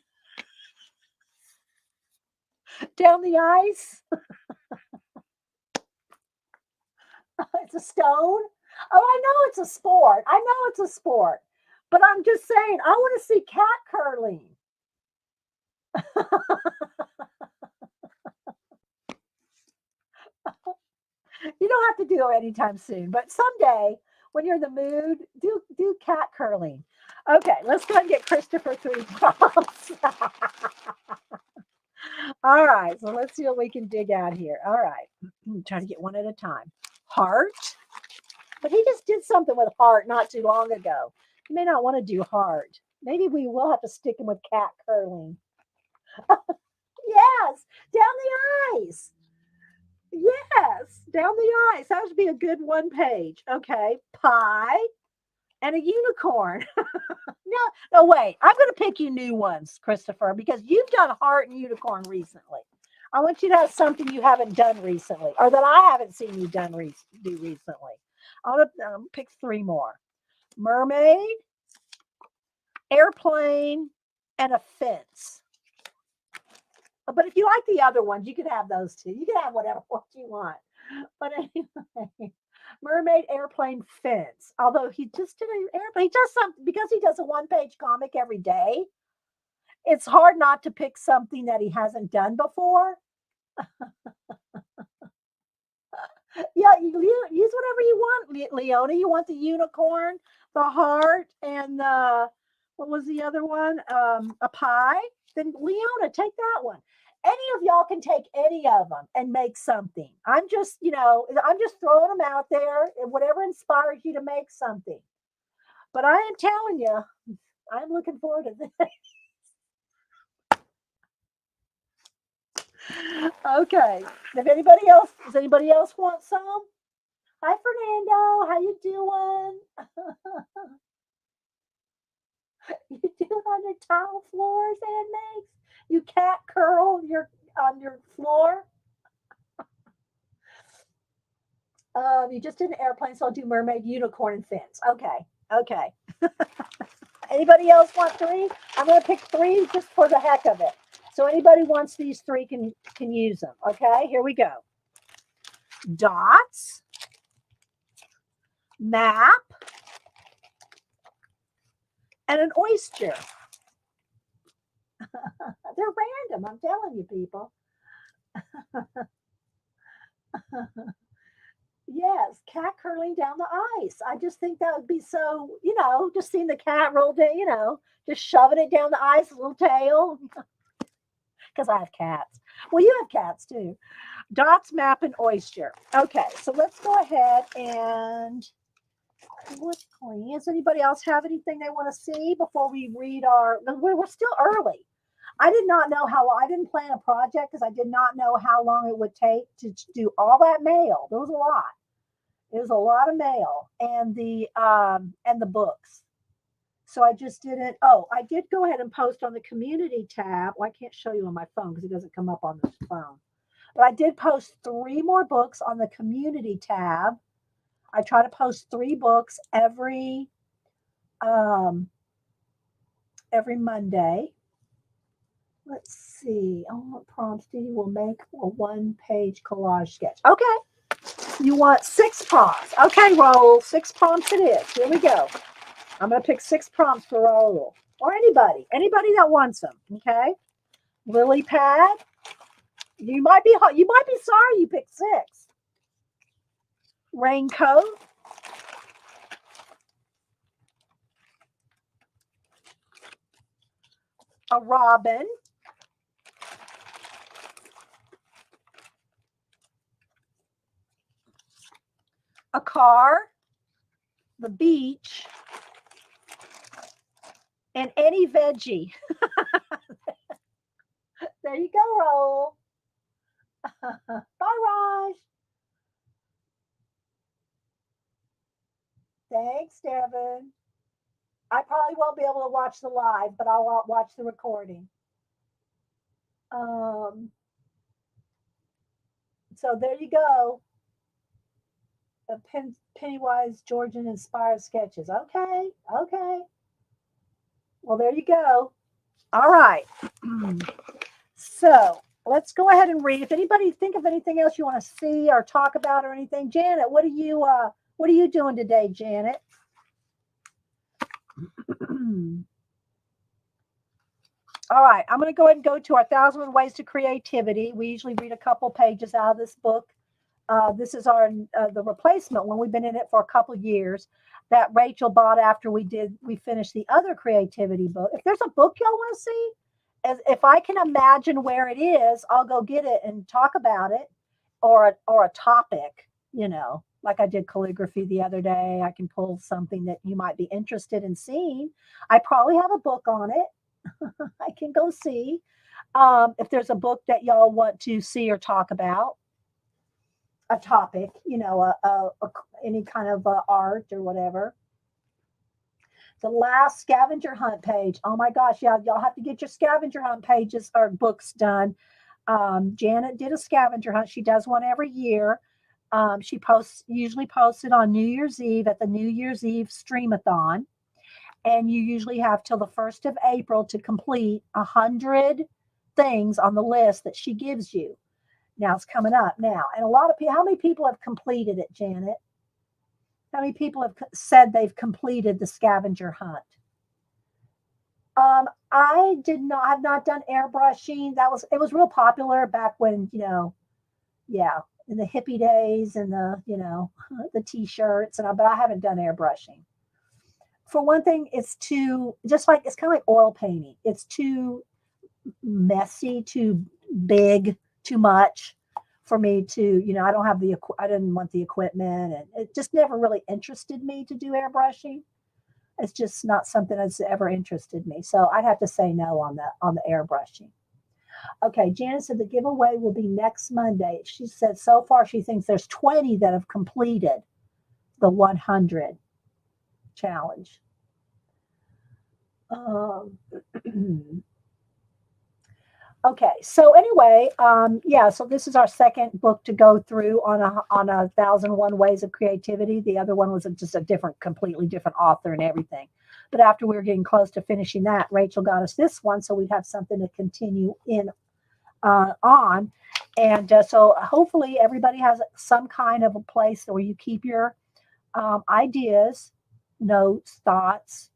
down the ice? It's a stone. Oh, I know it's a sport. I know it's a sport. But I'm just saying, I want to see cat curling. You don't have to do it anytime soon, but someday when you're in the mood, do cat curling. Okay, let's go ahead and get Christopher through prompts. All right, so let's see what we can dig out here. All right, try to get one at a time. Heart, but he just did something with heart not too long ago. You may not want to do heart. Maybe we will have to stick him with cat curling. Yes, down the ice. Yes, down the ice. That would be a good one page. Okay, pie and a unicorn. No, wait. I'm going to pick you new ones, Christopher, because you've done heart and unicorn recently. I want you to have something you haven't done recently, or that I haven't seen you do recently. I want to pick three more: mermaid, airplane, and a fence. But if you like the other ones, you can have those too. You can have whatever ones you want. But anyway, mermaid, airplane, fence. Although he just did an airplane, he does something because he does a one-page comic every day. It's hard not to pick something that he hasn't done before. Yeah, you use whatever you want, Leona. You want the unicorn, the heart, and what was the other one? A pie. Then Leona, take that one. Any of y'all can take any of them and make something. I'm just throwing them out there, and whatever inspires you to make something. But I am telling you, I'm looking forward to this. Okay. Does anybody else want some? Hi, Fernando. How you doing? You do it on your tile floors and makes you cat curl on your floor. You just did an airplane, so I'll do mermaid, unicorn, and fence. Okay. Anybody else want three? I'm gonna pick three just for the heck of it. So anybody wants these three can use them. Okay, here we go. Dots, map, and an oyster. They're random, I'm telling you, people. Yes, cat curling down the ice. I just think that would be so, just seeing the cat roll down, just shoving it down the ice, little tail. Because I have cats. Well, you have cats too. Dots, map, and oyster. Okay, so let's go ahead and quickly. Does anybody else have anything they want to see before we read we're still early. I did not know I didn't plan a project because I did not know how long it would take to do all that mail. There was a lot. It was a lot of mail and the books. So I just didn't. Oh, I did go ahead and post on the community tab. Well, I can't show you on my phone because it doesn't come up on the phone. But I did post 3 more books on the community tab. I try to post 3 books every Monday. Let's see. What prompts do you will make a 1-page collage sketch? Okay. You want 6 prompts. Okay, Raul. 6 prompts it is. Here we go. I'm going to pick 6 prompts for Raul. Or anybody that wants them. Okay. Lily pad. You might be sorry you picked 6. Raincoat. a robin, a car, the beach, and any veggie. There you go, Raul. Bye, Raj. Thanks, Devin. I probably won't be able to watch the live, but I'll watch the recording. Um, so there you go. Pennywise Georgian inspired sketches. Okay, okay. Well, there you go. All right. So let's go ahead and read. If anybody think of anything else you want to see or talk about or anything, Janet, what are you doing today, Janet? All right, I'm going to go ahead and go to our 1,001 Ways to Creativity. We usually read a couple pages out of this book. This is our the replacement one. We've been in it for a couple years. That Rachel bought after we finished the other creativity book. If there's a book y'all want to see, if I can imagine where it is, I'll go get it and talk about it, or a topic. Like I did calligraphy the other day. I can pull something that you might be interested in seeing. I probably have a book on it. I can go see if there's a book that y'all want to see or talk about, a topic, any kind of art or whatever. The last scavenger hunt page. Oh my gosh, yeah, y'all have to get your scavenger hunt pages or books done. Janet did a scavenger hunt. She does one every year. She usually posts it on New Year's Eve at the New Year's Eve Streamathon. And you usually have till the 1st of April to complete 100 things on the list that she gives you. Now it's coming up now. And a lot of people, how many people have completed it, Janet? How many people have said they've completed the scavenger hunt? I have not done airbrushing. It was real popular back when, in the hippie days and the t-shirts but I haven't done airbrushing. For one thing, it's kind of like oil painting. It's too messy, too big, too much for me to, I don't have I didn't want the equipment, and it just never really interested me to do airbrushing. It's just not something that's ever interested me. So I'd have to say no on the airbrushing. Okay, Janet said the giveaway will be next Monday. She said so far she thinks there's 20 that have completed the 100 challenge. Okay, so anyway, so this is our second book to go through on a 1,001 Ways of Creativity. The other one was just a completely different author and everything. But after we were getting close to finishing that, Rachel got us this one, so we'd have something to continue on. And so hopefully everybody has some kind of a place where you keep your ideas, notes, thoughts.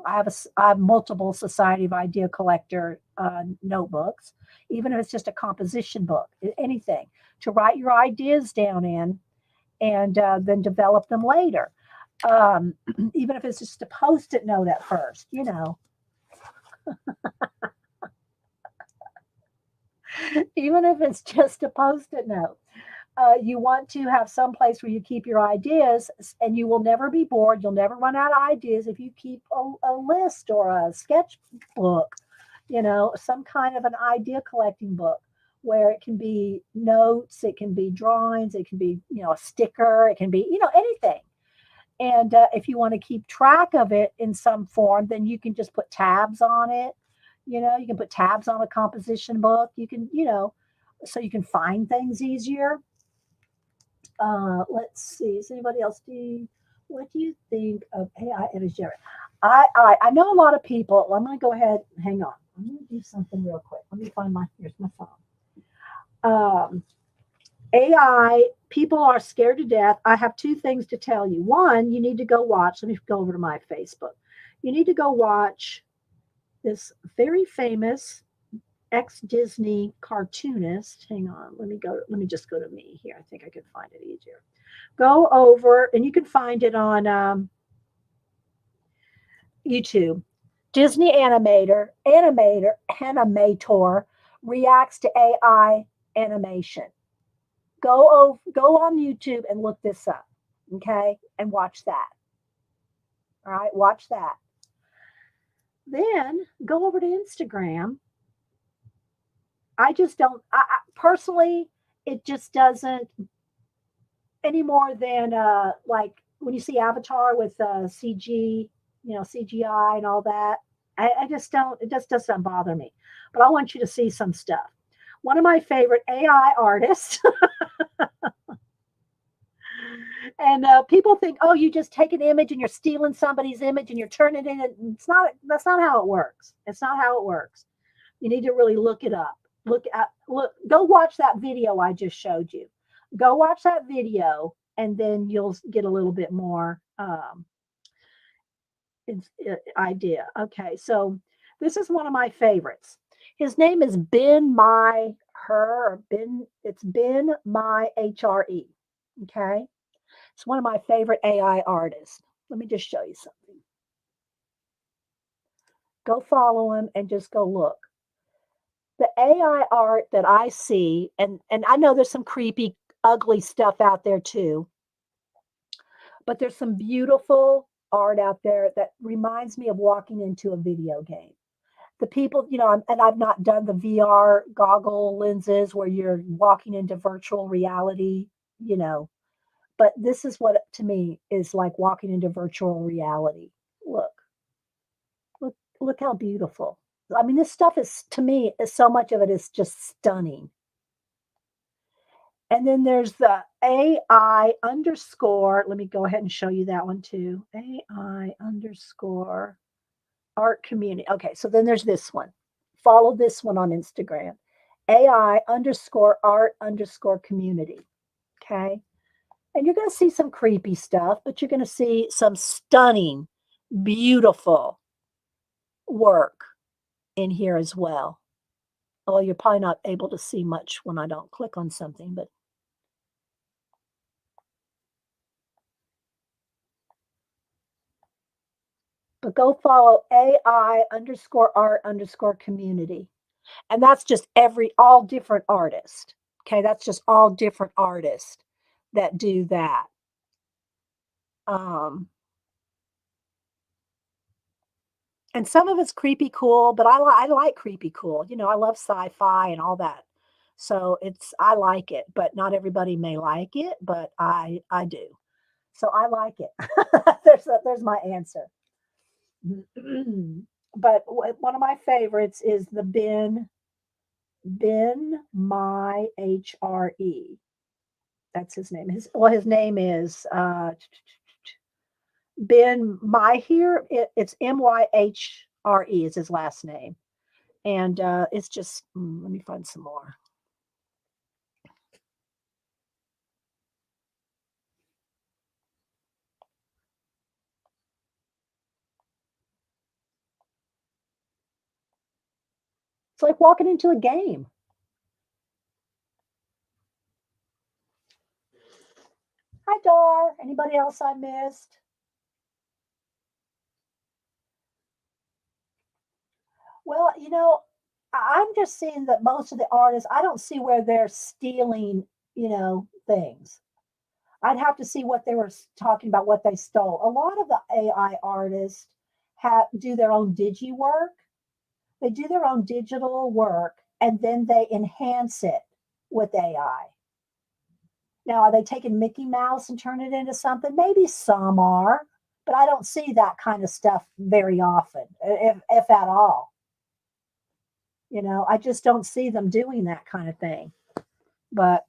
I have multiple Society of Idea Collector notebooks, even if it's just a composition book, anything to write your ideas down in, and then develop them later. Even if it's just a Post-it note at first, even if it's just a Post-it note. You want to have some place where you keep your ideas, and you will never be bored. You'll never run out of ideas if you keep a list or a sketchbook, some kind of an idea collecting book where it can be notes, it can be drawings, it can be, a sticker, it can be, anything. And if you want to keep track of it in some form, then you can just put tabs on it. You can put tabs on a composition book. You can, so you can find things easier. Let's see. Is anybody else what do you think of AI image generator? I know a lot of people. I'm going to go ahead. Hang on. I'm going to do something real quick. Let me find here's my phone. AI, people are scared to death. I have two things to tell you. One, you need to go watch. Let me go over to my Facebook. You need to go watch this very famous ex-Disney cartoonist. Hang on, let me just go to me here. I think I can find it easier. Go over, and you can find it on YouTube. Disney animator reacts to AI animation. Go on YouTube and look this up, okay, and watch that. All right, watch that. Then go over to Instagram. I just don't. Personally, it just doesn't any more than like when you see Avatar with CG, CGI and all that. I just don't. It just doesn't bother me. But I want you to see some stuff. One of my favorite AI artists, and people think, oh, you just take an image and you're stealing somebody's image and you're turning it in. It's not. That's not how it works. It's not how it works. You need to really look it up. Go watch that video I just showed you. Go watch that video, and then you'll get a little bit more idea. Okay, so this is one of my favorites. His name is Ben My Her or Ben. It's Ben My HRE. Okay, it's one of my favorite AI artists. Let me just show you something. Go follow him and just go look. The AI art that I see, and I know there's some creepy, ugly stuff out there too, but there's some beautiful art out there that reminds me of walking into a video game. The people, and I've not done the VR goggle lenses where you're walking into virtual reality, you know, but this is what to me is like walking into virtual reality. Look, look how beautiful. I mean, this stuff is to me, is so much of it is just stunning. And then there's the AI underscore. Let me go ahead and show you that one too. AI underscore art community. Okay, so then there's this one. Follow this one on Instagram. AI underscore art underscore community. Okay. And you're going to see some creepy stuff, but you're going to see some stunning, beautiful work in here as well. Well, you're probably not able to see much when I don't click on something, but go follow AI underscore art underscore community. And that's just all different artists. Okay, that's just all different artists that do that. Um, and some of it's creepy cool, but I like creepy cool. I love sci-fi and all that. So I like it, but not everybody may like it, but I do. So I like it. There's my answer. But one of my favorites is the Ben My HRE. That's his name. His name is Ben Myhere. It's MYHRE is his last name, and it's just. Let me find some more. It's like walking into a game. Hi, Dar. Anybody else I missed? Well, I'm just seeing that most of the artists, I don't see where they're stealing, things. I'd have to see what they were talking about, what they stole. A lot of the AI artists do their own digi work. They do their own digital work and then they enhance it with AI. Now, are they taking Mickey Mouse and turn it into something? Maybe some are, but I don't see that kind of stuff very often, if at all. I just don't see them doing that kind of thing. But,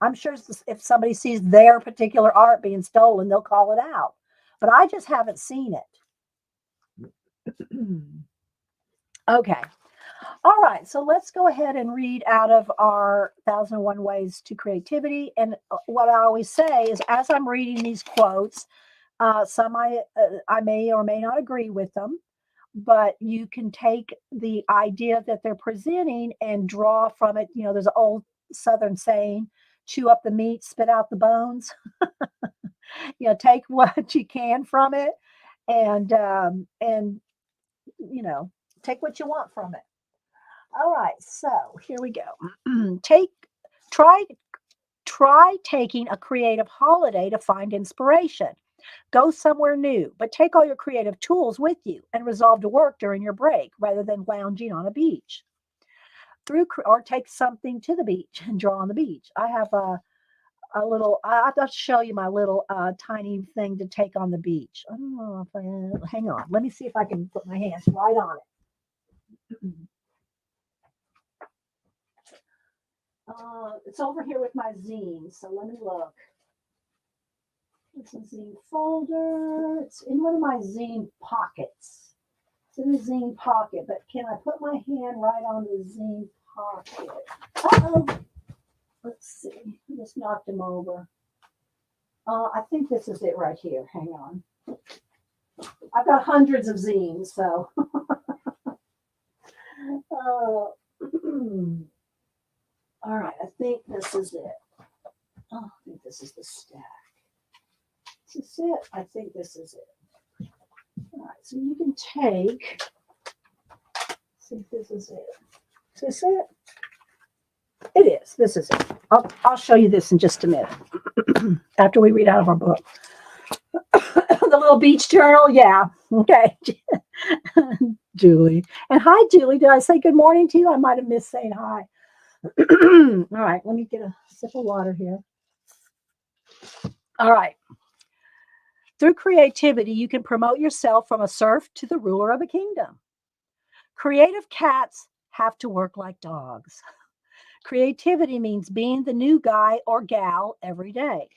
I'm sure if somebody sees their particular art being stolen, they'll call it out. But I just haven't seen it. Okay. All right. So let's go ahead and read out of our 1001 Ways to Creativity. And what I always say is, as I'm reading these quotes, some I may or may not agree with them, but you can take the idea that they're presenting and draw from it. There's an old Southern saying, chew up the meat, spit out the bones. Take what you can from it and take what you want from it. All right, so here we go. Take try try taking a creative holiday to find inspiration. Go somewhere new, but take all your creative tools with you and resolve to work during your break rather than lounging on a beach. Or take something to the beach and draw on the beach. I have a little. I'll show you my little tiny thing to take on the beach. I don't know if I hang on. Let me see if I can put my hands right on it. It's over here with my zine, so let me look. It's a zine folder. It's in one of my zine pockets. It's in the zine pocket, but can I put my hand right on the zine pocket? Uh-oh. Let's see. I just knocked him over. I think this is it right here. Hang on. I've got hundreds of zines, so. All right, I think this is it. Oh, I think this is the stack. Is this it? I think this is it. All right, so you can take, see if this is it. Is this it? It is. This is it. I'll show you this in just a minute after we read out of our book. The little beach journal, yeah. Okay. Julie. And hi, Julie. Did I say good morning to you? I might have missed saying hi. All right, let me get a sip of water here. All right. Through creativity, you can promote yourself from a serf to the ruler of a kingdom. Creative cats have to work like dogs. Creativity means being the new guy or gal every day.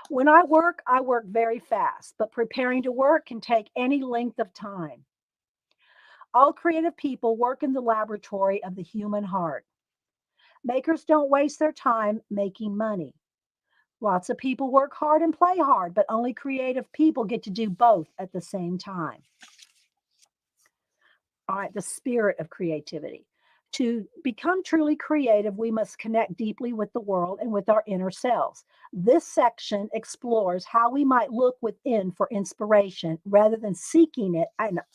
When I work very fast, but preparing to work can take any length of time. All creative people work in the laboratory of the human heart. Makers don't waste their time making money. Lots of people work hard and play hard, but only creative people get to do both at the same time. All right, the spirit of creativity. To become truly creative, we must connect deeply with the world and with our inner selves. This section explores how we might look within for inspiration rather than seeking it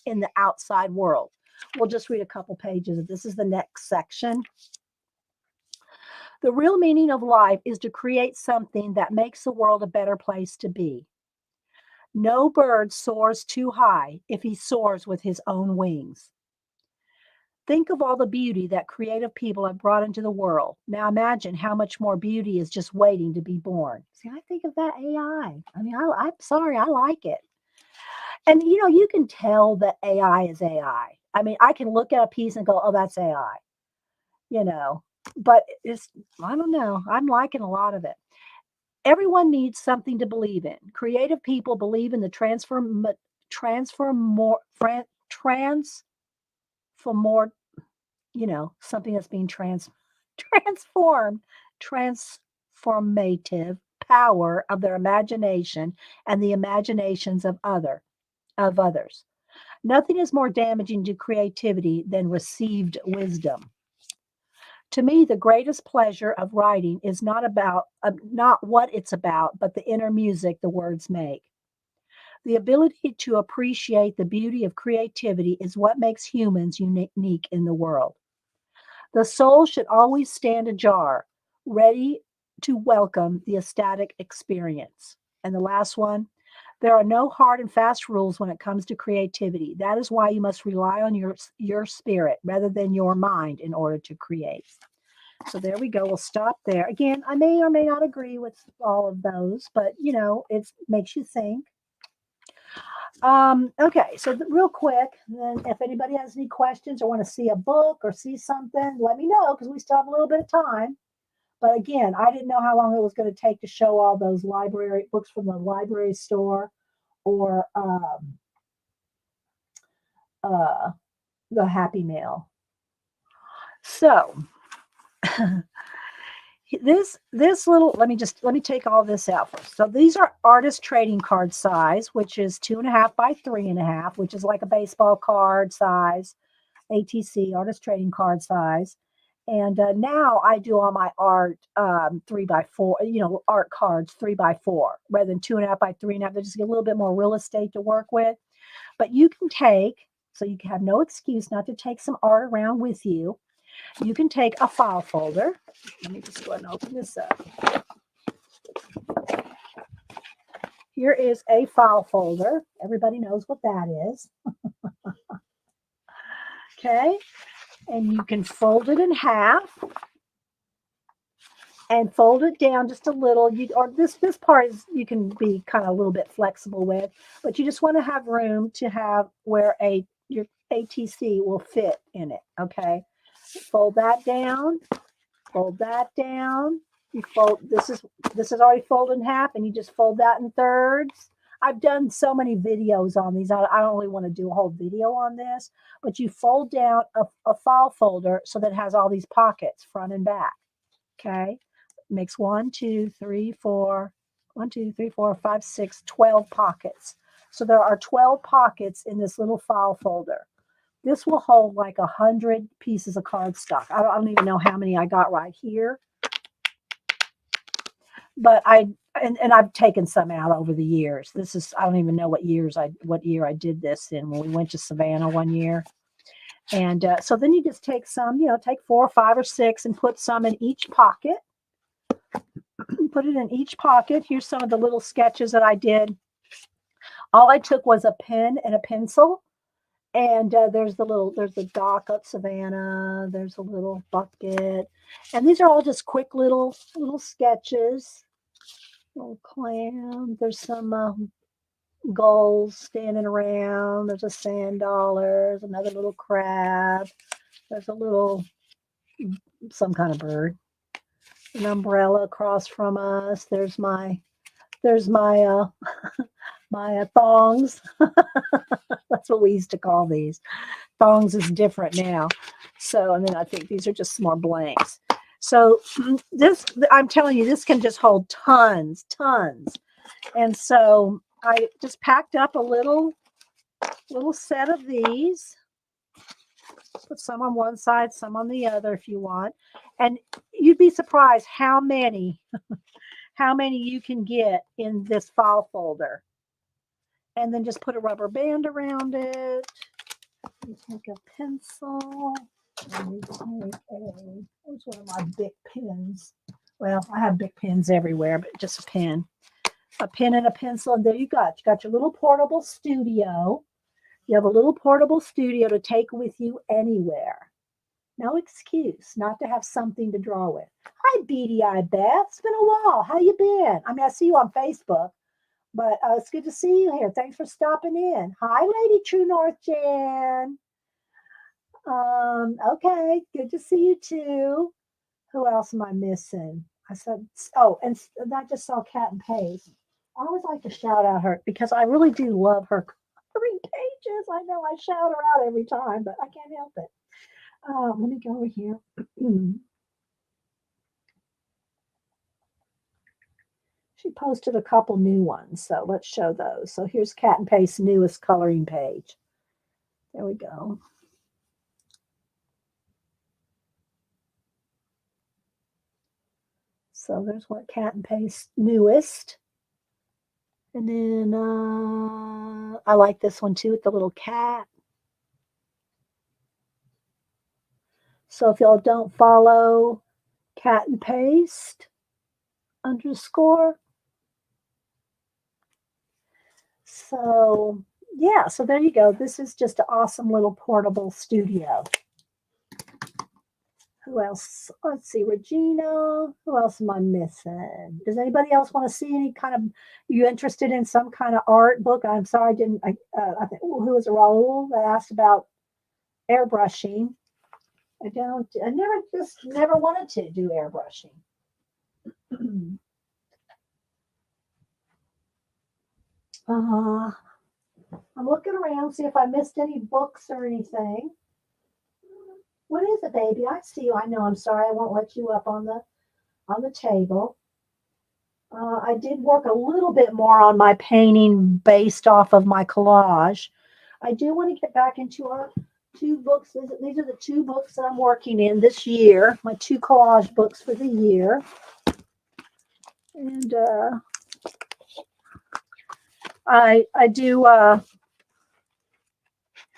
in the outside world. We'll just read a couple pages. This is the next section. The real meaning of life is to create something that makes the world a better place to be. No bird soars too high if he soars with his own wings. Think of all the beauty that creative people have brought into the world. Now imagine how much more beauty is just waiting to be born. See, I think of that AI. I mean, I'm sorry, I like it. And you can tell that AI is AI. I mean, I can look at a piece and go, oh, that's AI. But I don't know. I'm liking a lot of it. Everyone needs something to believe in. Creative people believe in the transformative something that's being transformed, transformative power of their imagination and the imaginations of others. Nothing is more damaging to creativity than received wisdom. To me, the greatest pleasure of writing is not what it's about, but the inner music the words make. The ability to appreciate the beauty of creativity is what makes humans unique in the world. The soul should always stand ajar, ready to welcome the ecstatic experience. And the last one, there are no hard and fast rules when it comes to creativity. That is why you must rely on your spirit rather than your mind in order to create. So there we go. We'll stop there. Again, I may or may not agree with all of those, but it makes you think. Okay, so real quick, then if anybody has any questions or want to see a book or see something, let me know because we still have a little bit of time. But again, I didn't know how long it was going to take to show all those library books from the library store or the Happy Mail. So this little, let me take all this out first. So these are artist trading card size, which is 2.5 by 3.5, which is like a baseball card size, ATC, artist trading card size. And now I do all my art 3 by 4, art cards 3 by 4 rather than 2.5 by 3.5. They just get a little bit more real estate to work with. But you can take, so you have no excuse not to take some art around with you. You can take a file folder. Let me just go ahead and open this up. Here is a file folder. Everybody knows what that is. Okay. And you can fold it in half and fold it down just a little. Or this part is you can be kind of a little bit flexible with, but you just want to have room to have where your ATC will fit in it. Okay. Fold that down. Fold that down. You fold this is already folded in half, and you just fold that in thirds. I've done so many videos on these. I don't really want to do a whole video on this, but you fold down a file folder so that it has all these pockets front and back. Okay. Makes 12 pockets. So there are 12 pockets in this little file folder. This will hold like 100 pieces of cardstock. I don't even know how many I got right here. But I've taken some out over the years. I don't even know what year I did this in, when we went to Savannah one year. And so then you just take some, take 4 or 5 or 6 and put some in each pocket. Put it in each pocket. Here's some of the little sketches that I did. All I took was a pen and a pencil. And there's the dock at Savannah. There's a little bucket. And these are all just quick little sketches. Little clam. There's some gulls standing around. There's a sand dollar. There's another little crab. There's a little, some kind of bird. An umbrella across from us. There's my my thongs. That's what we used to call these. Thongs is different now. So, and then I think these are just more blanks. So this, I'm telling you, this can just hold tons. And so I just packed up a little set of these. Put some on one side, some on the other if you want. And you'd be surprised how many you can get in this file folder. And then just put a rubber band around it. Take a pencil. Where's one of my big pens? Well, I have big pens everywhere, but just a pen. A pen and a pencil, and there you got your little portable studio. You have a little portable studio to take with you anywhere. No excuse not to have something to draw with. Hi, Beady Eye Beth. It's been a while. How you been? I mean, I see you on Facebook, but it's good to see you here. Thanks for stopping in. Hi, Lady True North Jan. Okay, good to see you too. Who else am I missing? I said, and I just saw Cat and Pace. I always like to shout out her because I really do love her coloring pages. I know I shout her out every time, but I can't help it. Let me go over here. She posted a couple new ones, so let's show those. So here's Cat and Pace's newest coloring page. There we go. So there's what Cat and Pace's newest. And then I like this one too with the little cat. So if y'all don't follow Cat and Paste _ So yeah, so there you go. This is just an awesome little portable studio. Who else? Let's see, Regina. Who else am I missing? Does anybody else want to see any kind of, you interested in some kind of art book? I'm sorry, I think, who was it, Raul that asked about airbrushing? I never wanted to do airbrushing. I'm looking around, see if I missed any books or anything. What is it, baby? I see you. I know. I'm sorry. I won't let you up on the table. I did work a little bit more on my painting based off of my collage. I do want to get back into our 2 books. These are the 2 books that I'm working in this year. My 2 collage books for the year. And I do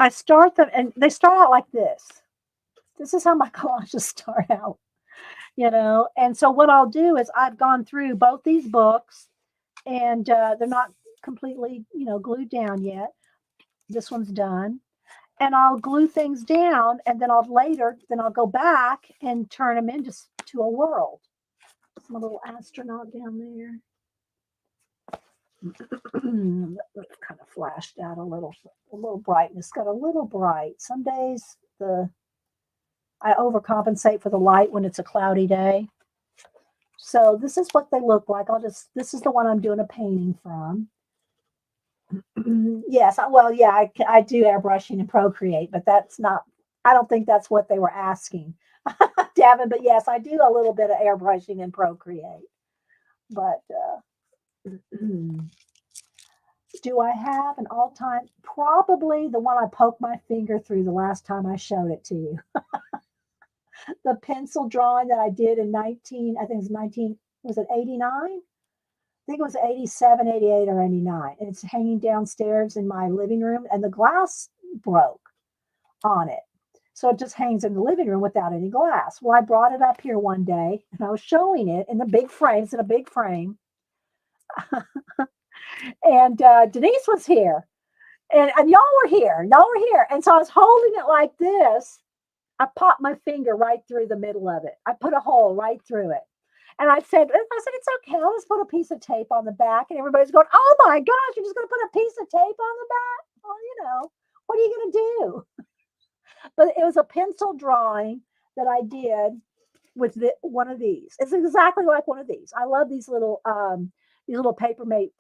I start them, and they start out like this. This is how my collages start out, And so what I'll do is I've gone through both these books, and they're not completely, glued down yet. This one's done, and I'll glue things down, and then I'll go back and turn them into to a world. My little astronaut down there. That's kind of flashed out a little brightness. Got a little bright. Some days I overcompensate for the light when it's a cloudy day. So this is what they look like. This is the one I'm doing a painting from. Yes, I do airbrushing and Procreate, but I don't think that's what they were asking, Davin. But yes, I do a little bit of airbrushing and Procreate. But do I have an all-time? Probably the one I poked my finger through the last time I showed it to you. The pencil drawing that I did in I think it was 89? I think it was 87, 88, or 89. And it's hanging downstairs in my living room, and the glass broke on it. So it just hangs in the living room without any glass. Well, I brought it up here one day, and I was showing it in the big frames, in a big frame. And Denise was here, and y'all were here. And so I was holding it like this. I popped my finger right through the middle of it. I put a hole right through it. And I said, it's okay. I'll just put a piece of tape on the back. And everybody's going, oh my gosh, you're just going to put a piece of tape on the back? Well, what are you going to do? But it was a pencil drawing that I did with one of these. It's exactly like one of these. I love these little Papermate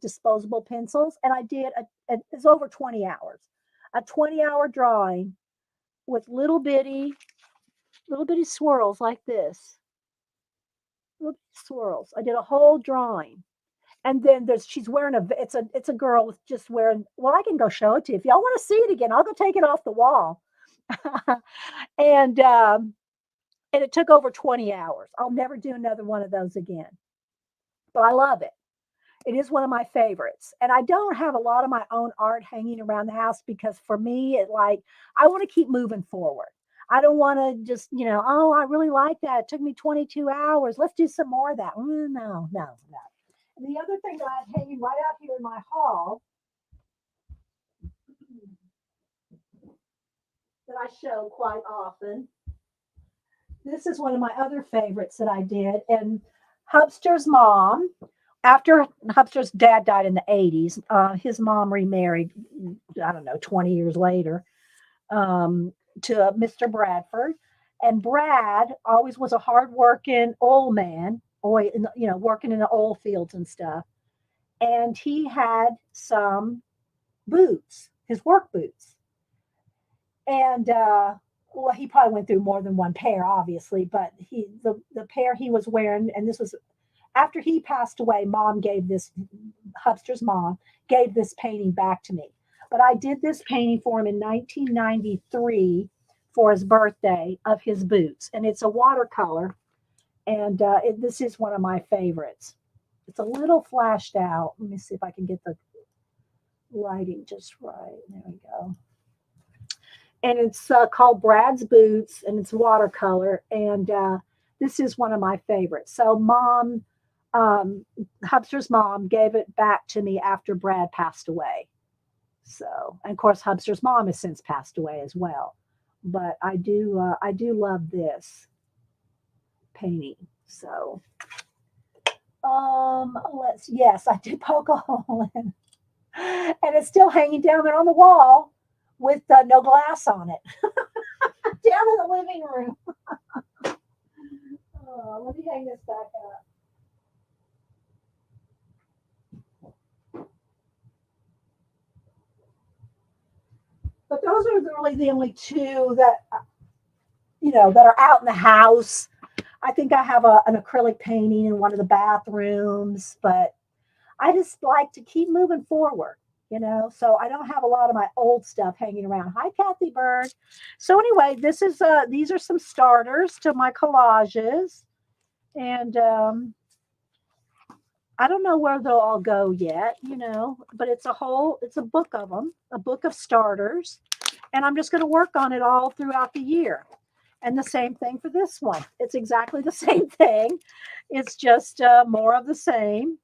disposable pencils. And I did, it's over 20 hours, a 20-hour drawing with little bitty swirls like this. Little swirls. I did a whole drawing. And then she's wearing it's a girl with just wearing, well, I can go show it to you. If y'all want to see it again, I'll go take it off the wall. And it took over 20 hours. I'll never do another one of those again. But I love it. It is one of my favorites. And I don't have a lot of my own art hanging around the house because for me, I want to keep moving forward. I don't want to just, oh, I really like that. It took me 22 hours. Let's do some more of that. No. And the other thing that I have hanging right out here in my hall that I show quite often. This is one of my other favorites that I did. And Hubster's mom, after Hubster's dad died in the 80s, his mom remarried, 20 years later, to Mr. Bradford. And Brad always was a hardworking old man, working in the oil fields and stuff. And he had some boots, his work boots. And he probably went through more than one pair, obviously, but the pair he was wearing, and this was after he passed away, Hubster's mom gave this painting back to me. But I did this painting for him in 1993 for his birthday of his boots. And it's a watercolor. And this is one of my favorites. It's a little flashed out. Let me see if I can get the lighting just right. There we go. And it's called Brad's Boots, and it's watercolor. And this is one of my favorites. So Hubster's mom gave it back to me after Brad passed away. So, and of course, Hubster's mom has since passed away as well. But I do love this painting. So, yes, I did poke a hole in, and it's still hanging down there on the wall with no glass on it, down in the living room. Let me hang this back up. But those are really the only two that, that are out in the house. I think I have an acrylic painting in one of the bathrooms, but I just like to keep moving forward, so I don't have a lot of my old stuff hanging around. Hi, Kathy Bird. So anyway, these are some starters to my collages, and I don't know where they'll all go yet, but it's a book of them, a book of starters. And I'm just going to work on it all throughout the year. And the same thing for this one. It's exactly the same thing. It's just more of the same.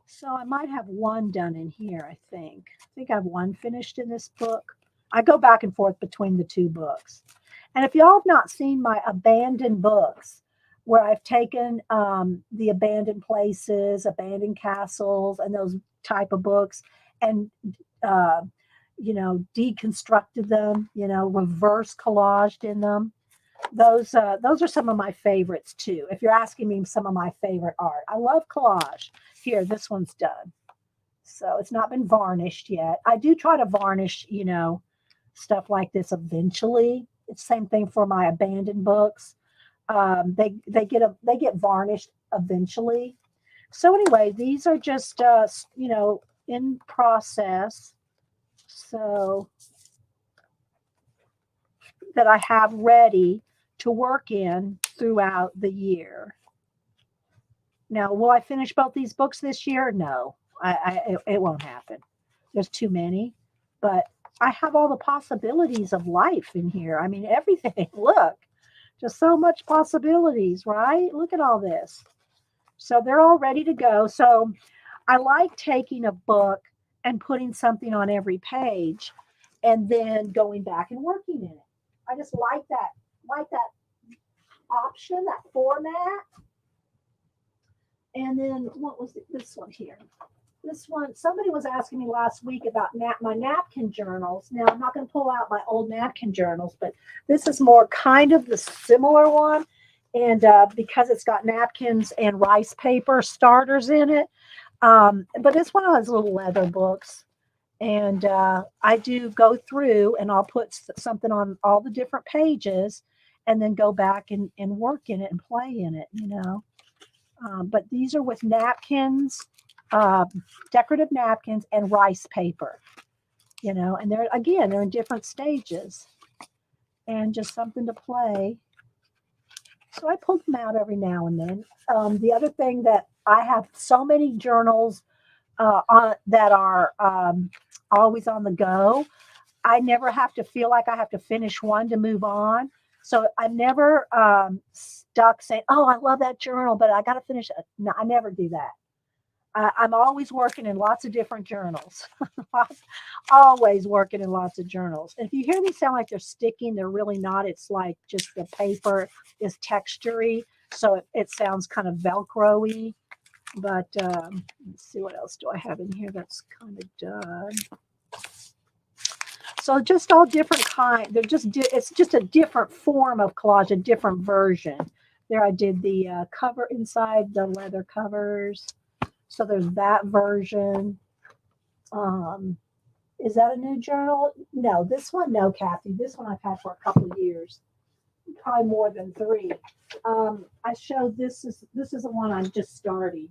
So I might have one done in here, I think. I think I have one finished in this book. I go back and forth between the two books. And if y'all have not seen my abandoned books, where I've taken the abandoned places, abandoned castles, and those type of books, and uh, deconstructed them, reverse collaged in them. Those are some of my favorites too. If you're asking me some of my favorite art, I love collage. Here, this one's done. So it's not been varnished yet. I do try to varnish, stuff like this eventually. It's the same thing for my abandoned books. They get varnished eventually. So anyway, these are just in process. So that I have ready to work in throughout the year. Now, will I finish both these books this year? No, it won't happen. There's too many, but I have all the possibilities of life in here. I mean, everything. Look, just so much possibilities, right? Look at all this. So they're all ready to go. So I like taking a book and putting something on every page and then going back and working in it. I just like that option, that format. And then what was this one here? This one, somebody was asking me last week about my napkin journals. Now, I'm not going to pull out my old napkin journals, but this is more kind of the similar one. And because it's got napkins and rice paper starters in it. But this one has little leather books. And I do go through and I'll put something on all the different pages and then go back and work in it and play in it, But these are with napkins, decorative napkins and rice paper, and they're in different stages and just something to play. So I pull them out every now and then. The other thing that I have so many journals that are always on the go. I never have to feel like I have to finish one to move on. So I'm never stuck saying, "Oh, I love that journal, but I got to finish it." No, I never do that. I'm always working in lots of different journals. Always working in lots of journals. And if you hear me sound like they're sticking, they're really not. It's like just the paper is textury, so it sounds kind of Velcro-y. But let's see, what else do I have in here that's kind of done. So just all different kind. It's just a different form of collage, a different version. There I did the cover inside the leather covers. So there's that version. Is that a new journal? No, this one, no, Kathy. This one I've had for a couple of years, probably more than 3. I showed this is the one I'm just starting.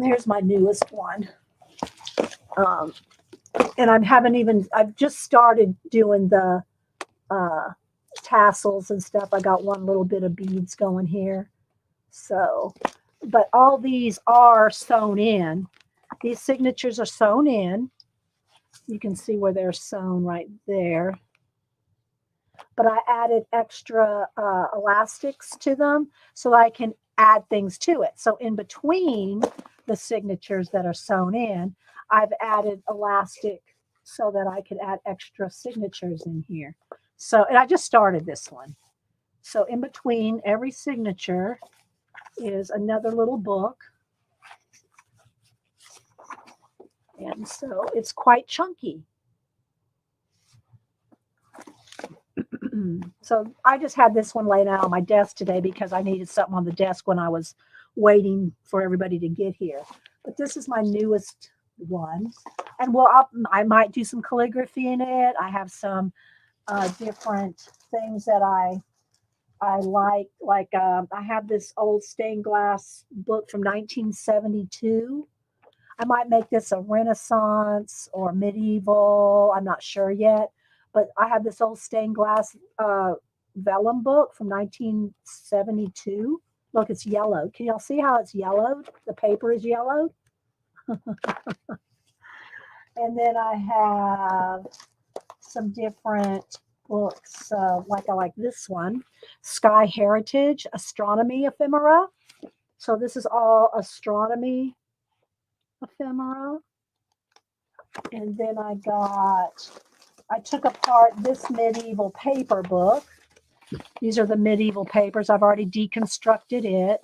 Here's my newest one. And I've just started doing the tassels and stuff. I got one little bit of beads going here. So, but all these are sewn in. These signatures are sewn in. You can see where they're sewn right there. But I added extra elastics to them so I can add things to it. So in between the signatures that are sewn in, I've added elastic so that I could add extra signatures in here. So, and I just started this one. So in between every signature is another little book. And so it's quite chunky. So I just had this one laying out on my desk today because I needed something on the desk when I was waiting for everybody to get here. But this is my newest one. And I might do some calligraphy in it. I have some different things that I like. Like I have this old stained glass book from 1972. I might make this a Renaissance or medieval. I'm not sure yet. But I have this old stained glass vellum book from 1972. Look, it's yellow. Can y'all see how it's yellowed? The paper is yellowed. And then I have some different books, like I like this one, Sky Heritage Astronomy Ephemera. So this is all astronomy ephemera. And then I took apart this medieval paper book. These are the medieval papers. I've already deconstructed it.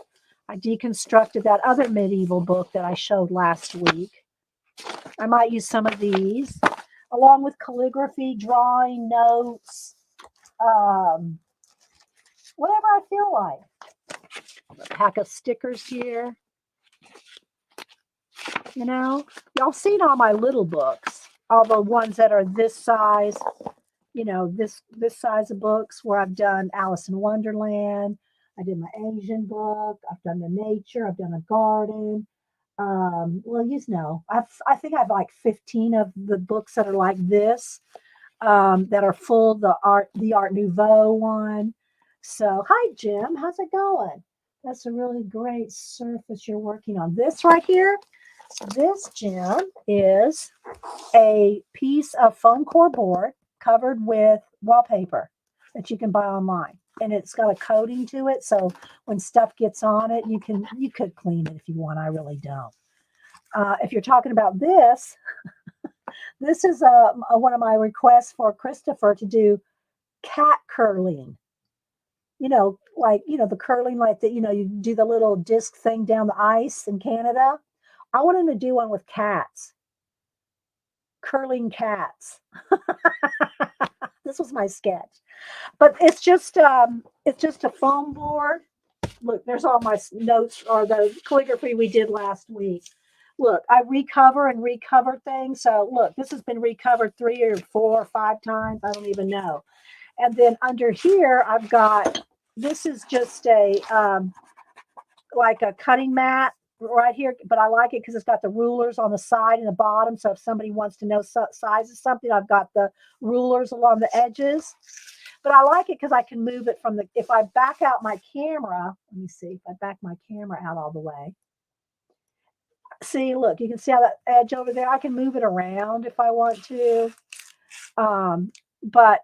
I deconstructed that other medieval book that I showed last week. I might use some of these, along with calligraphy, drawing, notes, whatever I feel like. A pack of stickers here. You know, y'all seen all my little books, all the ones that are this size, you know, this size of books where I've done Alice in Wonderland. I did my Asian book. I've done the nature. I've done a garden. Well, you know, I think I've like 15 of the books that are like this, that are full. The Art Nouveau one. So, hi Jim, how's it going? That's a really great surface you're working on. This right here, this Jim is a piece of foam core board covered with wallpaper that you can buy online, and it's got a coating to it, so when stuff gets on it, you could clean it if you want. I really don't. If you're talking about this, this is one of my requests for Christopher to do cat curling. You know, like, you know, the curling, like that, you know, you do the little disc thing down the ice in Canada. I want him to do one with cats, curling cats. This was my sketch, but it's just a foam board. Look, there's all my notes or the calligraphy we did last week. Look, I recover and recover things. So look, this has been recovered 3 or 4 or 5 times. I don't even know. And then under here, I've got, this is just a like a cutting mat right here, but I like it because it's got the rulers on the side and the bottom. So if somebody wants to know size of something, I've got the rulers along the edges. But I like it because I can move it from the, if I back out my camera, let me see, if I back my camera out all the way. See, look, you can see how that edge over there, I can move it around if I want to. But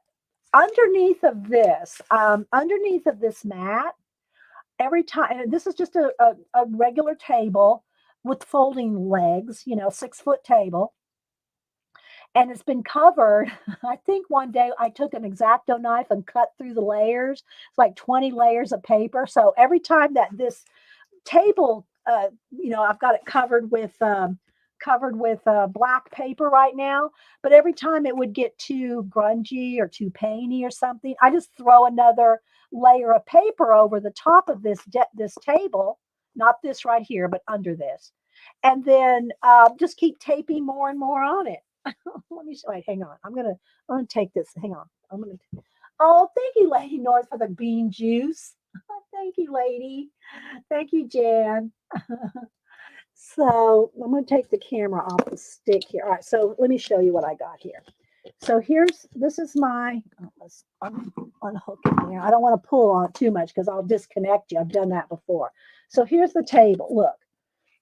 underneath of this mat, every time, and this is just a regular table with folding legs, you know, 6-foot table. And it's been covered. I think one day I took an X-Acto knife and cut through the layers. It's like 20 layers of paper. So every time that this table, you know, I've got it covered with black paper right now. But every time it would get too grungy or too painty or something, I just throw another layer of paper over the top of this table, not this right here, but under this, and then just keep taping more and more on it. Let me wait. Hang on. I'm gonna take this. Hang on. Oh, thank you, Lady North, for the bean juice. Thank you, lady. Thank you, Jan. So I'm going to take the camera off the stick here. All right, so let me show you what I got here. So this is my, I'm unhooking here. I don't want to pull on it too much because I'll disconnect you. I've done that before. So here's the table. Look,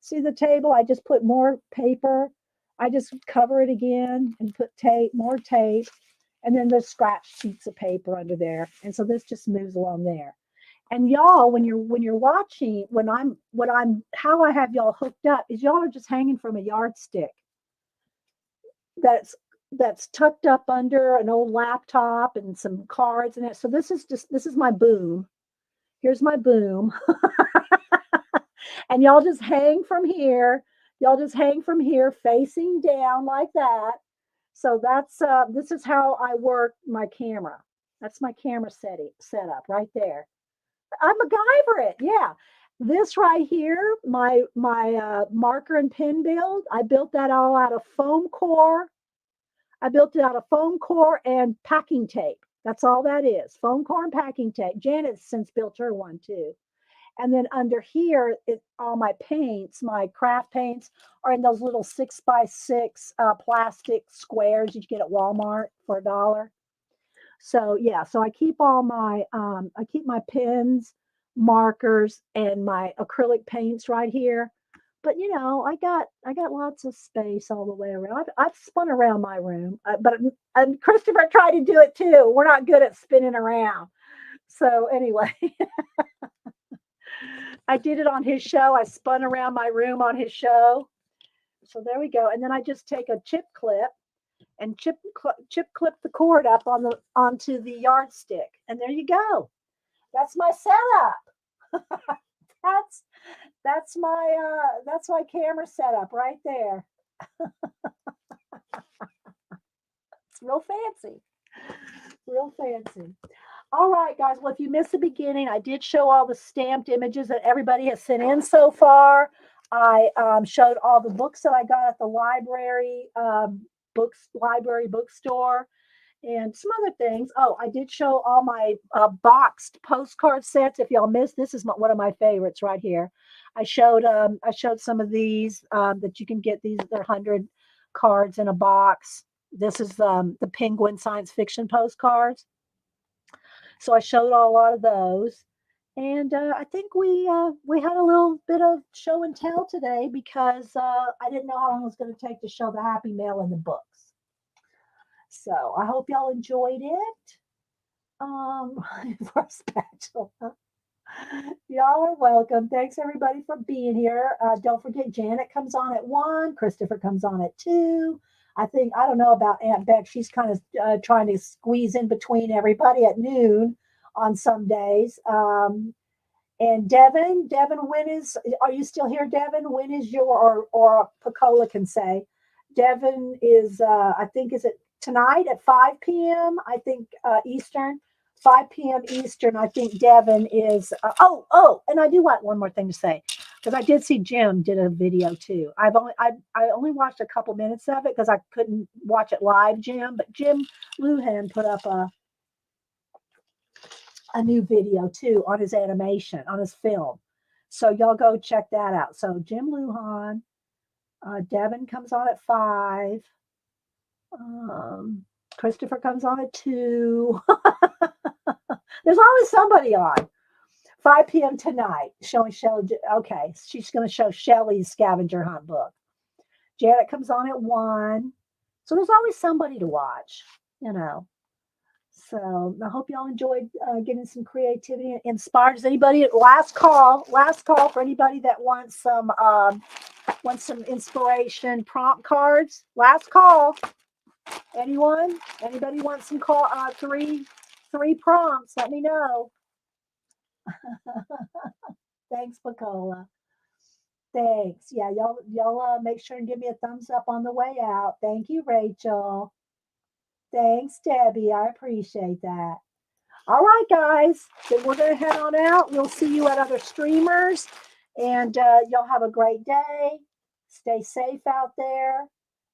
see the table? I just put more paper. I just cover it again and put more tape, and then there's scratch sheets of paper under there. And so this just moves along there. And y'all, when you're watching, how I have y'all hooked up is y'all are just hanging from a yardstick that's tucked up under an old laptop and some cards in it. So this is my boom. Here's my boom. And y'all just hang from here. Y'all just hang from here facing down like that. So this is how I work my camera. That's my camera setup right there. I MacGyver it. Yeah. This right here, my marker and pen build, I built that all out of foam core. I built it out of foam core and packing tape. That's all that is. Foam core and packing tape. Janet's since built her one too. And then under here, all my paints, my craft paints, are in those little 6x6 plastic squares you get at Walmart for $1. So yeah, so I keep all my pens, markers, and my acrylic paints right here. but I got lots of space all the way around. I've spun around my room, but and Christopher tried to do it too. We're not good at spinning around. So anyway, I did it on his show. I spun around my room on his show. So there we go. And then I just take a chip clip and chip clip the cord up onto the yardstick, and there you go. That's my setup. that's that's my camera setup right there. It's real fancy. Real fancy. All right, guys. Well, if you missed the beginning, I did show all the stamped images that everybody has sent in so far. I showed all the books that I got at the library bookstore, and some other things. Oh, I did show all my boxed postcard sets. If y'all missed, this is one of my favorites right here. I showed some of these that you can get. These they're 100 cards in a box. This is the Penguin science fiction postcards. So I showed a lot of those, and I think we had a little bit of show and tell today because I didn't know how long it was going to take to show the Happy Mail in the books. So I hope y'all enjoyed it. For a spatula. Y'all are welcome. Thanks everybody for being here. Don't forget Janet comes on at 1. Christopher comes on at 2. I don't know about Aunt Beck. She's kind of trying to squeeze in between everybody at noon on some days. And Devin, are you still here, Devin? When is or Picola can say, Devin is, I think, is it tonight at 5 p.m.? I think Eastern, 5 p.m. Eastern. I think Devin is, and I do want one more thing to say, because I did see Jim did a video too. I only watched a couple minutes of it because I couldn't watch it live, Jim, but Jim Luhan put up a new video too on his animation, on his film. So y'all go check that out. So Jim Lujan, Devin comes on at 5. Christopher comes on at 2. There's always somebody on. 5 p.m. tonight, showing Shelley. Okay, she's going to show Shelley's scavenger hunt book. Janet comes on at 1. So there's always somebody to watch, So I hope y'all enjoyed getting some creativity inspired. Does anybody, last call for anybody that wants some inspiration prompt cards? Last call. Anyone? Anybody want some three prompts? Let me know. Thanks, Picola. Thanks. Yeah, y'all make sure and give me a thumbs up on the way out. Thank you, Rachel. Thanks, Debbie. I appreciate that. All right, guys. Then we're going to head on out. We'll see you at other streamers. And y'all have a great day. Stay safe out there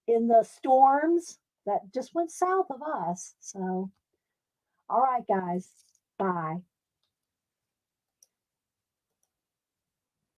in the storms that just went south of us. So, all right, guys. Bye.